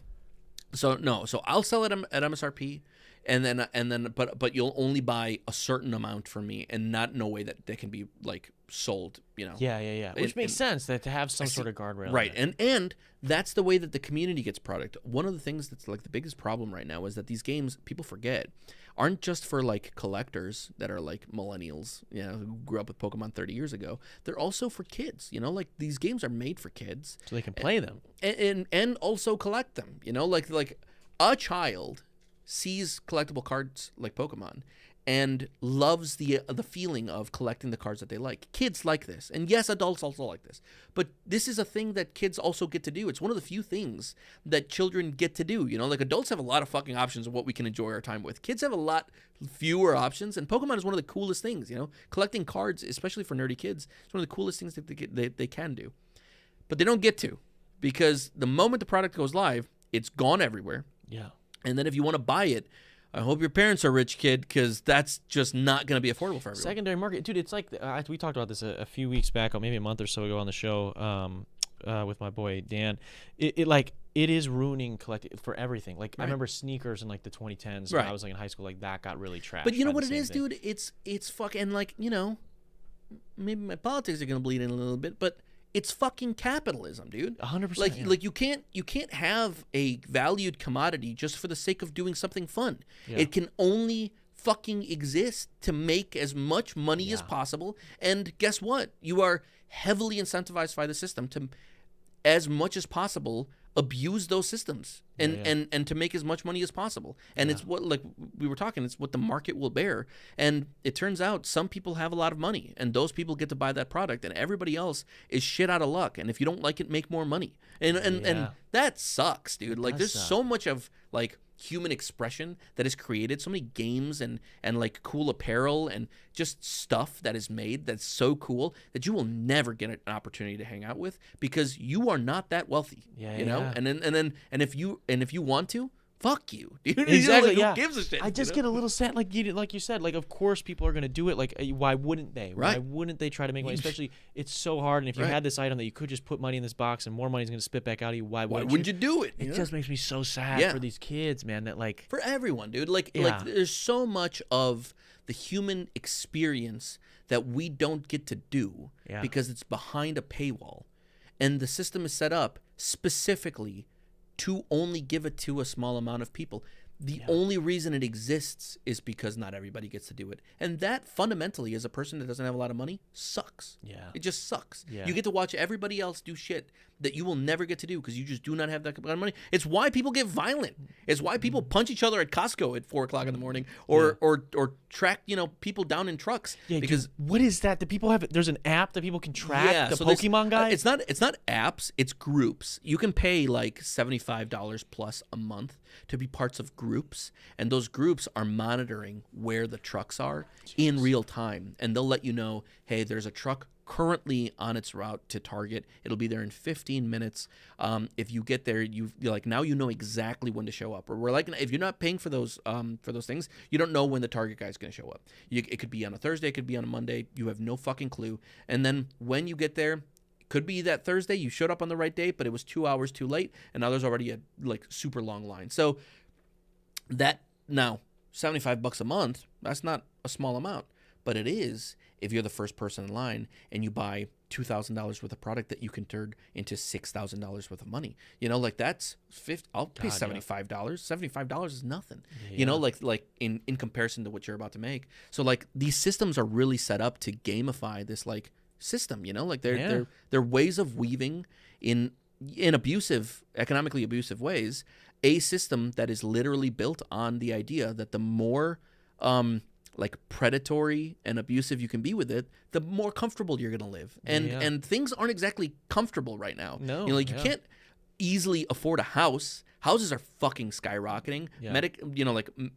I'll sell it at MSRP, and then but you'll only buy a certain amount from me, and not in a way that they can be like sold. You know. Yeah. Which makes sense that to have some sort of guardrail. Right, and that's the way that the community gets product. One of the things that's like the biggest problem right now is that these games, people forget, aren't just for like collectors that are like millennials, you know, who grew up with Pokemon 30 years ago. They're also for kids, you know, like these games are made for kids. So they can play them. And also collect them, you know, like a child sees collectible cards like Pokemon and loves the feeling of collecting the cards that they like. Kids like this. And yes, adults also like this. But this is a thing that kids also get to do. It's one of the few things that children get to do. You know, like adults have a lot of fucking options of what we can enjoy our time with. Kids have a lot fewer options. And Pokemon is one of the coolest things, you know. Collecting cards, especially for nerdy kids, is one of the coolest things that they can do. But they don't get to. Because the moment the product goes live, it's gone everywhere. Yeah. And then if you want to buy it, I hope your parents are rich, kid, because that's just not going to be affordable for everyone. Secondary market, dude. It's like we talked about this a few weeks back, or maybe a month or so ago on the show with my boy Dan. It is ruining collecting for everything. Like I remember sneakers in like the 2010s when I was like in high school. Like that got really trashed. But you know what it is, dude? It's fucking like, you know, maybe my politics are going to bleed in a little bit, but it's fucking capitalism, dude. 100%. Like you can't have a valued commodity just for the sake of doing something fun. Yeah. It can only fucking exist to make as much money as possible. And guess what? You are heavily incentivized by the system to, as much as possible, abuse those systems and to make as much money as possible. And it's what, like we were talking, it's what the market will bear. And it turns out some people have a lot of money, and those people get to buy that product, and everybody else is shit out of luck. And if you don't like it, make more money. And that sucks, dude. Like there's so much of like human expression that is created, so many games and like cool apparel and just stuff that is made that's so cool that you will never get an opportunity to hang out with because you are not that wealthy. You know? And if you want to, fuck you, dude. Exactly. Who gives a shit? I just get a little sad, like you said. Like, of course, people are gonna do it. Like, why wouldn't they? Right. Why wouldn't they try to make money? Especially, it's so hard. And if you had this item that you could just put money in this box and more money is gonna spit back out of you, why wouldn't you do it? It just makes me so sad for these kids, man. That like for everyone, dude. Like there's so much of the human experience that we don't get to do because it's behind a paywall, and the system is set up specifically to only give it to a small amount of people. The only reason it exists is because not everybody gets to do it. And that fundamentally, as a person that doesn't have a lot of money, sucks. Yeah. It just sucks. Yeah. You get to watch everybody else do shit that you will never get to do because you just do not have that kind of money. It's why people get violent. It's why people punch each other at Costco at 4 o'clock in the morning or track, you know, people down in trucks. Yeah, because what is that? Do people have there's an app that people can track the Pokemon guy? It's not apps, it's groups. You can pay like $75 plus a month to be parts of groups, and those groups are monitoring where the trucks are in real time, and they'll let you know, hey, there's a truck currently on its route to Target. It'll be there in 15 minutes. If you get there, you're like, now you know exactly when to show up. Or we're like, if you're not paying for those things, you don't know when the Target guy is going to show up. It could be on a Thursday, it could be on a Monday. You have no fucking clue. And then when you get there, could be that Thursday you showed up on the right date, but it was 2 hours too late, and now there's already a like super long line. So that now $75 a month, that's not a small amount, but it is if you're the first person in line and you buy $2,000 worth of product that you can turn into $6,000 worth of money. You know, like that's I'll pay $75. $75 is nothing. Yeah. You know, like in comparison to what you're about to make. So like these systems are really set up to gamify this like system, you know, like they're ways of weaving in economically abusive ways a system that is literally built on the idea that the more like predatory and abusive you can be with it, the more comfortable you're gonna live. And things aren't exactly comfortable right now. No, you know, like you can't easily afford a house. Houses are fucking skyrocketing.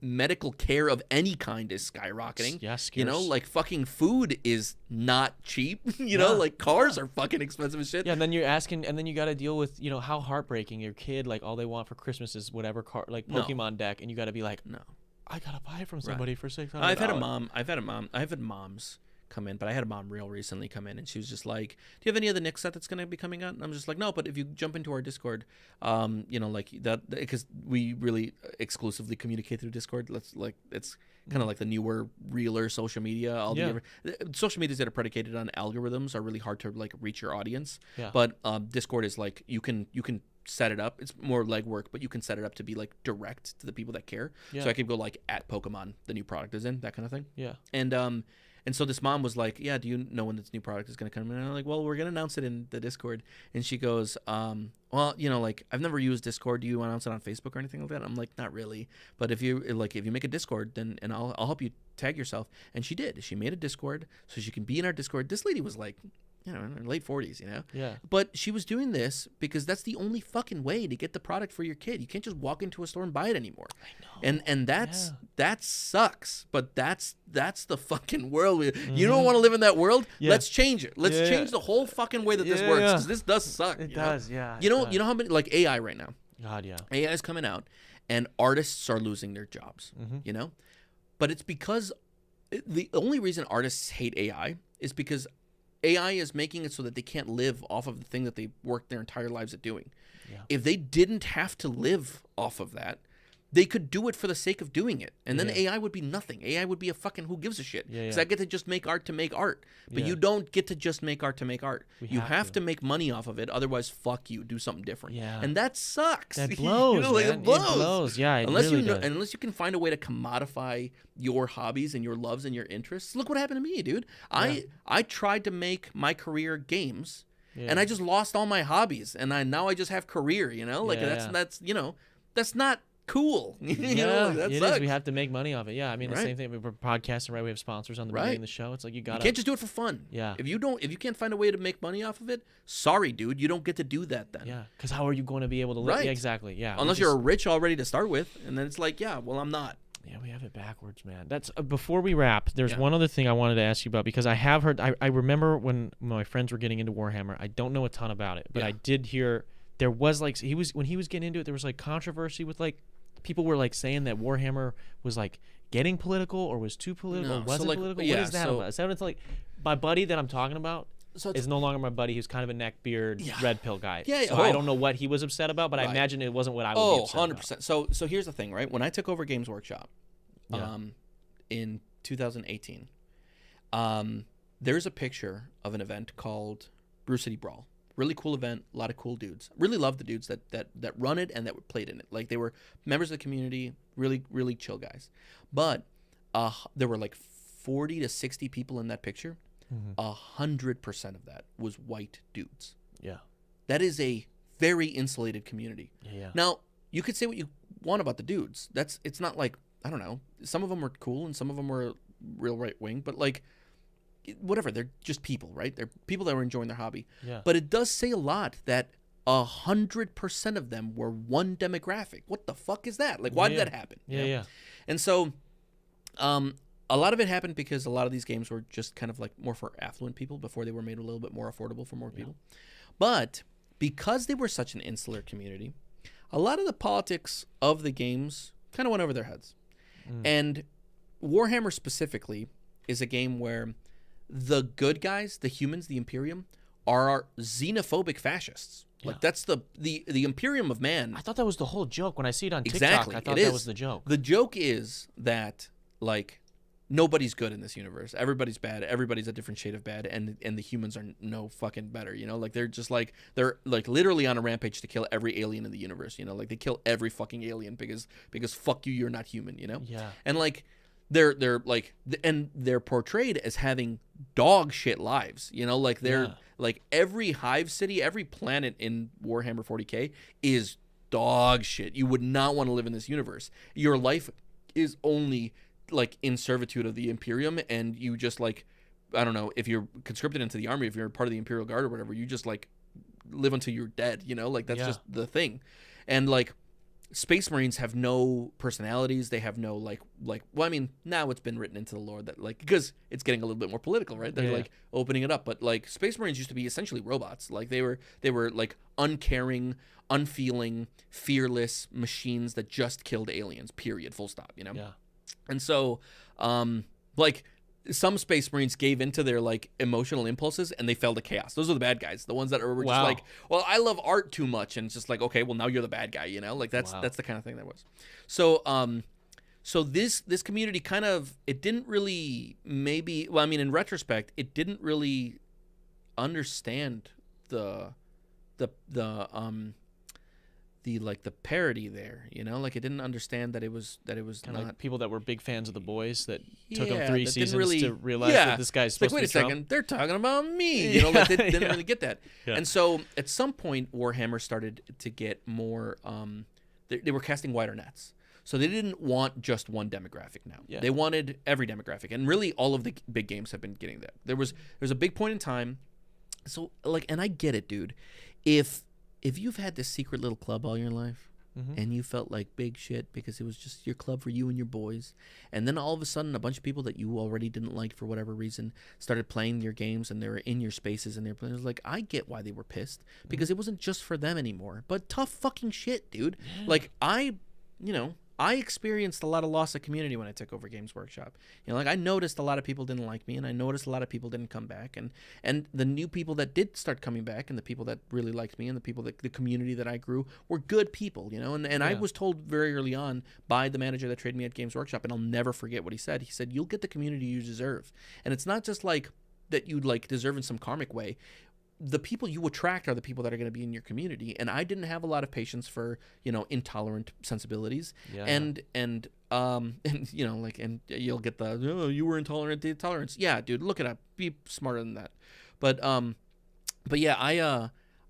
Medical care of any kind is skyrocketing. Yes, you know, like fucking food is not cheap. You know, like cars are fucking expensive as shit. Yeah, and then you're asking, and then you got to deal with, you know, how heartbreaking your kid, like all they want for Christmas is whatever car, like Pokemon deck, and you got to be like, no, I gotta buy it from somebody for $600. I've had moms come in, but I had a mom real recently come in, and she was just like, "Do you have any of the Nick set that's going to be coming out?" And I'm just like, "No, but if you jump into our Discord, like that, because we really exclusively communicate through Discord. It's kind of like the newer, realer social media. Social medias that are predicated on algorithms are really hard to like reach your audience. Yeah. But Discord is like you can set it up. It's more legwork, but you can set it up to be like direct to the people that care. Yeah. So I could go like at Pokemon, the new product is in, that kind of thing. Yeah. And so this mom was like, "Yeah, do you know when this new product is going to come?" And I'm like, "Well, we're going to announce it in the Discord." And she goes, "Well, like I've never used Discord. Do you announce it on Facebook or anything like that?" I'm like, "Not really. But if you make a Discord, then I'll help you tag yourself." And she did. She made a Discord so she can be in our Discord. This lady was like, in her late 40s, Yeah. But she was doing this because that's the only fucking way to get the product for your kid. You can't just walk into a store and buy it anymore. I know. And that sucks. But that's the fucking world. You don't want to live in that world? Yeah. Let's change it. Let's change the whole fucking way that this works, because this does suck. It does, yeah. You know how many, like AI right now? God, yeah. AI is coming out, and artists are losing their jobs, But it's because the only reason artists hate AI is because AI is making it so that they can't live off of the thing that they worked their entire lives at doing. Yeah. If they didn't have to live off of that, they could do it for the sake of doing it. And then AI would be nothing. AI would be a fucking who gives a shit. Because I get to just make art to make art. But you don't get to just make art to make art. You have to make money off of it. Otherwise, fuck you. Do something different. Yeah. And that sucks. That blows, man. It blows. It blows. Yeah, it unless really does. Unless you can find a way to commodify your hobbies and your loves and your interests. Look what happened to me, dude. Yeah. I tried to make my career games. Yeah. And I just lost all my hobbies, and now I just have career. That's not cool. That it sucks. is. We have to make money off it. Yeah, I mean the same thing. We're podcasting, right? We have sponsors on the beginning of the show. It's like you can't just do it for fun. Yeah. If you can't find a way to make money off of it, sorry, dude, you don't get to do that then. Yeah. Because how are you going to be able to live? Right. Yeah, exactly. Yeah. Unless you're rich already to start with, and then it's like, I'm not. Yeah, we have it backwards, man. That's before we wrap. There's one other thing I wanted to ask you about, because I have heard. I remember when my friends were getting into Warhammer. I don't know a ton about it, but I did hear there was like when he was getting into it, there was like controversy with like people were like saying that Warhammer was like getting political or was too political. No, was it political? What is that about? Is that what it's like? My buddy that I'm talking about is no longer my buddy. He's kind of a neckbeard, red pill guy. Yeah, so I don't know what he was upset about, but I imagine it wasn't what I would be upset 100%. about. So here's the thing, right? When I took over Games Workshop in 2018, there's a picture of an event called Brew City Brawl. Really cool event, a lot of cool dudes. Really love the dudes that run it and that played in it. Like, they were members of the community, really, really chill guys. But there were like 40 to 60 people in that picture. 100% of that was white dudes. Yeah. That is a very insulated community. Yeah. Now, you could say what you want about the dudes. It's not like, I don't know, some of them were cool and some of them were real right wing, but like, whatever, they're just people, right? They're people that were enjoying their hobby. Yeah. But it does say a lot that 100% of them were one demographic. What the fuck is that? Like, why did that happen? Yeah. And so, a lot of it happened because a lot of these games were just kind of like more for affluent people before they were made a little bit more affordable for more people. But because they were such an insular community, a lot of the politics of the games kind of went over their heads. And Warhammer specifically is a game where the good guys, the humans, the Imperium, are xenophobic fascists. Like, that's the Imperium of man. I thought that was the whole joke when I see it on TikTok. Exactly. I thought that was the joke. The joke is that, like, nobody's good in this universe. Everybody's bad. Everybody's a different shade of bad, and the humans are no fucking better. Like, they're literally on a rampage to kill every alien in the universe. Like, they kill every fucking alien because fuck you, you're not human. Yeah. And like, they're like, and they're portrayed as having dog shit lives. Like, they're like, every hive city, every planet in Warhammer 40K is dog shit. You would not want to live in this universe. Your life is only like in servitude of the Imperium, and you just, like, I don't know, if you're conscripted into the army, if you're part of the Imperial Guard or whatever, you just like live until you're dead. Like, that's just the thing. And like, Space Marines have no personalities. They have no like well, I mean, now it's been written into the lore that, like, because it's getting a little bit more political, right? They're like opening it up, but like, Space Marines used to be essentially robots. Like, they were like uncaring, unfeeling, fearless machines that just killed aliens. Period. Full stop. Yeah. And so, like, some Space Marines gave into their like emotional impulses and they fell to chaos. Those are the bad guys, the ones that were just like, well, I love art too much, and it's just like, okay, well, now you're the bad guy, you know, like that's the kind of thing that was. So, so this community kind of, it didn't really well, I mean, in retrospect, it didn't really understand the like the parody there, you know, like it didn't understand that it was kind of like people that were big fans of The Boys that took them 3 seasons to realize that this guy's supposed like, wait to be a second, they're talking about me, you know, like they didn't really get that. Yeah. And so at some point Warhammer started to get more they were casting wider nets. So they didn't want just one demographic now. Yeah. They wanted every demographic, and really all of the big games have been getting that. There's a big point in time. So like, and I get it, dude. If you've had this secret little club all your life, and you felt like big shit because it was just your club for you and your boys, and then all of a sudden a bunch of people that you already didn't like for whatever reason started playing your games, and they were in your spaces and they're playing, it was like, I get why they were pissed, because it wasn't just for them anymore. But tough fucking shit, dude. Yeah. Like I experienced a lot of loss of community when I took over Games Workshop. You know, like I noticed a lot of people didn't like me, and I noticed a lot of people didn't come back, and the new people that did start coming back, and the people that really liked me, and the community that I grew were good people, you know. And I was told very early on by the manager that traded me at Games Workshop, and I'll never forget what he said. He said, "You'll get the community you deserve," and it's not just like that you like deserve in some karmic way. The people you attract are the people that are going to be in your community, and I didn't have a lot of patience for, you know, intolerant sensibilities, and you know, like, and you'll get the, oh, you were intolerant to intolerance. Yeah, dude, look it up. Be smarter than that. But yeah,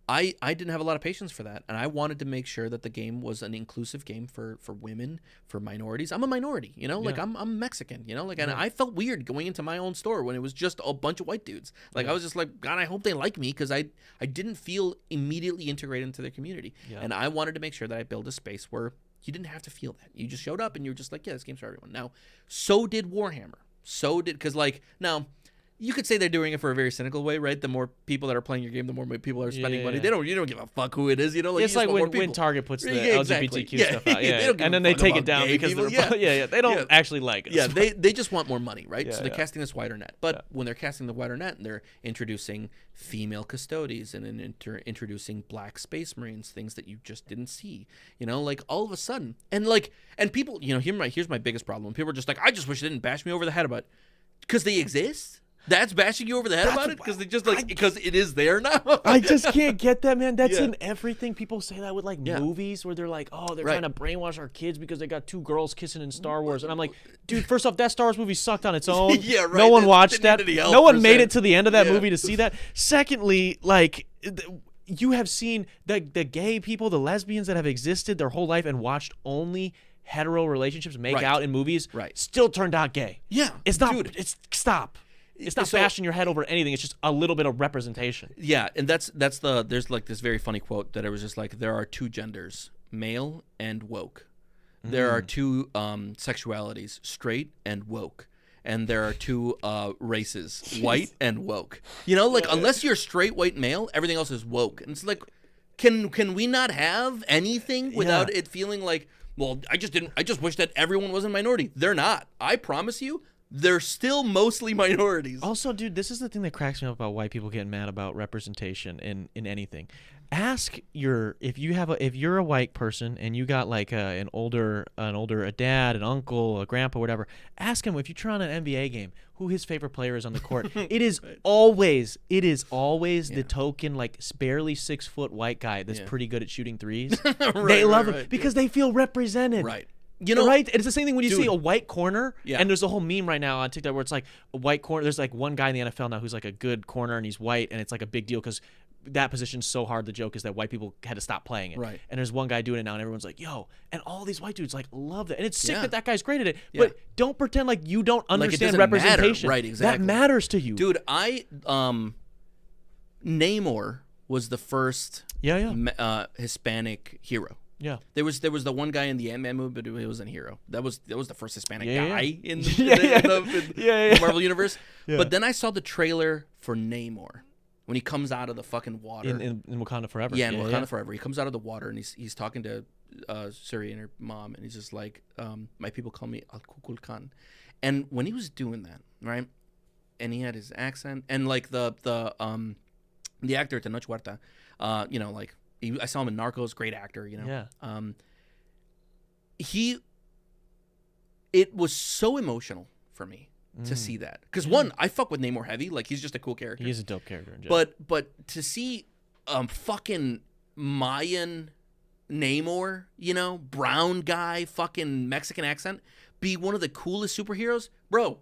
I didn't have a lot of patience for that, and I wanted to make sure that the game was an inclusive game for women, for minorities. I'm a minority, you know, like I'm Mexican, you know, like, and I felt weird going into my own store when it was just a bunch of white dudes. Like I was just like, God, I hope they like me, because I didn't feel immediately integrated into their community, and I wanted to make sure that I built a space where you didn't have to feel that. You just showed up and you were just like, yeah, this game's for everyone. Now, so did Warhammer. Because like now. You could say they're doing it for a very cynical way, right? The more people that are playing your game, the more people are spending money. You don't give a fuck who it is, you know. Like, it's like when Target puts the LGBTQ stuff out, and then they take it down because they don't actually like us. Yeah, they just want more money, right? So they're casting this wider net. But when they're casting the wider net, and they're introducing female custodies and introducing black Space Marines, things that you just didn't see, you know, like all of a sudden, and people, you know, here's my biggest problem. People are just like, I just wish they didn't bash me over the head about it, because they exist. That's bashing you over the head about it, because they just like, because it is there now. I just can't get that, man. That's in everything. People say that with like movies where they're like, oh, they're trying to brainwash our kids because they got 2 girls kissing in Star Wars, and I'm like, dude, first off, that Star Wars movie sucked on its own. Yeah, right. No one watched that. No one made it to the end of that movie to see that. Secondly, like, you have seen the gay people, the lesbians that have existed their whole life and watched only hetero relationships make out in movies, still turned out gay. Yeah, it's not. Dude. It's stop. It's not bashing your head over anything. It's just a little bit of representation. Yeah, and there's like this very funny quote that it was just like, there are 2 genders, male and woke. There are 2 sexualities, straight and woke. And there are 2 races, white and woke. You know, like, unless you're straight white male, everything else is woke. And it's like, can we not have anything without it feeling like, well, I just wish that everyone was a minority. They're not. I promise you. They're still mostly minorities. Also, dude, this is the thing that cracks me up about why people get mad about representation in anything. Ask if you're a white person and you got like a dad, an uncle, a grandpa, whatever. Ask him, if you turn on an NBA game, who his favorite player is on the court. It is always the token, like, barely 6 foot white guy that's pretty good at shooting threes. They love him because they feel represented. Right. You know, right? And it's the same thing when you see a white corner, and there's a whole meme right now on TikTok where it's like a white corner. There's like one guy in the NFL now who's like a good corner, and he's white, and it's like a big deal because that position's so hard. The joke is that white people had to stop playing it. Right. And there's one guy doing it now, and everyone's like, yo. And all these white dudes like love that. And it's sick that guy's great at it. Yeah. But don't pretend like you don't understand representation. Matter. Right, exactly. That matters to you. Dude, Namor was the first Hispanic hero. Yeah, there was the one guy in the Ant-Man movie, but he wasn't a hero. That was the first Hispanic guy in the Marvel universe. Yeah. But then I saw the trailer for Namor when he comes out of the fucking water in Wakanda Forever. Yeah, in Wakanda Forever. He comes out of the water and he's talking to Suri and her mom, and he's just like, my people call me Al-Kukulkan. And when he was doing that, right, and he had his accent, and like the actor Tenoch Huerta, you know, like I saw him in Narcos, great actor, you know. Yeah. It was so emotional for me to see that, because one, I fuck with Namor heavy, like he's just a cool character. He's a dope character in general. But to see fucking Mayan Namor, you know, brown guy, fucking Mexican accent, be one of the coolest superheroes, bro.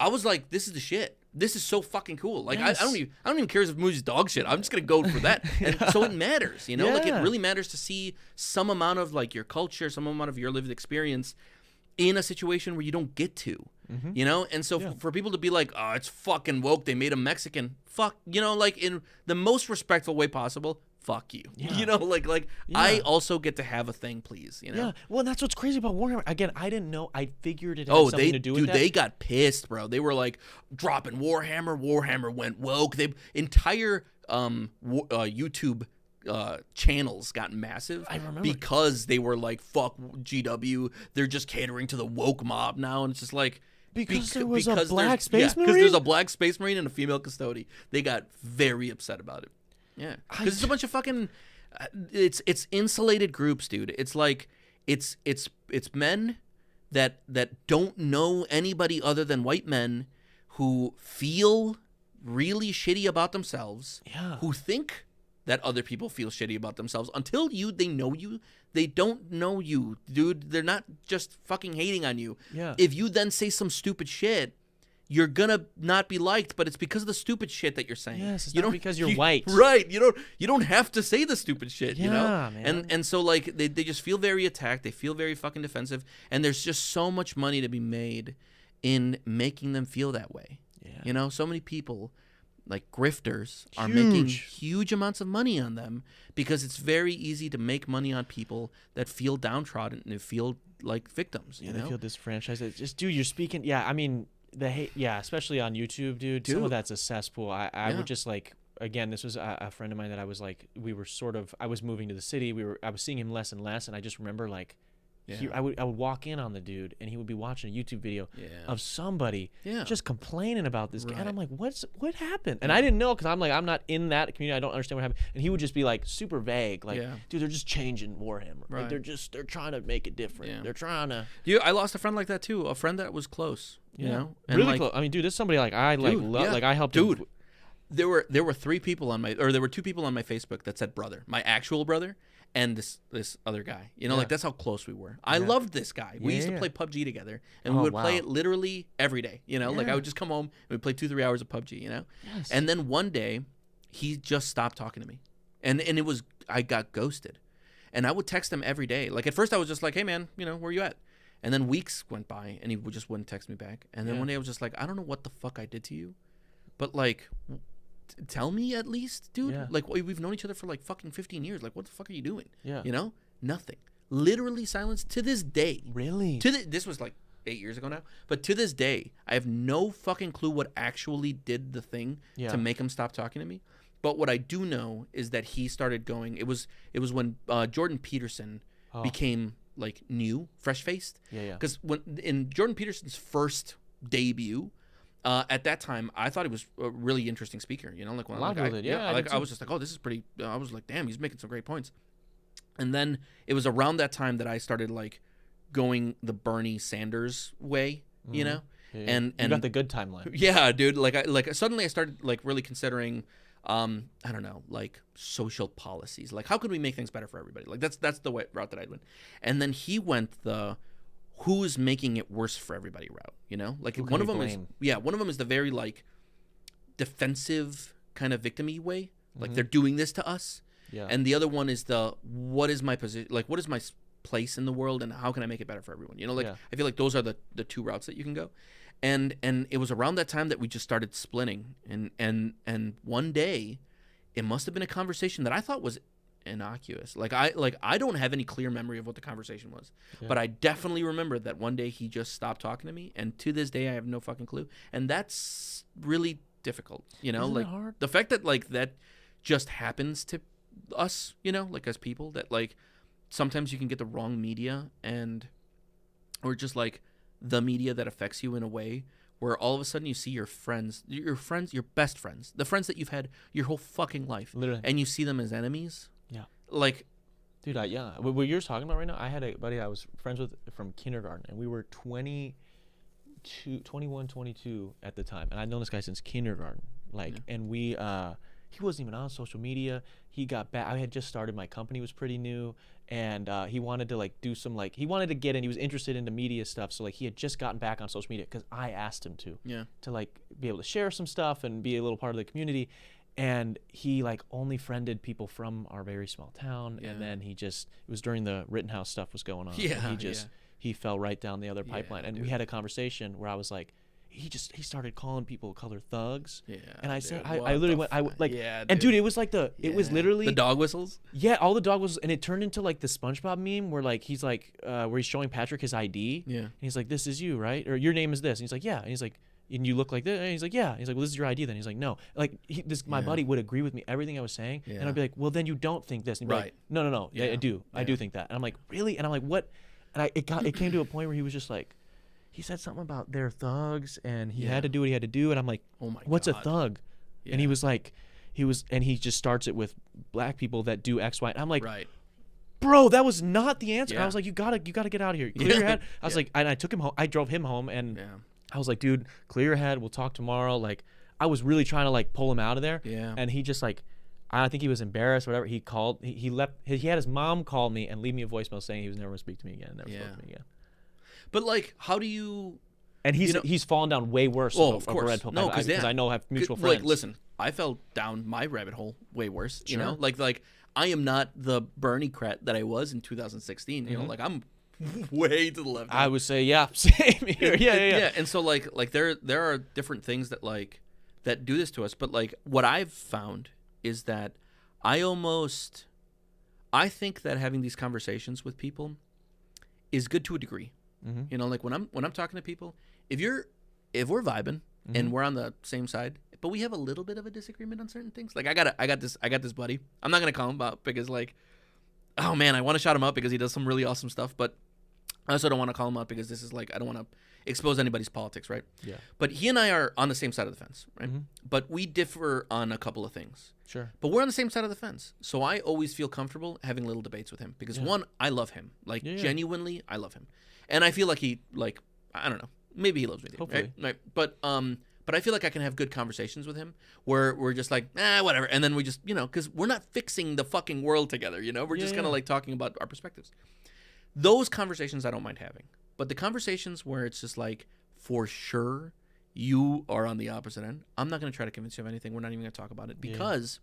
I was like, this is the shit. This is so fucking cool. Like, yes. I don't even care if the movie's dog shit. I'm just gonna go for that. And so it matters, you know. Like, it really matters to see some amount of like your culture, some amount of your lived experience in a situation where you don't get to, you know. And so for people to be like, oh, it's fucking woke, they made him Mexican. Fuck, you know, like in the most respectful way possible. Fuck you. You know, like I also get to have a thing, please, you know? Yeah. Well, that's what's crazy about Warhammer. Again, I didn't know. I figured it had something to do with that. They got pissed, bro. They were like dropping Warhammer. Warhammer went woke. They entire YouTube channels got massive. I remember. Because they were like, fuck GW. They're just catering to the woke mob now. And it's just like, because there was a black space marine? Because there's a black space marine and a female custody. They got very upset about it. Yeah, because it's a bunch of fucking, it's insulated groups, dude. It's like, it's men that don't know anybody other than white men who feel really shitty about themselves. Yeah. Who think that other people feel shitty about themselves until they know you. They don't know you, dude. They're not just fucking hating on you. Yeah. If you then say some stupid shit, you're gonna not be liked, but it's because of the stupid shit that you're saying. Yes, it's not because you're white. Right. You don't have to say the stupid shit, you know? Man. And so like they just feel very attacked, they feel very fucking defensive, and there's just so much money to be made in making them feel that way. Yeah. You know, so many people like grifters are making huge amounts of money on them because it's very easy to make money on people that feel downtrodden and feel like victims, you know? They feel disenfranchised. It's just, dude, you're speaking, I mean, the hate, especially on YouTube, dude. Some of that's a cesspool. I would just like, again, this was a friend of mine that I was like, I was moving to the city. I was seeing him less and less, and I just remember like, I would walk in on the dude, and he would be watching a YouTube video of somebody just complaining about this guy, and I'm like, what happened? And I didn't know, because I'm like, I'm not in that community. I don't understand what happened. And he would just be like super vague, like, dude, they're just changing Warhammer. Like, they're trying to make it different. They're trying to. I lost a friend like that too. A friend that was close. You know, and really like, close. I mean, dude, this is somebody like I like love. Like I helped. Dude, him. there were 3 people on there were 2 people on my Facebook that said brother, my actual brother, and this other guy. You know, like that's how close we were. I loved this guy. We used to play PUBG together, and we would play it literally every day. You know, like I would just come home and we'd play 2-3 hours of PUBG. You know, and then one day he just stopped talking to me, and it was, I got ghosted, and I would text him every day. Like at first I was just like, hey man, you know, where you at? And then weeks went by, and he just wouldn't text me back. And then one day I was just like, I don't know what the fuck I did to you, but like, tell me at least, dude. Yeah. Like, we've known each other for like fucking 15 years. Like, what the fuck are you doing? Yeah. You know? Nothing. Literally silence to this day. Really? This was like 8 years ago now. But to this day, I have no fucking clue what actually did the thing to make him stop talking to me. But what I do know is that he started going. It was when Jordan Peterson became like new, fresh-faced. Yeah. Because in Jordan Peterson's first debut, at that time, I thought he was a really interesting speaker. You know, like when a lot of people did. I was just like, oh, this is pretty. I was like, damn, he's making some great points. And then it was around that time that I started like going the Bernie Sanders way. You know, and you got the good timeline. Yeah, dude. Like suddenly I started like really considering. I don't know, like social policies. Like, how could we make things better for everybody? Like, that's the route that I went. And then he went the who's making it worse for everybody route. You know, like one of them is the very like defensive kind of victim-y way. Like they're doing this to us. Yeah. And the other one is the what is my position? Like, what is my place in the world, and how can I make it better for everyone? You know, like I feel like those are the 2 routes that you can go. And it was around that time that we just started splitting. And one day, it must have been a conversation that I thought was innocuous. Like I don't have any clear memory of what the conversation was, but I definitely remember that one day he just stopped talking to me. And to this day, I have no fucking clue. And that's really difficult, you know? Isn't like it hard? the fact that like that just happens to us, you know, like as people, that like sometimes you can get the wrong media or just like the media that affects you in a way where all of a sudden you see your best friends, the friends that you've had your whole fucking life, Literally. and you see them as enemies. Yeah. Like, dude, what you're talking about right now, I had a buddy I was friends with from kindergarten, and we were 21, 22 at the time, and I'd known this guy since kindergarten. And we, he wasn't even on social media. He got back. I had just started my company, was pretty new, and he wanted to like do some he wanted to get in. He was interested in the media stuff, so like he had just gotten back on social media because I asked him to like be able to share some stuff and be a little part of the community. And he like only friended people from our very small town, and then it was during the Rittenhouse stuff was going on. And he fell right down the other pipeline, and we had a conversation where I was like, he started calling people color thugs. Yeah. And I said, I literally went, and dude, it was like it was literally the dog whistles. Yeah, all the dog whistles, and it turned into like the SpongeBob meme where like he's like, where he's showing Patrick his ID. Yeah. And he's like, "This is you, right? Or your name is this?" And he's like, "Yeah." And he's like, "And you look like this?" And he's like, "Yeah." And he's like, "Well, this is your ID then." He's like, "No." Like my buddy would agree with me everything I was saying, and I'd be like, "Well, then you don't think this." And he'd be like, "No. Yeah. I do. I do think that." And I'm like, "Really?" And I'm like, "What?" And it came to a point where he was just like, he said something about they're thugs, and he had to do what he had to do, and I'm like, "Oh my what's God. A thug?" Yeah. And he was like, and he just starts it with black people that do X, Y. And I'm like, bro, that was not the answer. Yeah. I was like, you gotta get out of here. Clear your head. I was like, and I took him home. I drove him home, and I was like, dude, clear your head. We'll talk tomorrow. Like, I was really trying to like pull him out of there. Yeah. And he just like, I think he was embarrassed or whatever. He called. He left. He had his mom call me and leave me a voicemail saying he was never gonna speak to me again. Never spoke to me again. But like, how do you? And he's fallen down way worse. Of course. A red pill. No, because I know I have mutual friends. Like, listen, I fell down my rabbit hole way worse. Sure. You know, like I am not the Bernie-crat that I was in 2016. You know, like I'm way to the left. I would say, yeah, same here. Yeah. And so like there are different things that do this to us. But like what I've found is that I think that having these conversations with people is good to a degree. Mm-hmm. You know, like when I'm talking to people, if we're vibing and we're on the same side, but we have a little bit of a disagreement on certain things. Like I got this buddy. I'm not gonna call him out because like, oh man, I want to shout him out because he does some really awesome stuff, but I also don't want to call him out because this is like, I don't want to expose anybody's politics, right? Yeah. But he and I are on the same side of the fence, right? Mm-hmm. But we differ on a couple of things. Sure. But we're on the same side of the fence. So I always feel comfortable having little debates with him because one, I love him. Like genuinely, I love him. And I feel like he, like, I don't know, maybe he loves me, hopefully. Right? But I feel like I can have good conversations with him where we're just like, whatever. And then we just, you know, because we're not fixing the fucking world together, you know? We're just kind of like talking about our perspectives. Those conversations I don't mind having. But the conversations where it's just like, for sure, you are on the opposite end. I'm not going to try to convince you of anything. We're not even going to talk about it because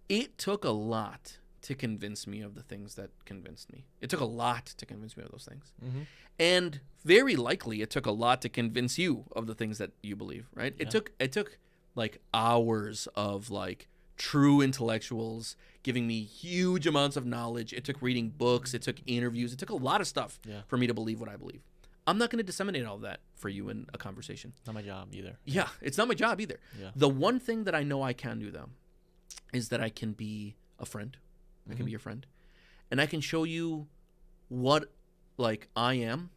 it took a lot to convince me of the things that convinced me. It took a lot to convince me of those things. Mm-hmm. And very likely it took a lot to convince you of the things that you believe, right? Yeah. It took like hours of like true intellectuals giving me huge amounts of knowledge. It took reading books. It took interviews. It took a lot of stuff for me to believe what I believe. I'm not going to disseminate all of that for you in a conversation. Not my job either. Yeah, it's not my job either. Yeah. The one thing that I know I can do, though, is that I can be a friend. I can be your friend. And I can show you what, like, I am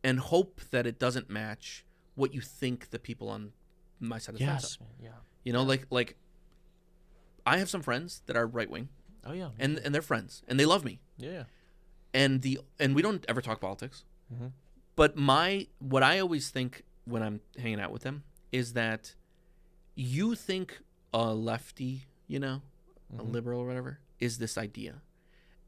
and hope that it doesn't match what you think the people on my side of the fence are. Yeah. You know, like I have some friends that are right-wing. Oh, yeah. And they're friends. And they love me. Yeah. And we don't ever talk politics. Mm-hmm. But what I always think when I'm hanging out with them is that you think a lefty, you know, a liberal or whatever, is this idea.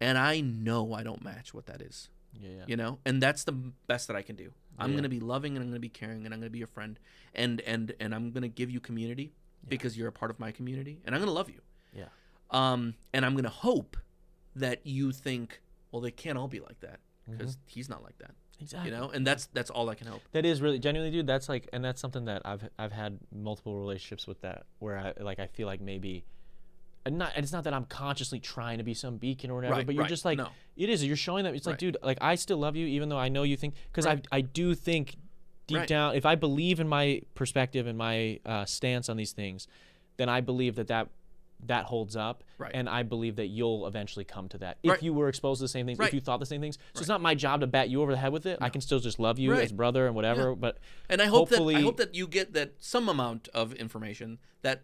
And I know I don't match what that is. Yeah. You know? And that's the best that I can do. I'm going to be loving and I'm going to be caring and I'm going to be your friend. And I'm going to give you community because you're a part of my community. And I'm going to love you. Yeah. And I'm going to hope that you think, well, they can't all be like that because he's not like that. Exactly. You know? And that's all I can hope. That is really, genuinely, dude, that's like, and that's something that I've had multiple relationships with that where I feel like maybe, and it's not that I'm consciously trying to be some beacon or whatever, but you're just like, it is. You're showing them. It's like, dude, like I still love you, even though I know you think, because I do think deep down, if I believe in my perspective and my stance on these things, then I believe that holds up, and I believe that you'll eventually come to that. If you were exposed to the same things, if you thought the same things. So it's not my job to bat you over the head with it. No. I can still just love you as brother and whatever. But I hope that you get that some amount of information that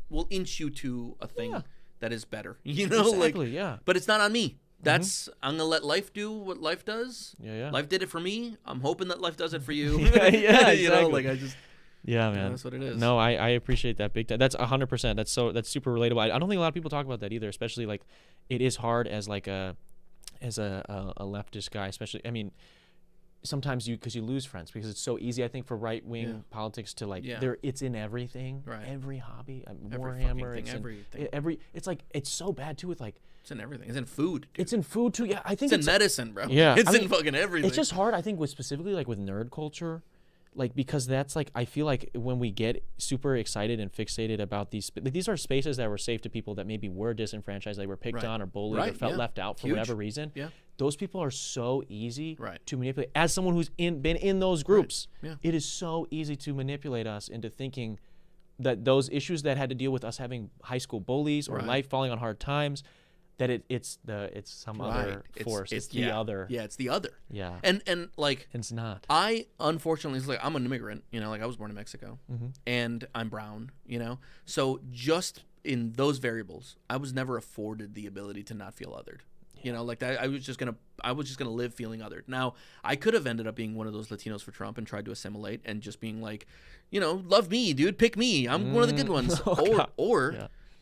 will inch you to a thing that is better. You know, exactly, But it's not on me. That's I'm gonna let life do what life does. Yeah. Life did it for me. I'm hoping that life does it for you. Exactly. You know, like I just. Yeah, man. That's what it is. No, I appreciate that big time. That's 100%. That's super relatable. I don't think a lot of people talk about that either. Especially like, it is hard as like a leftist guy. Especially, I mean, sometimes because you lose friends because it's so easy. I think for right wing politics to like, it's in everything. Right. Every hobby, every Warhammer, thing, everything. It's like it's so bad too with like. It's in everything. It's in food. Dude. It's in food too. Yeah, I think it's in medicine, bro. Yeah, it's in fucking everything. It's just hard. I think specifically like with nerd culture. Like, because that's like, I feel like when we get super excited and fixated about these are spaces that were safe to people that maybe were disenfranchised, like were picked on or bullied or felt left out for whatever reason. Yeah. Those people are so easy to manipulate. As someone who's been in those groups, it is so easy to manipulate us into thinking that those issues that had to deal with us having high school bullies or life falling on hard times, that it's some other force. It's the other. Yeah, it's the other. Yeah. And like it's not. I unfortunately, it's like I'm an immigrant, you know, like I was born in Mexico and I'm brown, you know. So just in those variables, I was never afforded the ability to not feel othered. Yeah. You know, like that I was just gonna live feeling othered. Now, I could have ended up being one of those Latinos for Trump and tried to assimilate and just being like, you know, love me, dude, pick me. I'm one of the good ones.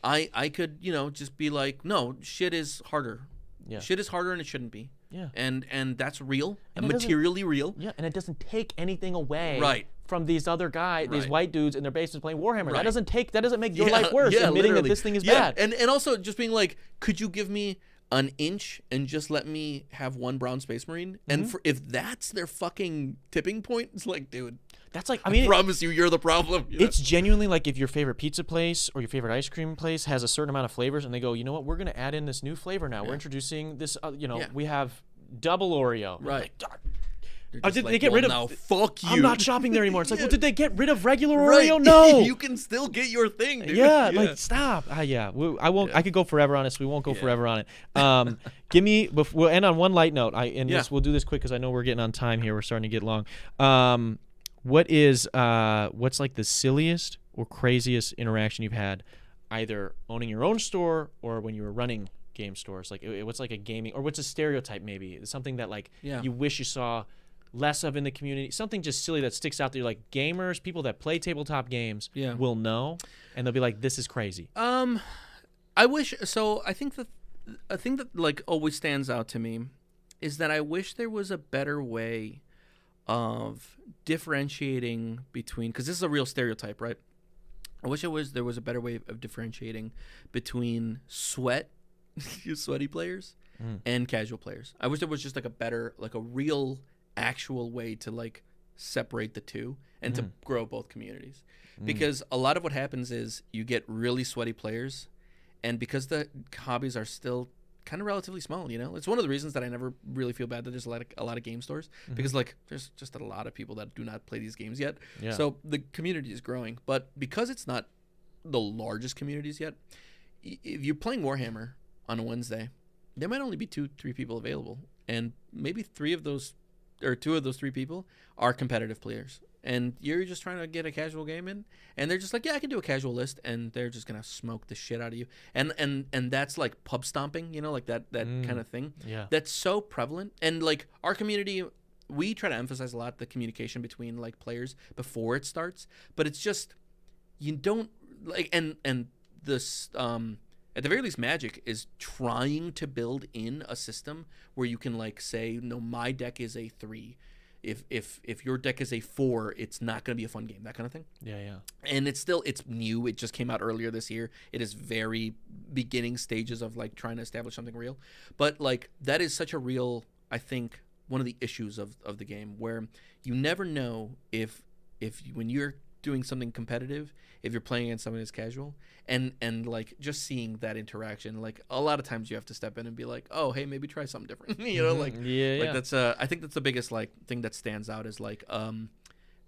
I could, you know, just be like, no, shit is harder. Yeah. Shit is harder and it shouldn't be. Yeah. And that's real and materially real. Yeah, and it doesn't take anything away from these other guys, these white dudes in their basements playing Warhammer. That doesn't make your life worse, admitting that this thing is bad. And also just being like, could you give me an inch and just let me have one brown space marine? And if that's their fucking tipping point, it's like, dude, that's like, I promise you're the problem. You know? It's genuinely like if your favorite pizza place or your favorite ice cream place has a certain amount of flavors and they go, you know what, we're going to add in this new flavor now. We're introducing this, we have double Oreo. Right. Did they get rid of? No, fuck you. I'm not shopping there anymore. It's like, well, did they get rid of regular Oreo? No. You can still get your thing, dude. Yeah, like stop. I won't. I could go forever on it. We won't go forever on it. Give me. We'll end on one light note. We'll do this quick because I know we're getting on time here. We're starting to get long. What's like the silliest or craziest interaction you've had, either owning your own store or when you were running game stores? Like, what's like a gaming, or what's a stereotype maybe? It's something that like you wish you saw less of in the community, something just silly that sticks out there. Like gamers, people that play tabletop games will know, and they'll be like, this is crazy. I wish, so I think a thing that like always stands out to me is that I wish there was a better way of differentiating between, because this is a real stereotype, right? I wish there was a better way of differentiating between sweaty players and casual players. I wish there was just like a better, like a real actual way to like separate the two and to grow both communities. Because a lot of what happens is you get really sweaty players, and because the hobbies are still kind of relatively small, you know, it's one of the reasons that I never really feel bad that there's a lot of game stores, because like there's just a lot of people that do not play these games yet. So the community is growing, but because it's not the largest communities yet, if you're playing Warhammer on a Wednesday, there might only be 2-3 people available, and maybe 2 of those 3 people are competitive players, and you're just trying to get a casual game in, and they're just like, yeah, I can do a casual list, and they're just gonna smoke the shit out of you, and that's like pub stomping, you know, like that kind of thing. That's so prevalent. And like our community, we try to emphasize a lot the communication between like players before it starts, but it's just, you don't like, and this at the very least, Magic is trying to build in a system where you can like say, no, my deck is a 3. If your deck is a 4, it's not going to be a fun game, that kind of thing. Yeah. And it's new. It just came out earlier this year. It is very beginning stages of like trying to establish something real. But like that is such a real, I think, one of the issues of the game, where you never know if when you're doing something competitive, if you're playing against someone who's casual, and like just seeing that interaction, like a lot of times you have to step in and be like, oh, hey, maybe try something different. You know, like that's I think that's the biggest like thing that stands out is like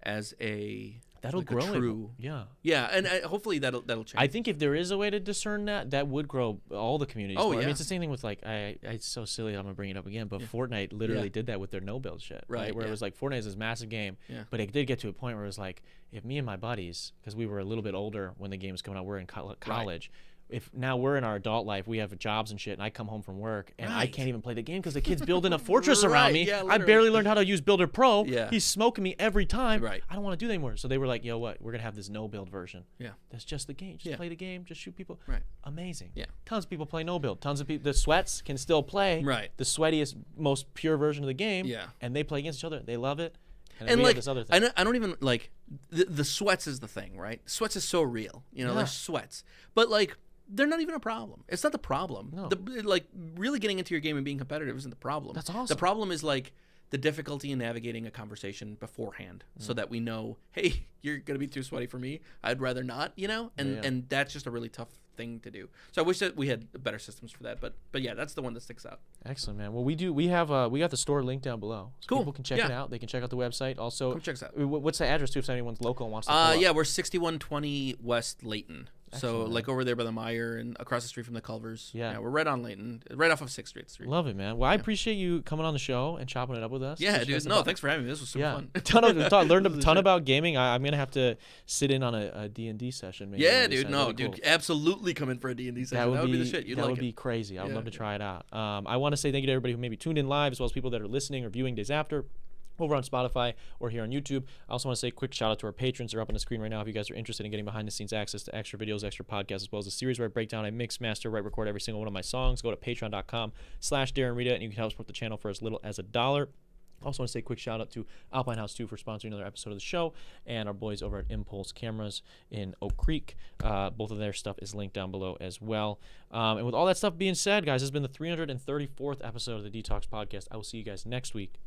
as a that'll grow true. Yeah, and hopefully that'll change. I think if there is a way to discern that would grow all the communities. Oh, more. yeah. I mean, it's the same thing with like it's so silly. I'm gonna bring it up again, but Fortnite literally did that with their no build shit, right? Where it was like Fortnite is this massive game, but it did get to a point where it was like if me and my buddies, because we were a little bit older when the game was coming out, we're in college. If now we're in our adult life, we have jobs and shit, and I come home from work and I can't even play the game because the kid's building a fortress around me. Yeah, I barely learned how to use Builder Pro. Yeah. He's smoking me every time. Right. I don't want to do that anymore. So they were like, "Yo, what? We're gonna have this no build version. Yeah. That's just the game. Just play the game. Just shoot people. Right. Amazing. Yeah. Tons of people play no build. Tons of people. The sweats can still play. Right. The sweatiest, most pure version of the game. Yeah. And they play against each other. They love it. And we like have this other thing. I don't even like the sweats is the thing, right? Sweats is so real. You know, there's sweats, but like. They're not even a problem. It's not the problem. No. Like really getting into your game and being competitive isn't the problem. That's awesome. The problem is like the difficulty in navigating a conversation beforehand, so that we know, hey, you're gonna be too sweaty for me. I'd rather not, you know. And that's just a really tough thing to do. So I wish that we had better systems for that. But yeah, that's the one that sticks out. Excellent, man. Well, we got the store link down below. So cool. People can check it out. They can check out the website. Also, come check us out. What's the address too if anyone's local and wants to? Pull yeah, we're 6120 West Layton. Excellent, so like over there by the Meyer and across the street from the Culvers. Yeah, we're right on Layton, right off of 6th Street. Love it, man. Well, I appreciate you coming on the show and chopping it up with us. Yeah, dude. No, thanks for having me. This was super fun. Learned a ton about gaming. I'm gonna have to sit in on a D&D session. Maybe yeah, dude. No, really dude. Cool. Absolutely come in for a D&D session. That would be the shit. You'd that like would be crazy. I would love to try it out. I want to say thank you to everybody who maybe tuned in live, as well as people that are listening or viewing days after. Over on Spotify or here on YouTube. I also want to say a quick shout out to our patrons. They're up on the screen right now if you guys are interested in getting behind the scenes access to extra videos, extra podcasts, as well as a series where I break down, I mix, master, record every single one of my songs. Go to patreon.com/Darren Rita and you can help support the channel for as little as $1. Also want to say a quick shout out to Alpine House 2 for sponsoring another episode of the show, and our boys over at Impulse Cameras in Oak Creek. Both of their stuff is linked down below as well. And with all that stuff being said, guys, this has been the 334th episode of the Detox Podcast. I will see you guys next week.